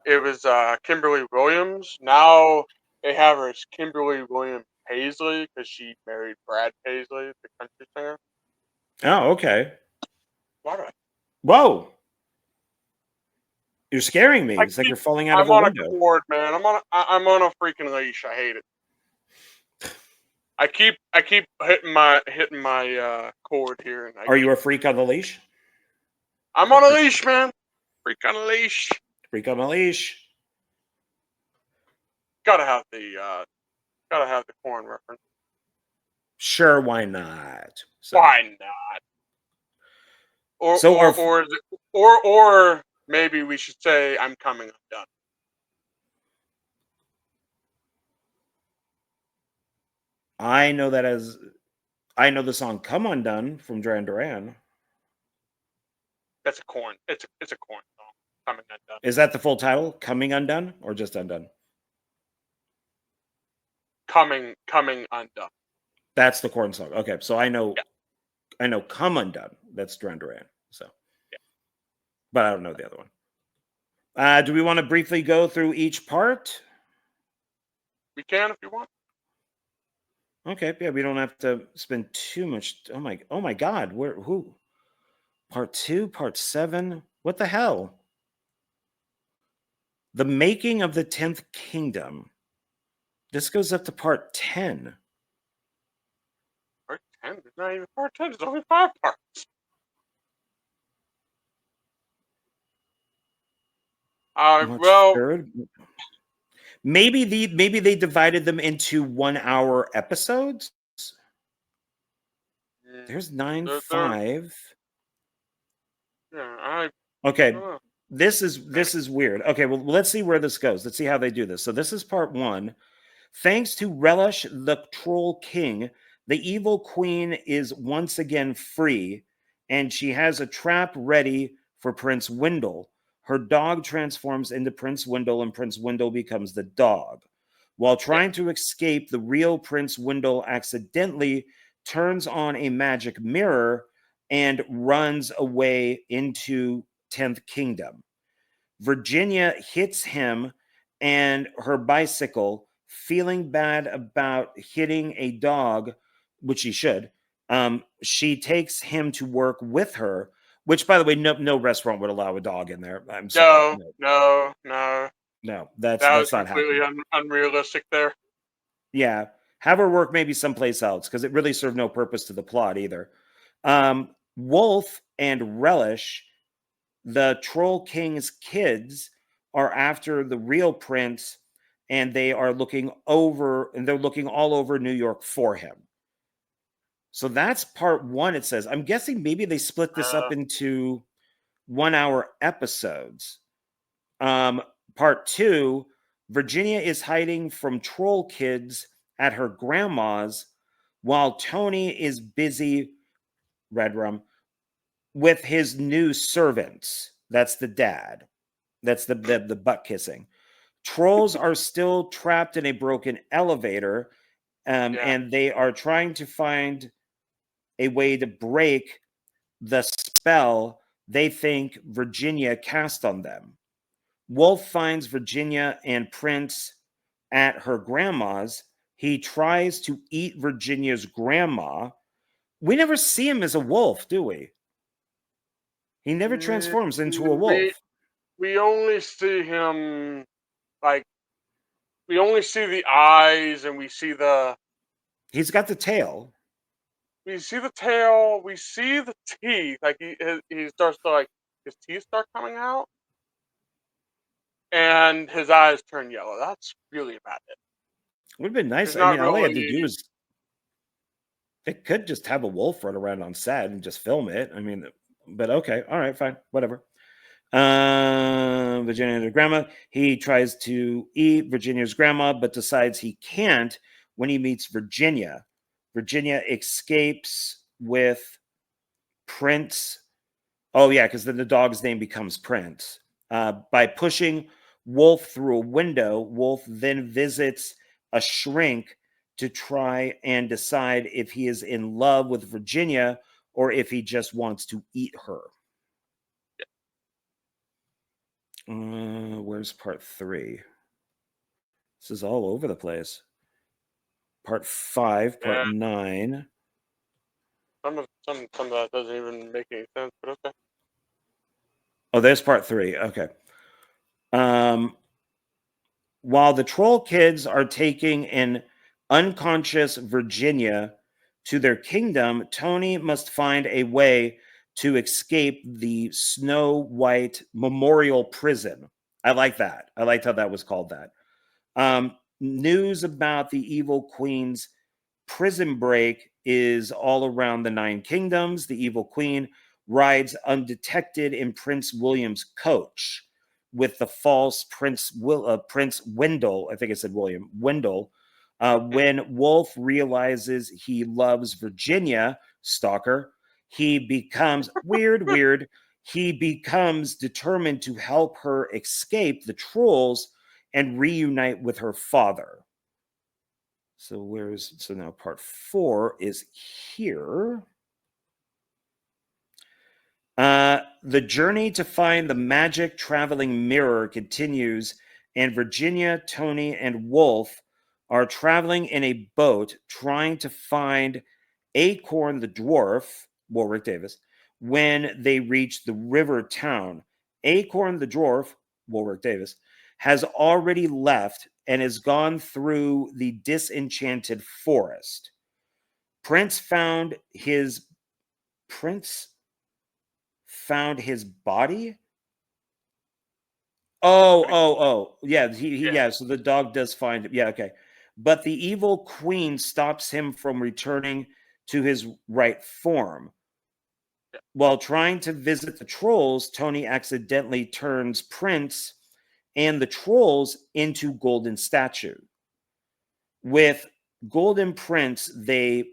it was Kimberly Williams. Now they have her as Kimberly Williams Paisley because she married Brad Paisley, the country singer. Oh, okay. Why do I? Whoa. You're scaring me. It's like you're falling out of a window. I'm on a cord, man. I'm on a freaking leash. I hate it. I keep hitting my cord here. And Are you a freak on the leash? I'm on a leash, man. Freak on a leash. Freak on a leash. Gotta have the corn reference. Sure, why not? So. Why not? Or maybe we should say I'm coming undone. I know the song "Come Undone" from Duran Duran. That's a corn. It's a corn song. Coming Undone. Is that the full title? Coming Undone or just Undone? Coming Undone. That's the corn song. Okay, so I know Come Undone. That's Duran Duran. So yeah. But I don't know the other one. Do we want to briefly go through each part? We can if you want. Okay, yeah, we don't have to spend too much. Oh my God, who? Part 2, part 7. What the hell? The Making of the 10th Kingdom. This goes up to part 10. Part 10? It's not even part 10. It's only 5 parts. Well, third? Maybe they divided them into 1-hour episodes. There's 9-5. Yeah, okay. This is weird. Okay, well, let's see where this goes. Let's see how they do this. So this is part 1. Thanks to Relish the Troll King, the evil queen is once again free, and she has a trap ready for Prince Wendell. Her dog transforms into Prince Wendell, and Prince Wendell becomes the dog. While trying to escape, the real Prince Wendell accidentally turns on a magic mirror and runs away into 10th Kingdom. Virginia hits him and her bicycle, feeling bad about hitting a dog, which she should. She takes him to work with her, which, by the way, no restaurant would allow a dog in there. I'm sorry. No, that's not completely unrealistic there. Yeah, have her work maybe someplace else because it really served no purpose to the plot either. Wolf and Relish, the Troll King's kids, are after the real prince, and they are looking all over New York for him. So that's part 1. It says, I'm guessing maybe they split this up into 1-hour episodes. Part 2, Virginia is hiding from troll kids at her grandma's while Tony is busy, Red Rum, with his new servants. That's the dad. That's the butt kissing. Trolls are still trapped in a broken elevator, and they are trying to find a way to break the spell they think Virginia cast on them. Wolf finds Virginia and Prince at her grandma's. He tries to eat Virginia's grandma. We never see him as a wolf, do we? He never transforms into a We wolf. we only see him like we only see the eyes and we see the He's got the tail. tail, we see the teeth. Like he starts to like his teeth start coming out and his eyes turn yellow. That's really about it. Would have been nice. There's I not mean, all they had to really do is they could just have a wolf run around on set and just film it. I mean, but okay, all right, fine, whatever. Virginia and her grandma. He tries to eat Virginia's grandma, but decides he can't when he meets Virginia. Virginia escapes with Prince. Oh, yeah, because then the dog's name becomes Prince. By pushing Wolf through a window, Wolf then visits a shrink to try and decide if he is in love with Virginia or if he just wants to eat her. Where's part 3? This is all over the place. Part 5, part 9. some of that doesn't even make any sense, but okay. Oh, there's part 3. Okay. While the troll kids are taking an unconscious Virginia to their kingdom, Tony must find a way to escape the Snow White Memorial Prison. I like that. I liked how that was called that. News about the evil queen's prison break is all around the 9 kingdoms. The evil queen rides undetected in Prince William's coach with the false Prince Wendell. I think I said William Wendell. When Wolf realizes he loves Virginia, stalker, he becomes weird. He becomes determined to help her escape the trolls and reunite with her father. So now part 4 is here. The journey to find the magic traveling mirror continues, and Virginia, Tony, and Wolf are traveling in a boat trying to find Acorn the dwarf, Warwick Davis, when they reach the river town. Acorn the dwarf, Warwick Davis, has already left and has gone through the disenchanted forest. Prince found his body. Oh. Yeah, yeah. So the dog does find it. Yeah, okay. But the evil queen stops him from returning to his right form. While trying to visit the trolls, Tony accidentally turns Prince and the trolls into golden statue. With Golden Prince, they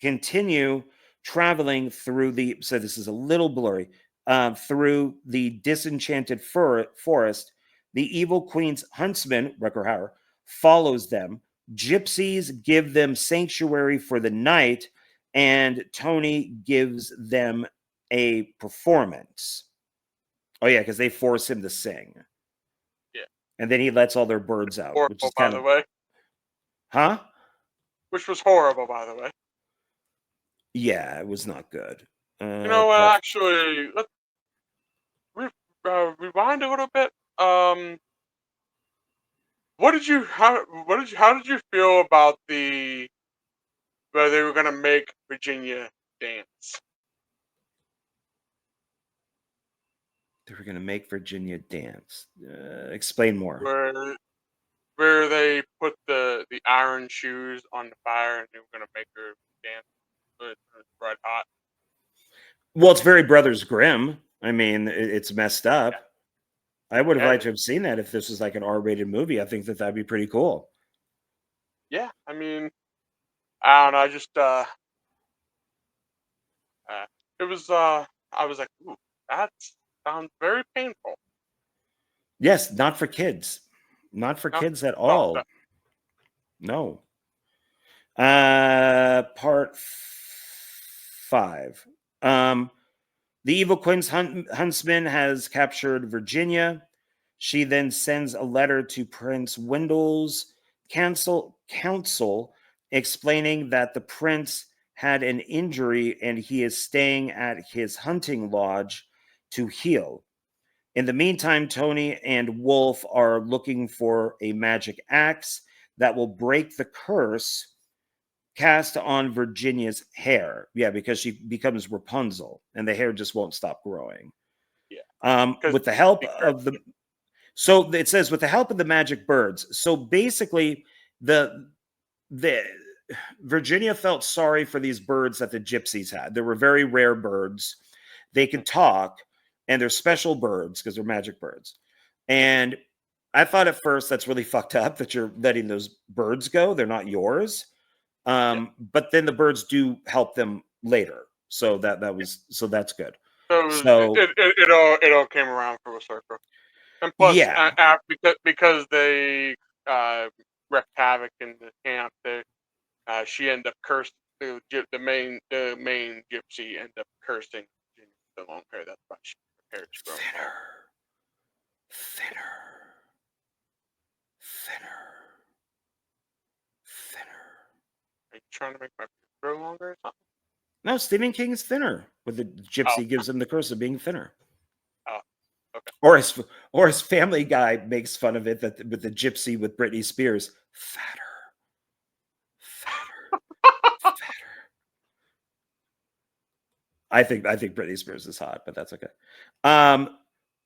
continue traveling through so this is a little blurry, through the disenchanted forest. The evil queen's huntsman, Rucker Hauer, follows them. Gypsies give them sanctuary for the night, and Tony gives them a performance. Oh, yeah, because they force him to sing. Yeah. And then he lets all their birds out, Horrible, which is by the way. Huh? Which was horrible, by the way. Yeah, it was not good. Actually, let's rewind a little bit. How did you feel about where they were gonna make Virginia dance? They were going to make Virginia dance. Explain more. Where they put the iron shoes on the fire and they were gonna make her dance. It was red hot. Well, it's very Brothers Grimm. I mean, it's messed up. Yeah. I would have liked to have seen that if this was like an R-rated movie. I think that'd be pretty cool. Yeah, I mean, I don't know. I just it was I was like, ooh, that sounds very painful. Yes, not for kids. Not for kids at all. No. Part 5. The evil queen's huntsman has captured Virginia. She then sends a letter to Prince Wendell's council explaining that the prince had an injury and he is staying at his hunting lodge to heal. In the meantime, Tony and Wolf are looking for a magic axe that will break the curse cast on Virginia's hair. Yeah, because she becomes Rapunzel and the hair just won't stop growing. Yeah. With the help of the So it says with the help of the magic birds. So basically, the Virginia felt sorry for these birds that the gypsies had. They were very rare birds. They could talk, and they're special birds because they're magic birds. And I thought at first that's really fucked up that you're letting those birds go. They're not yours. But then the birds do help them later. So that's good. So it all came around for a circle. And plus, yeah, because they wreaked havoc in the camp, she ended up cursing the main gypsy ended up cursing the long hair. That's why she prepared to grow thinner. Are you trying to make my beard grow longer or something? No, Stephen King is thinner. With the gypsy gives him the curse of being thinner. Oh, okay. Or his Family Guy makes fun of it that with the gypsy with Britney Spears, fatter. I think Britney Spears is hot, but that's okay.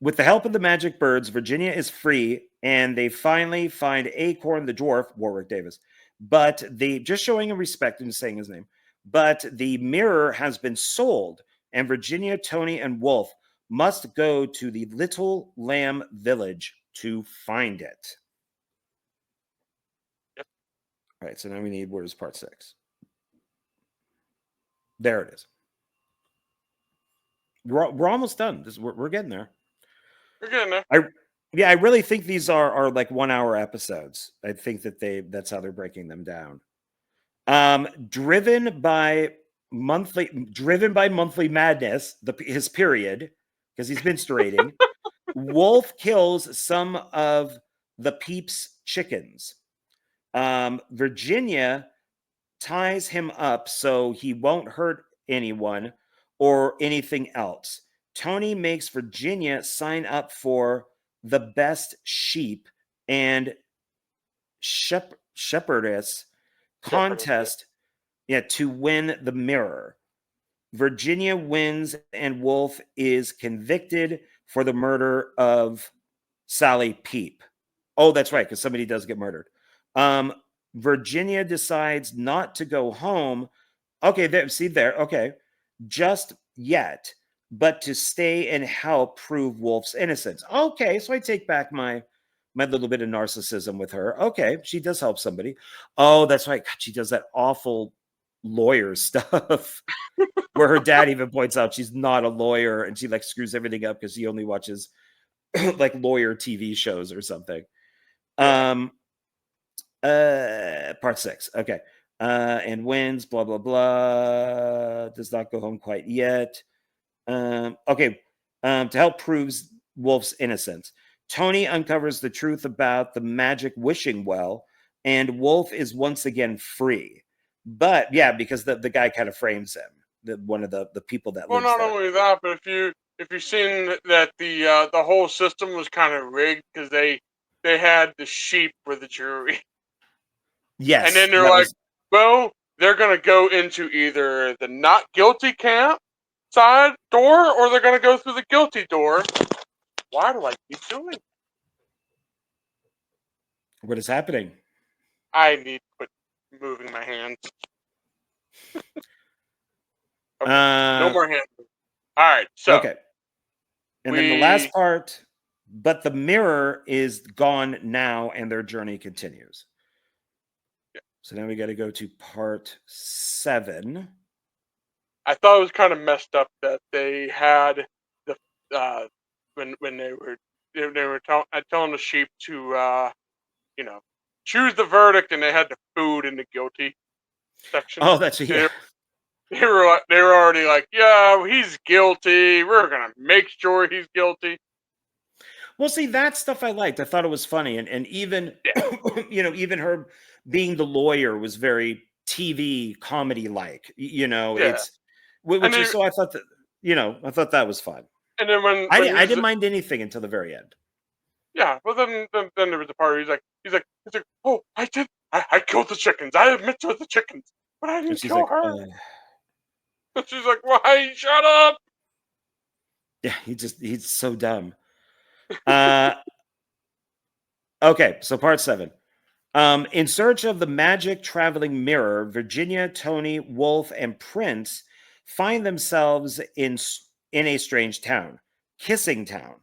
With the help of the magic birds, Virginia is free, and they finally find Acorn the dwarf, Warwick Davis. But they just showing him respect and saying his name. But the mirror has been sold, and Virginia, Tony, and Wolf must go to the Little Lamb Village to find it. Yep. All right, so now we need, where's part 6? There it is. We're almost done. We're getting there. We're getting there. I really think these are like 1 hour episodes. I think that that's how they're breaking them down. Driven by monthly madness, his period, because he's menstruating, Wolf kills some of the Peeps' chickens. Virginia ties him up so he won't hurt anyone or anything else. Tony makes Virginia sign up for the best sheep and shepherdess contest to win the mirror. Virginia wins and Wolf is convicted for the murder of Sally Peep. Oh, that's right, because somebody does get murdered. Virginia decides not to go home. Okay, there. Okay, just yet, but to stay and help prove Wolf's innocence. Okay, so I take back my little bit of narcissism with her. Okay, she does help somebody. Oh, that's right. God, she does that awful lawyer stuff where her dad even points out she's not a lawyer and she like screws everything up because she only watches like lawyer TV shows or something. Part 6. Okay. And wins, blah, blah, blah. Does not go home quite yet. Okay. To help proves Wolf's innocence. Tony uncovers the truth about the magic wishing well, and Wolf is once again free. But yeah, because the guy kind of frames him. One of the people that lives not there. Only that, but if you've seen that the whole system was kind of rigged because they had the sheep for the jury. Yes. And then they're like, well, they're going to go into either the not guilty camp side door or they're going to go through the guilty door. Why do I keep doing that? What is happening? I need to quit moving my hands. Okay, no more hands. All right, so. Okay. And then the last part, but the mirror is gone now and their journey continues. Yeah. So now we got to go to part 7. I thought it was kind of messed up that they had the when they were telling the sheep to choose the verdict, and they had the food in the guilty section. Oh, that's They were already like, yeah, he's guilty. We're gonna make sure he's guilty. Well, see, that stuff I liked. I thought it was funny, and even Yeah. even her being the lawyer was very TV comedy like. Yeah. It's And which is he, so I thought that I thought that was fun. and then when I he's didn't mind anything until the very end. yeah, well then there was the part where he's like, oh, I killed the chickens. I admit to the chickens, but I And didn't she's kill like, her. And she's like, why? Shut up. yeah, he's so dumb. Uh, okay, so part 7. In search of the magic traveling mirror, Virginia, Tony, Wolf, and Prince find themselves in a strange town, Kissing Town,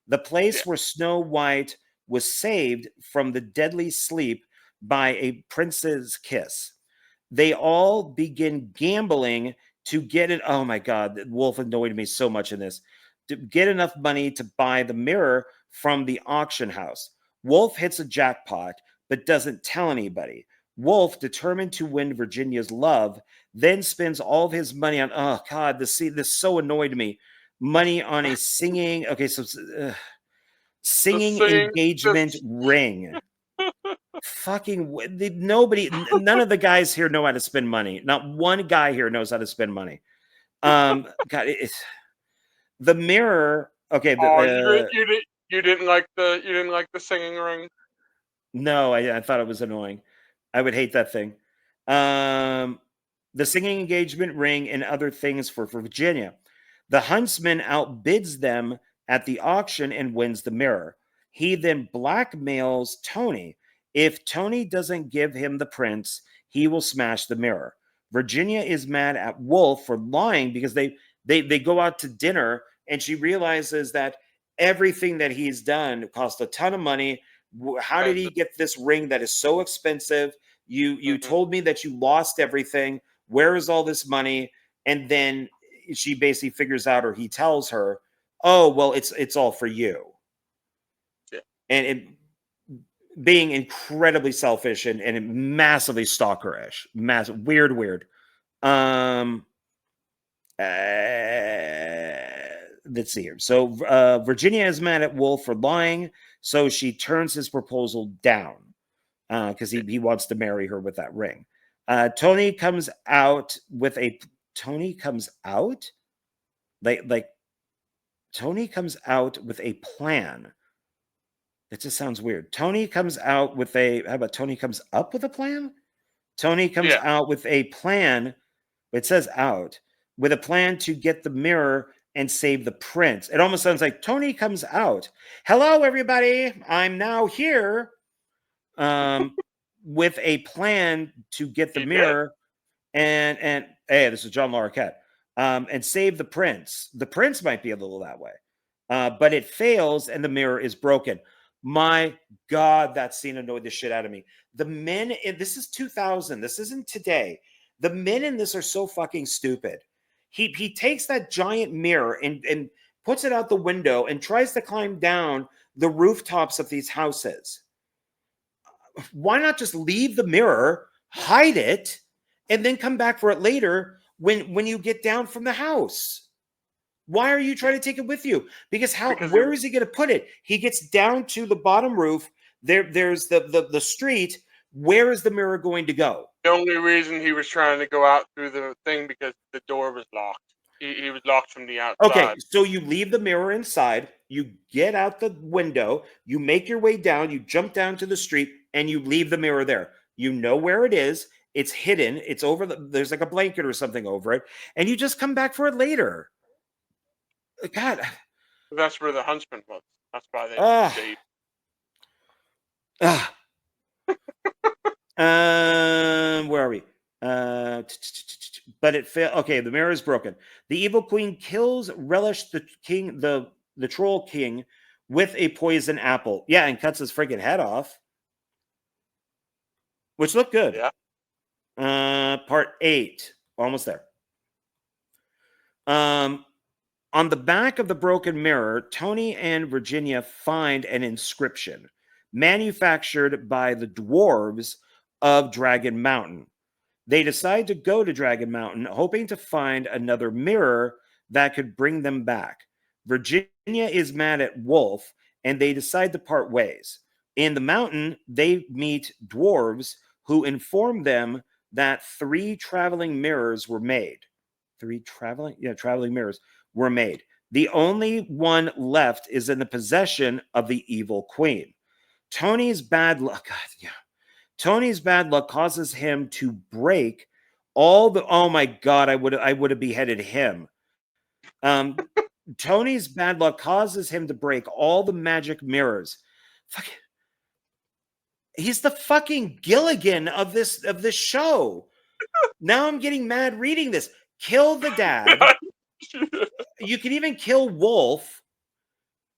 the Yeah, place where Snow White was saved from the deadly sleep by a prince's kiss. They all begin gambling to get it. Oh my God, Wolf annoyed me so much in this. To get enough money to buy the mirror from the auction house. Wolf hits a jackpot but doesn't tell anybody. Wolf, determined to win Virginia's love, then spends all of his money on, oh God, this so annoyed me. Money on a singing, okay, so the singing singing, engagement this ring. Fucking nobody, none of the guys here know how to spend money. Not one guy here knows how to spend money. God, it's the mirror. Okay, oh, you didn't like the singing ring. no, I thought it was annoying. I would hate that thing. Um, the singing engagement ring and other things for Virginia. The huntsman outbids them at the auction and wins the mirror. He then blackmails Tony. If Tony doesn't give him the prince, he will smash the mirror. Virginia is mad at Wolf for lying because they go out to dinner and she realizes that everything that he's done cost a ton of money. How did And he get this ring that is so expensive? You mhm, told me that you lost everything. Where is all this money? And then she basically figures out, or he tells her, oh well, it's all for you. yeah, And being incredibly selfish and massively stalkerish, weird. um let's see here. So Virginia is mad at Wolf for lying, so she turns his proposal down because yeah. he wants to marry her with that ring. Tony comes out with a Tony comes out like Tony comes out with a plan. It just sounds weird. Tony comes out with a. How about Tony comes up with a plan? Tony comes Yeah. out with a plan. It says out with a plan to get the mirror and save the prince. It almost sounds like Tony comes out. Hello, everybody. I'm now here with a plan to get the He did. mirror and hey, this is John Larroquette, and save the prince. The prince might be a little that way, but it fails and the mirror is broken. My God, that scene annoyed the shit out of me. The men in this is 2000. This isn't today. The men in this are so fucking stupid. He takes that giant mirror and puts it out the window and tries to climb down the rooftops of these houses. Why not just leave the mirror, hide it, and then come back for it later when you get down from the house? Why are you trying to take it with you? Because Because where is he going to put it? He gets down to the bottom roof. There's the street. Where is the mirror going to go? the only reason he was trying to go out through the thing because the door was locked. He was locked from the Okay, outside. so you leave the mirror inside, you get out the window, you make your way down, you jump down to the street, and you leave the mirror there. You know where it is. It's hidden. It's over there's like a blanket or something over it, and you just come back for it later. God, That's where the huntsman was. That's why ah, they ah. Where are we? But it failed. Okay, the mirror is broken. The evil queen kills Relish the king, the troll king, with a poison apple. Yeah, and cuts his freaking head off, which looked good. yeah. Part 8, almost there. On the back of the broken mirror, Tony and Virginia find an inscription manufactured by the dwarves of Dragon Mountain. They decide to go to Dragon Mountain, hoping to find another mirror that could bring them back. Virginia is mad at Wolf and they decide to part ways. In the mountain, they meet dwarves who inform them that 3 traveling mirrors were made. 3 traveling mirrors were made. The only one left is in the possession of the evil queen. Tony's bad luck, Tony's bad luck causes him to break all the. Oh my God, I would have beheaded him. Tony's bad luck causes him to break all the magic mirrors. Fuck. He's the fucking Gilligan of this show. Now I'm getting mad reading this. Kill the dad. You can even kill Wolf.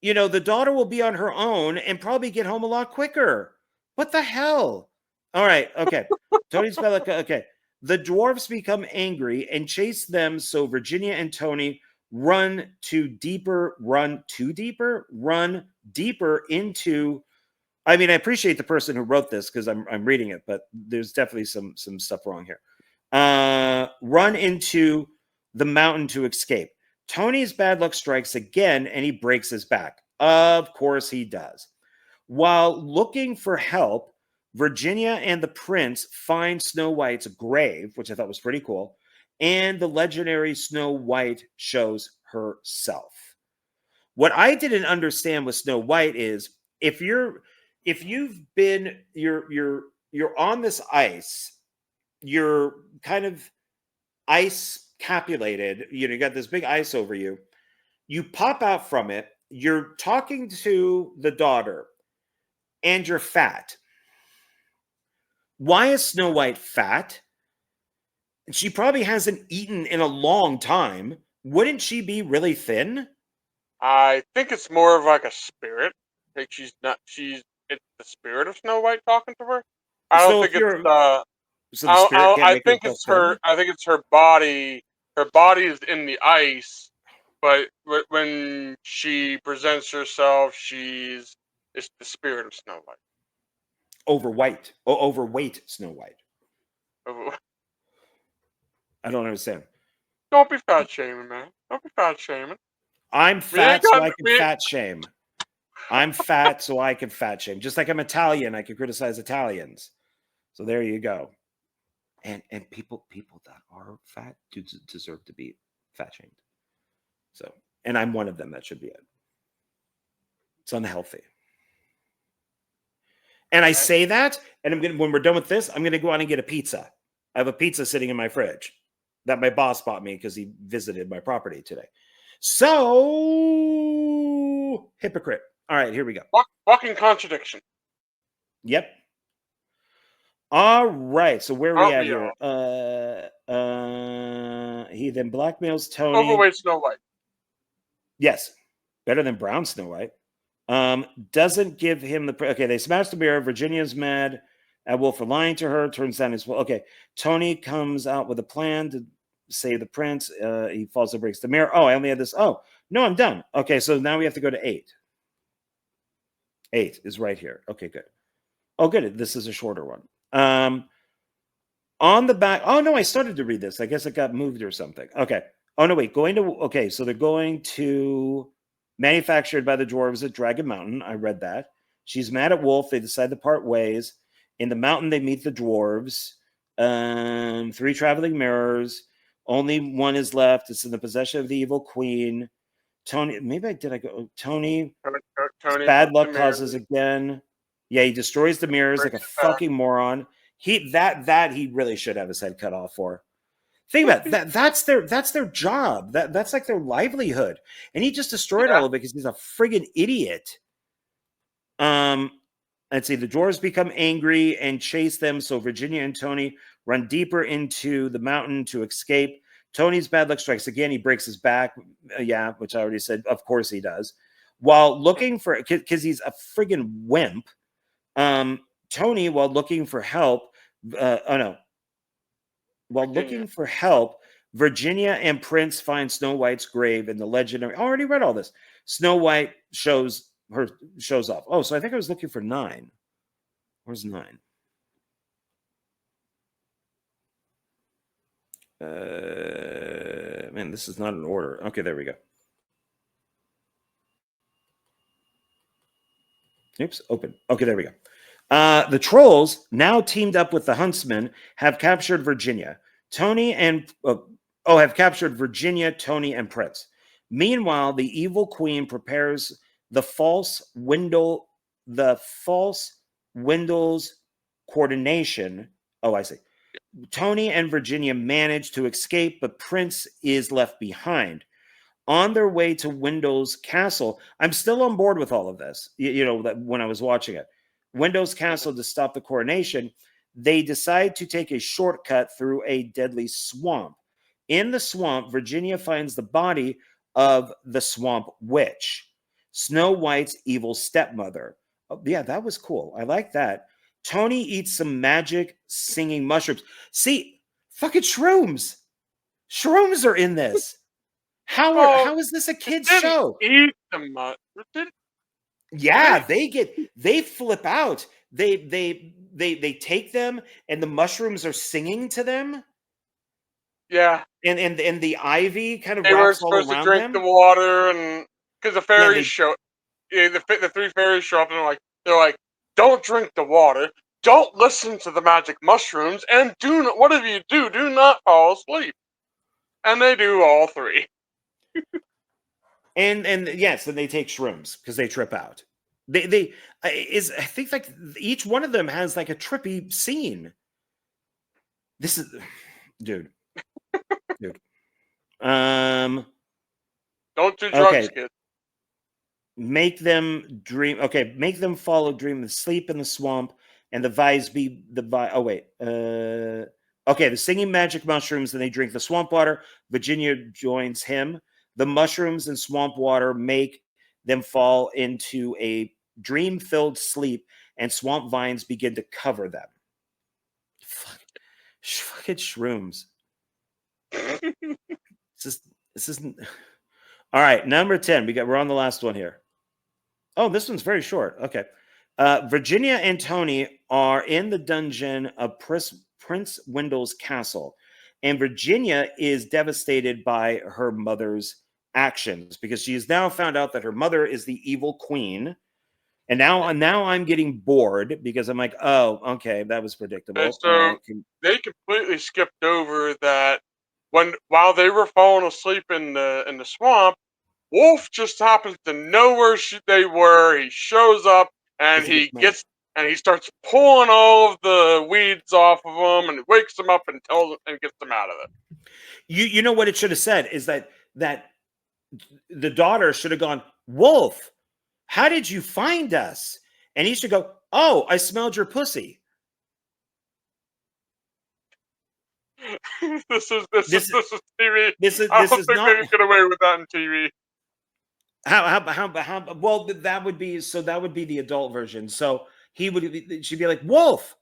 You know, the daughter will be on her own and probably get home a lot quicker. What the hell? All right, okay. Tony's bad luck. Okay. The dwarves become angry and chase them, so Virginia and Tony run deeper into. I mean, I appreciate the person who wrote this because I'm reading it, but there's definitely some stuff wrong here. Run into the mountain to escape. Tony's bad luck strikes again, and he breaks his back. Of course he does. While looking for help, Virginia and the prince find Snow White's grave, which I thought was pretty cool, and the legendary Snow White shows herself. What I didn't understand with Snow White is if you're on this ice, you're kind of ice capulated, you got this big ice over you, you pop out from it, you're talking to the daughter, and you're fat. Why is Snow White fat? She probably hasn't eaten in a long time. Wouldn't she be really thin? I think it's more of like a spirit. Like it's the spirit of Snow White talking to her. I don't think it's so the spirit can't make think it's her. I think it's her body. Her body is in the ice, but when she presents herself, it's the spirit of Snow White. Overweight Snow White. Oh. I don't understand. Don't be fat shaming, man. Don't be fat shaming. I'm fat so I can fat shame. I'm fat so I can fat shame. Just like I'm Italian, I can criticize Italians. So there you go. And people that are fat do deserve to be fat shamed. So, and I'm one of them. That should be it. It's unhealthy. And I say that, and when we're done with this, I'm gonna go out and get a pizza. I have a pizza sitting in my fridge that my boss bought me because he visited my property today. So hypocrite. All right, here we go. Walking contradiction. Yep. All right. So where are we at here? He then blackmails Tony. Overweight Snow White. Yes. Better than brown Snow White. Doesn't give him the... Okay, they smash the mirror. Virginia's mad at Wolf for lying to her. Turns down his... Okay, Tony comes out with a plan to save the prince. He falls and breaks the mirror. Oh, I only had this. Oh, no, I'm done. Okay, so now we have to go to 8. 8 is right here. Okay, good. Oh, good. This is a shorter one. On the back... Oh, no, I started to read this. I guess it got moved or something. Okay. Oh, no, wait. Okay, so they're going to... Manufactured by the dwarves at Dragon Mountain. I read that. She's mad at Wolf. They decide to part ways. In the mountain, they meet the dwarves. 3 traveling mirrors. Only one is left. It's in the possession of the evil queen. Tony, Tony bad luck causes again. Yeah, he destroys the mirrors like a fucking moron. He really should have his head cut off for. Think about that. That's their job. That's like their livelihood. And he just destroyed all of it because he's a friggin' idiot. Let's see. The dwarves become angry and chase them. So Virginia and Tony run deeper into the mountain to escape. Tony's bad luck strikes again. He breaks his back. Yeah, which I already said. Of course he does. While looking for, because he's a friggin' wimp. Tony, while looking for help, looking for help, Virginia and Prince find Snow White's grave in the legendary. I already read all this. Snow White shows off. Oh, so I think I was looking for 9. Where's 9? Man, this is not in order. Okay, there we go. Oops, open. Okay, there we go. The trolls, now teamed up with the huntsmen, have captured Virginia. Tony and have captured Virginia, Tony, and Prince. Meanwhile, the evil queen prepares the false windows coordination. Oh, I see. Tony and Virginia manage to escape, but Prince is left behind. On their way to Windows Castle, I'm still on board with all of this. When I was watching it, Windows Castle, to stop the coronation, they decide to take a shortcut through a deadly swamp. In the swamp, Virginia finds the body of the swamp witch, Snow White's evil stepmother. Oh, yeah, that was cool. I like that. Tony eats some magic singing mushrooms. See, fucking shrooms. Shrooms are in this. Well, How is this a it kid's didn't show? eat them much. It didn't, Yeah, right? they flip out. They take them, and the mushrooms are singing to them, Yeah. and the ivy kind of They were wraps all supposed to around drink the them. water, and because the Yeah, and fairies they show, the three fairies show up, and they're like, don't drink the water, don't listen to the magic mushrooms, and do not, whatever you do, do not fall asleep. And they do all three. and yes, and they take shrooms because they trip out. They I think like each one of them has like a trippy scene. This is dude, dude. Um. Don't do drugs, Okay. kid. Make them dream. Okay, make them follow dream of sleep in the swamp, and the vise be the vi. Oh wait. Okay, the singing magic mushrooms, and they drink the swamp water. Virginia joins him. The mushrooms and swamp water make them fall into a dream-filled sleep, and swamp vines begin to cover them. Fucking shrooms. This isn't. All right, number 10. We're on the last one here. Oh, this one's very short. Okay. Virginia and Tony are in the dungeon of Prince Wendell's castle, and Virginia is devastated by her mother's actions because she has now found out that her mother is the evil queen. And now I'm getting bored because I'm like, oh, okay, that was And predictable. so they completely skipped over that while they were falling asleep in the swamp, Wolf just happens to know where they were. He shows up and Because he gets mad. he starts pulling all of the weeds off of them and wakes them up and tells them and gets them out of it. You know what it should have said is that the daughter should have gone, Wolf, how did you find us? And he should go, oh, I smelled your pussy. This is This TV. this is I this don't is think they not can get away with that in TV. how well that would be the adult version. So she'd be like, Wolf,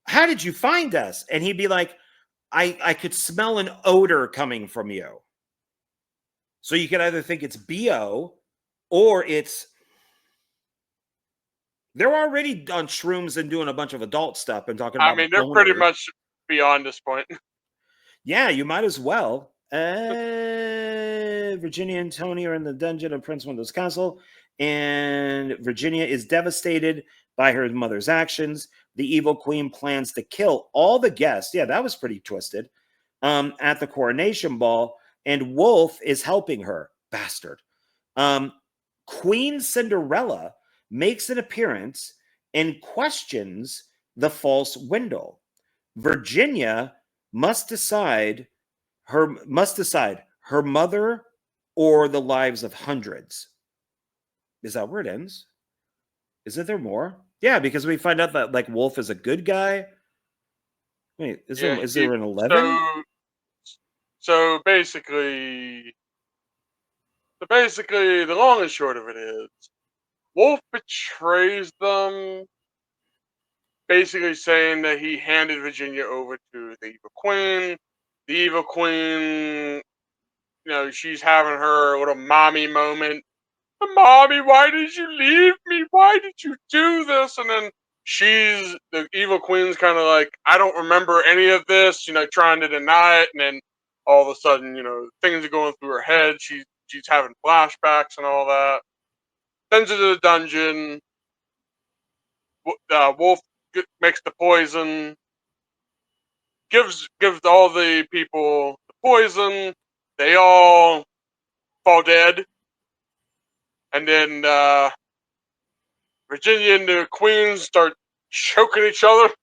how did you find us? And he'd be like, I could smell an odor coming from you. So you could either think it's BO or they're already on shrooms and doing a bunch of adult stuff and talking I about mean, they're pretty boner. much beyond this point. Yeah, you might as well. Virginia and Tony are in the dungeon of Prince Wendell's castle, and Virginia is devastated by her mother's actions. The evil queen plans to kill all the guests. Yeah, that was pretty twisted. At the coronation ball, and Wolf is helping her. Bastard. Queen Cinderella makes an appearance and questions the false Wendell. Virginia must decide her mother or the lives of hundreds. Is that where it ends? Isn't there more? Yeah, because we find out that like Wolf is a good guy. Wait, is there an 11? So basically, the long and short of it is, Wolf betrays them, basically saying that he handed Virginia over to the evil queen. The evil queen, she's having her little mommy moment. Mommy, why did you leave me? Why did you do this? And then the evil queen's kind of like, I don't remember any of this, trying to deny it. And then all of a sudden, things are going through her head. She's having flashbacks and all that. Sends her to the dungeon. Wolf makes the poison, gives all the people the poison. They all fall dead, and then Virginia and the Queen start choking each other,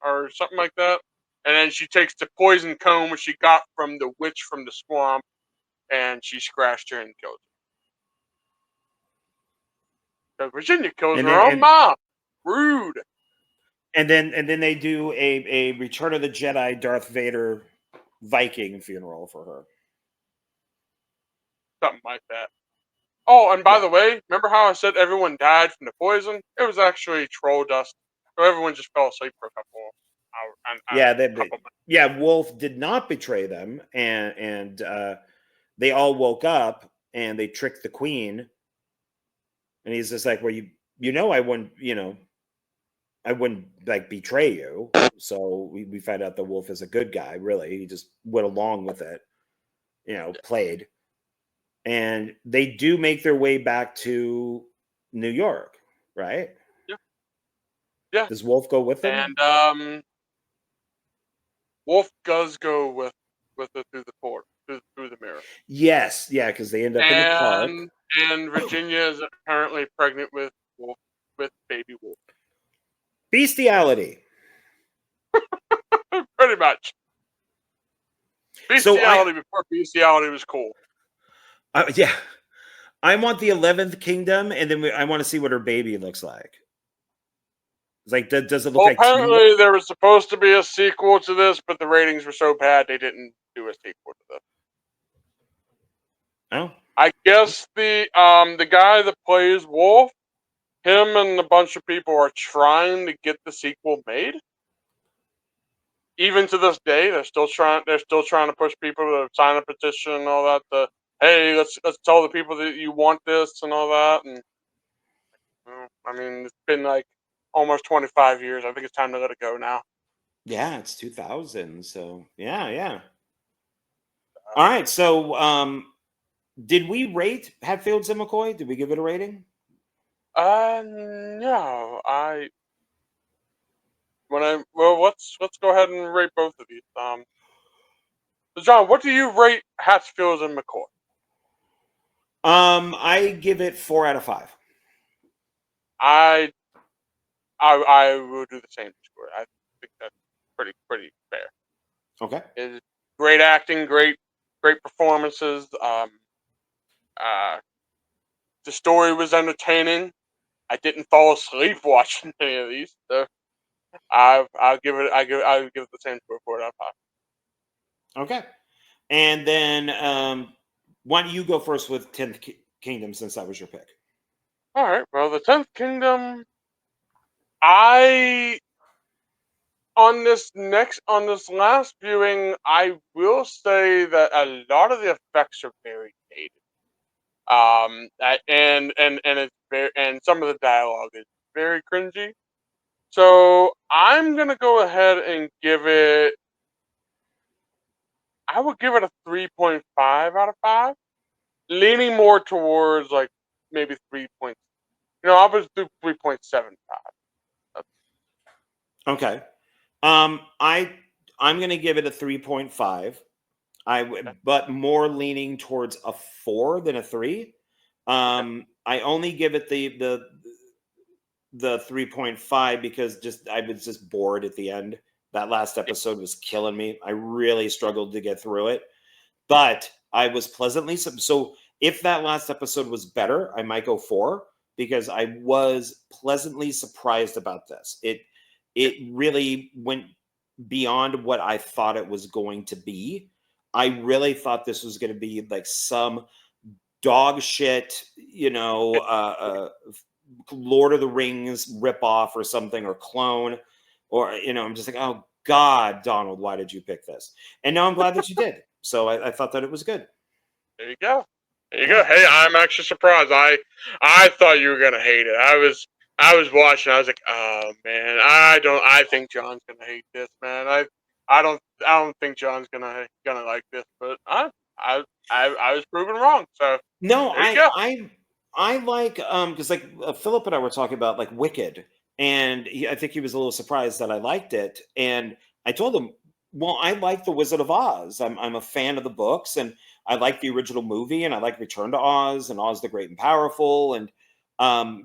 or something like that. And then she takes the poison comb which she got from the witch from the swamp, and she scratched her and killed her. So Virginia kills And her then own mom. Rude. and then they do a Return of the Jedi Darth Vader Viking funeral for her. Something like that. Oh, and by Yeah. the way, remember how I said everyone died from the poison? It was actually troll dust. So everyone just fell asleep for a couple hours. Yeah, Wolf did not betray them, and they all woke up and they tricked the Queen, and he's just like, well, I wouldn't like betray you. So we find out the Wolf is a good guy. Really, he just went along with it. Played, and they do make their way back to New York, right? Yeah. Yeah. Does Wolf go with them? And Wolf does go with it through the port, through the mirror. Yes, yeah, because they end up in the park. And Virginia is apparently pregnant with Wolf, with baby Wolf. Bestiality. Pretty much. So Bestiality before bestiality was cool. Yeah, I want the 11th Kingdom, and then I want to see what her baby looks like. It's like, does it look like? Apparently, there was supposed to be a sequel to this, but the ratings were so bad they didn't do a sequel to this. Oh, I guess the guy that plays Wolf, him and a bunch of people are trying to get the sequel made. Even to this day, they're still trying to push people to sign a petition and all that. Hey, let's tell the people that you want this and all that. And I mean, it's been like almost 25 years. I think it's time to let it go now. yeah, it's 2000. So yeah. All right. So, did we rate Hatfields and McCoy? Did we give it a rating? No, let's go ahead and rate both of these. So John, what do you rate Hatfields and McCoy? I give it 4 out of 5. I will do the same score. I think that's pretty fair. Okay. It's great acting, great performances. The story was entertaining. I didn't fall asleep watching any of these, so I'll give it the same score, 4 out of 5. Okay. And then, why don't you go first with 10th Kingdom, since that was your pick? All right. Well, the 10th Kingdom. I on this last viewing, I will say that a lot of the effects are very dated. And it's very, and some of the dialogue is very cringy. So I'm gonna go ahead and give it. I would give it a 3.5 out of 5, leaning more towards like maybe 3 point. I was do 3.75. Okay. I'm gonna give it a 3.5. But more leaning towards a 4 than a 3. I only give it the 3.5 because I was just bored at the end. That last episode was killing me. I really struggled to get through it, but I was pleasantly so. If that last episode was better, I might go 4 because I was pleasantly surprised about this. It really went beyond what I thought it was going to be. I really thought this was going to be like some dog shit, Lord of the Rings ripoff or something, or clone, or I'm just like, oh God, Donald, why did you pick this? And now I'm glad that you did. So I thought that it was good. There you go. There you go. Hey, I'm actually surprised. I thought you were gonna hate it. I was watching. I was like, oh man, I think John's gonna hate this, man. I don't think John's gonna like this. But I was proven wrong. So No, there you go. I like because like Philip and I were talking about like Wicked, and I think he was a little surprised that I liked it. And I told him, "Well, I like The Wizard of Oz. I'm a fan of the books, and I like the original movie, and I like Return to Oz and Oz the Great and Powerful." And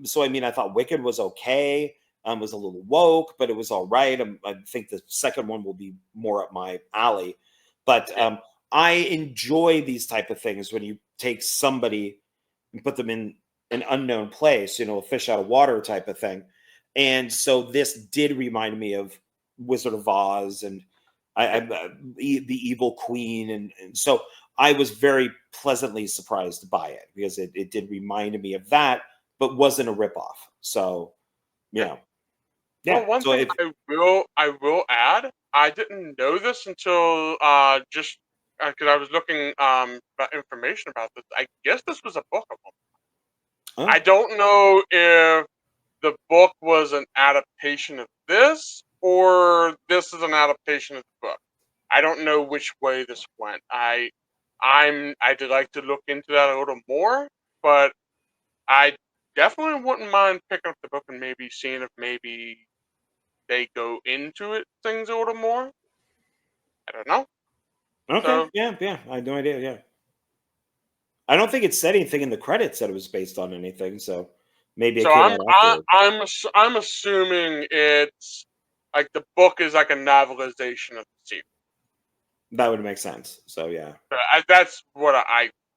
so I mean, I thought Wicked was okay. Was a little woke, but it was all right. I think the second one will be more up my alley. But Yeah. I enjoy these type of things when you take somebody and put them in an unknown place, a fish out of water type of thing. And so this did remind me of Wizard of Oz and the Evil Queen, and so I was very pleasantly surprised by it because it did remind me of that, but wasn't a ripoff. So Yeah. yeah, Well, yeah. one So thing if I will add, I didn't know this until just because I was looking about information about this. I guess this was a book of them. I oh, don't know if the book was an adaptation of this or this is an adaptation of the book. I don't know which way this went. I'd like to look into that a little more, but I definitely wouldn't mind picking up the book and maybe seeing if maybe they go into it things a little more. I don't know. okay, So yeah, yeah. I had no idea. Yeah, I don't think it said anything in the credits that it was based on anything. So maybe it so came I'm out I, afterward. I'm assuming it's like the book is like a novelization of the series. That would make sense. So yeah. That's what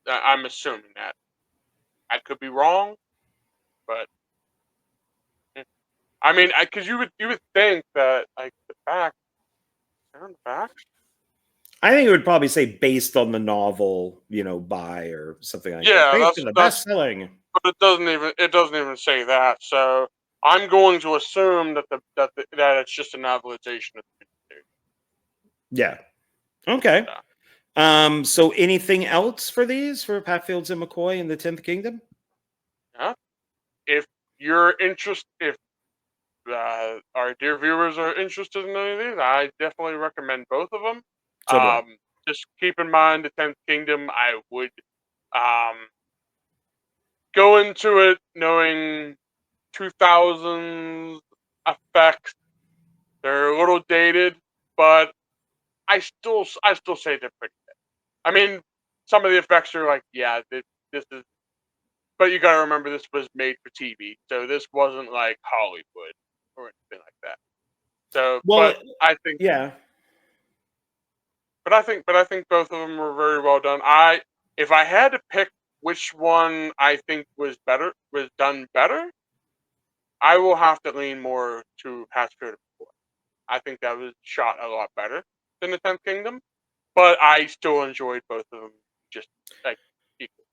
I'm assuming that. I could be wrong, but mm. I mean, because you would think that like the back, on the back. I think it would probably say based on the novel, by or something like that. Yeah, Based on that's the that's. best-selling. But it doesn't even say that. So I'm going to assume that it's just a novelization of the series. Yeah. Okay. So, So anything else for these for Hatfields and McCoy in the 10th Kingdom? yeah. If you're interested, if our dear viewers are interested in any of these, I definitely recommend both of them. So do I. Just keep in mind the Tenth Kingdom. I would um, go into it knowing 2000s effects. They're a little dated, but I still say they're pretty good. I mean, some of the effects are like, yeah, this is. But you got to remember, this was made for TV, so this wasn't like Hollywood or anything like that. So, Well, but I think yeah. but I think both of them were very well done. If I had to pick which one I think was done better, I will have to lean more to Hatfield Before. I think that was shot a lot better than the Tenth Kingdom, but I still enjoyed both of them just like equal.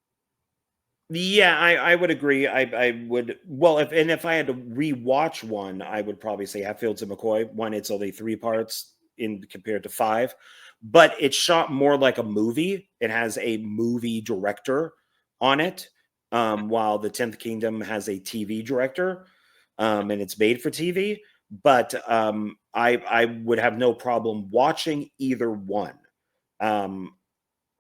Yeah, I would agree. I would well if I had to rewatch one, I would probably say Hatfields and McCoy. One, it's only three parts in compared to five, but it's shot more like a movie. It has a movie director on it, while the 10th Kingdom has a TV director, and it's made for TV. But I would have no problem watching either one. Um,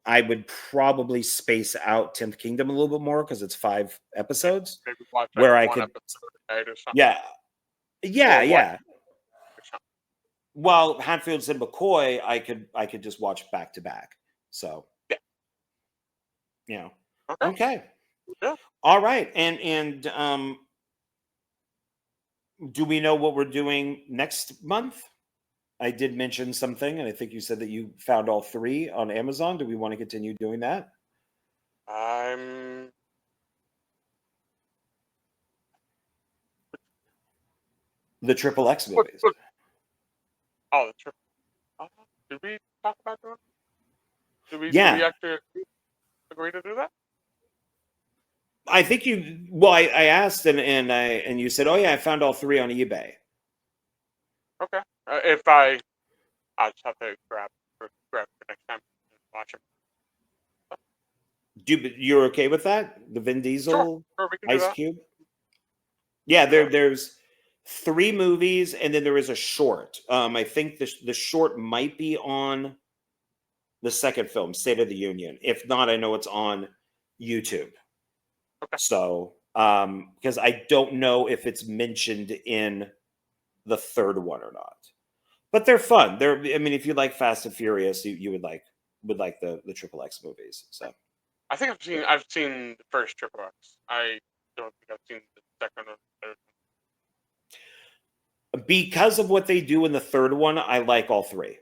I would probably space out 10th Kingdom a little bit more because it's 5 episodes Maybe watch like where I one could episode a night or something, yeah. Yeah, or watch yeah. or something. While Hatfields and McCoy, I could just watch back to back. So, Yeah. you know. Okay. Okay. Yeah. All right. And do we know what we're doing next month? I did mention something, and I think you said that you found all 3 on Amazon. Do we want to continue doing that? I'm. The Triple X What? movies. What? Oh, the trip. Uh, did we talk about doing? Did we Yeah. actually agree to do that? I think I asked and you said, "Oh yeah, I found all 3 on eBay." Okay. If I just have to grab for next time and watch them. You're okay with that? The Vin Sure. Diesel Sure, we can do Ice that. Cube? We Yeah, can do that. there's 3 movies and then there is a short. I think the short might be on the second film, State of the Union. If not, I know it's on YouTube. Okay. So, because I don't know if it's mentioned in the third one or not. But they're fun. They're, I mean, if you like Fast and Furious, you would like the Triple X movies. So I think I've seen the first Triple X. I don't think I've seen the second or third. because of what they do in the third one, I like all three.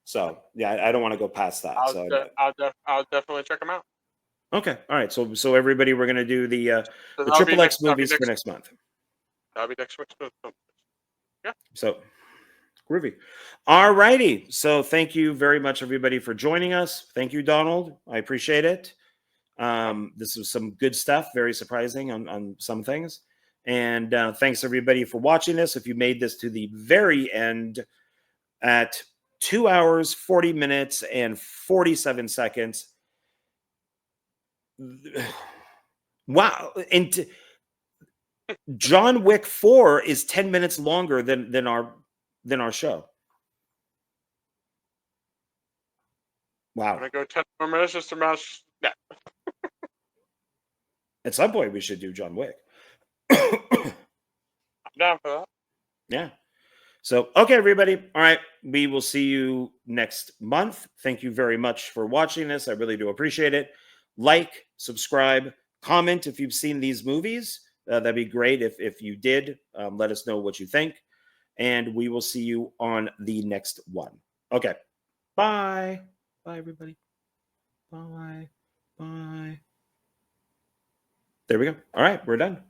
So yeah, I don't want to go past that. I'll definitely check them out. Okay, all right. So everybody, we're gonna do the That'll be Triple X that'll be movies for next month. That'll be next week. Yeah. So groovy. All righty. So thank you very much, everybody, for joining us. Thank you, Donald. I appreciate it. This was some good stuff. Very surprising on some things. And thanks everybody for watching this. If you made this to the very end at 2 hours, 40 minutes, and 47 seconds. Wow. And John Wick 4 is 10 minutes longer than our show. Wow. I'm gonna go 10 more minutes just to match. Yeah. At some point we should do John Wick. I'm down for that. Yeah. So, okay, everybody. All right. We will see you next month. Thank you very much for watching this. I really do appreciate it. Like, subscribe, comment if you've seen these movies. That'd be great if you did. Let us know what you think. And we will see you on the next one. Okay. Bye. Bye, everybody. Bye. Bye. There we go. All right. We're done.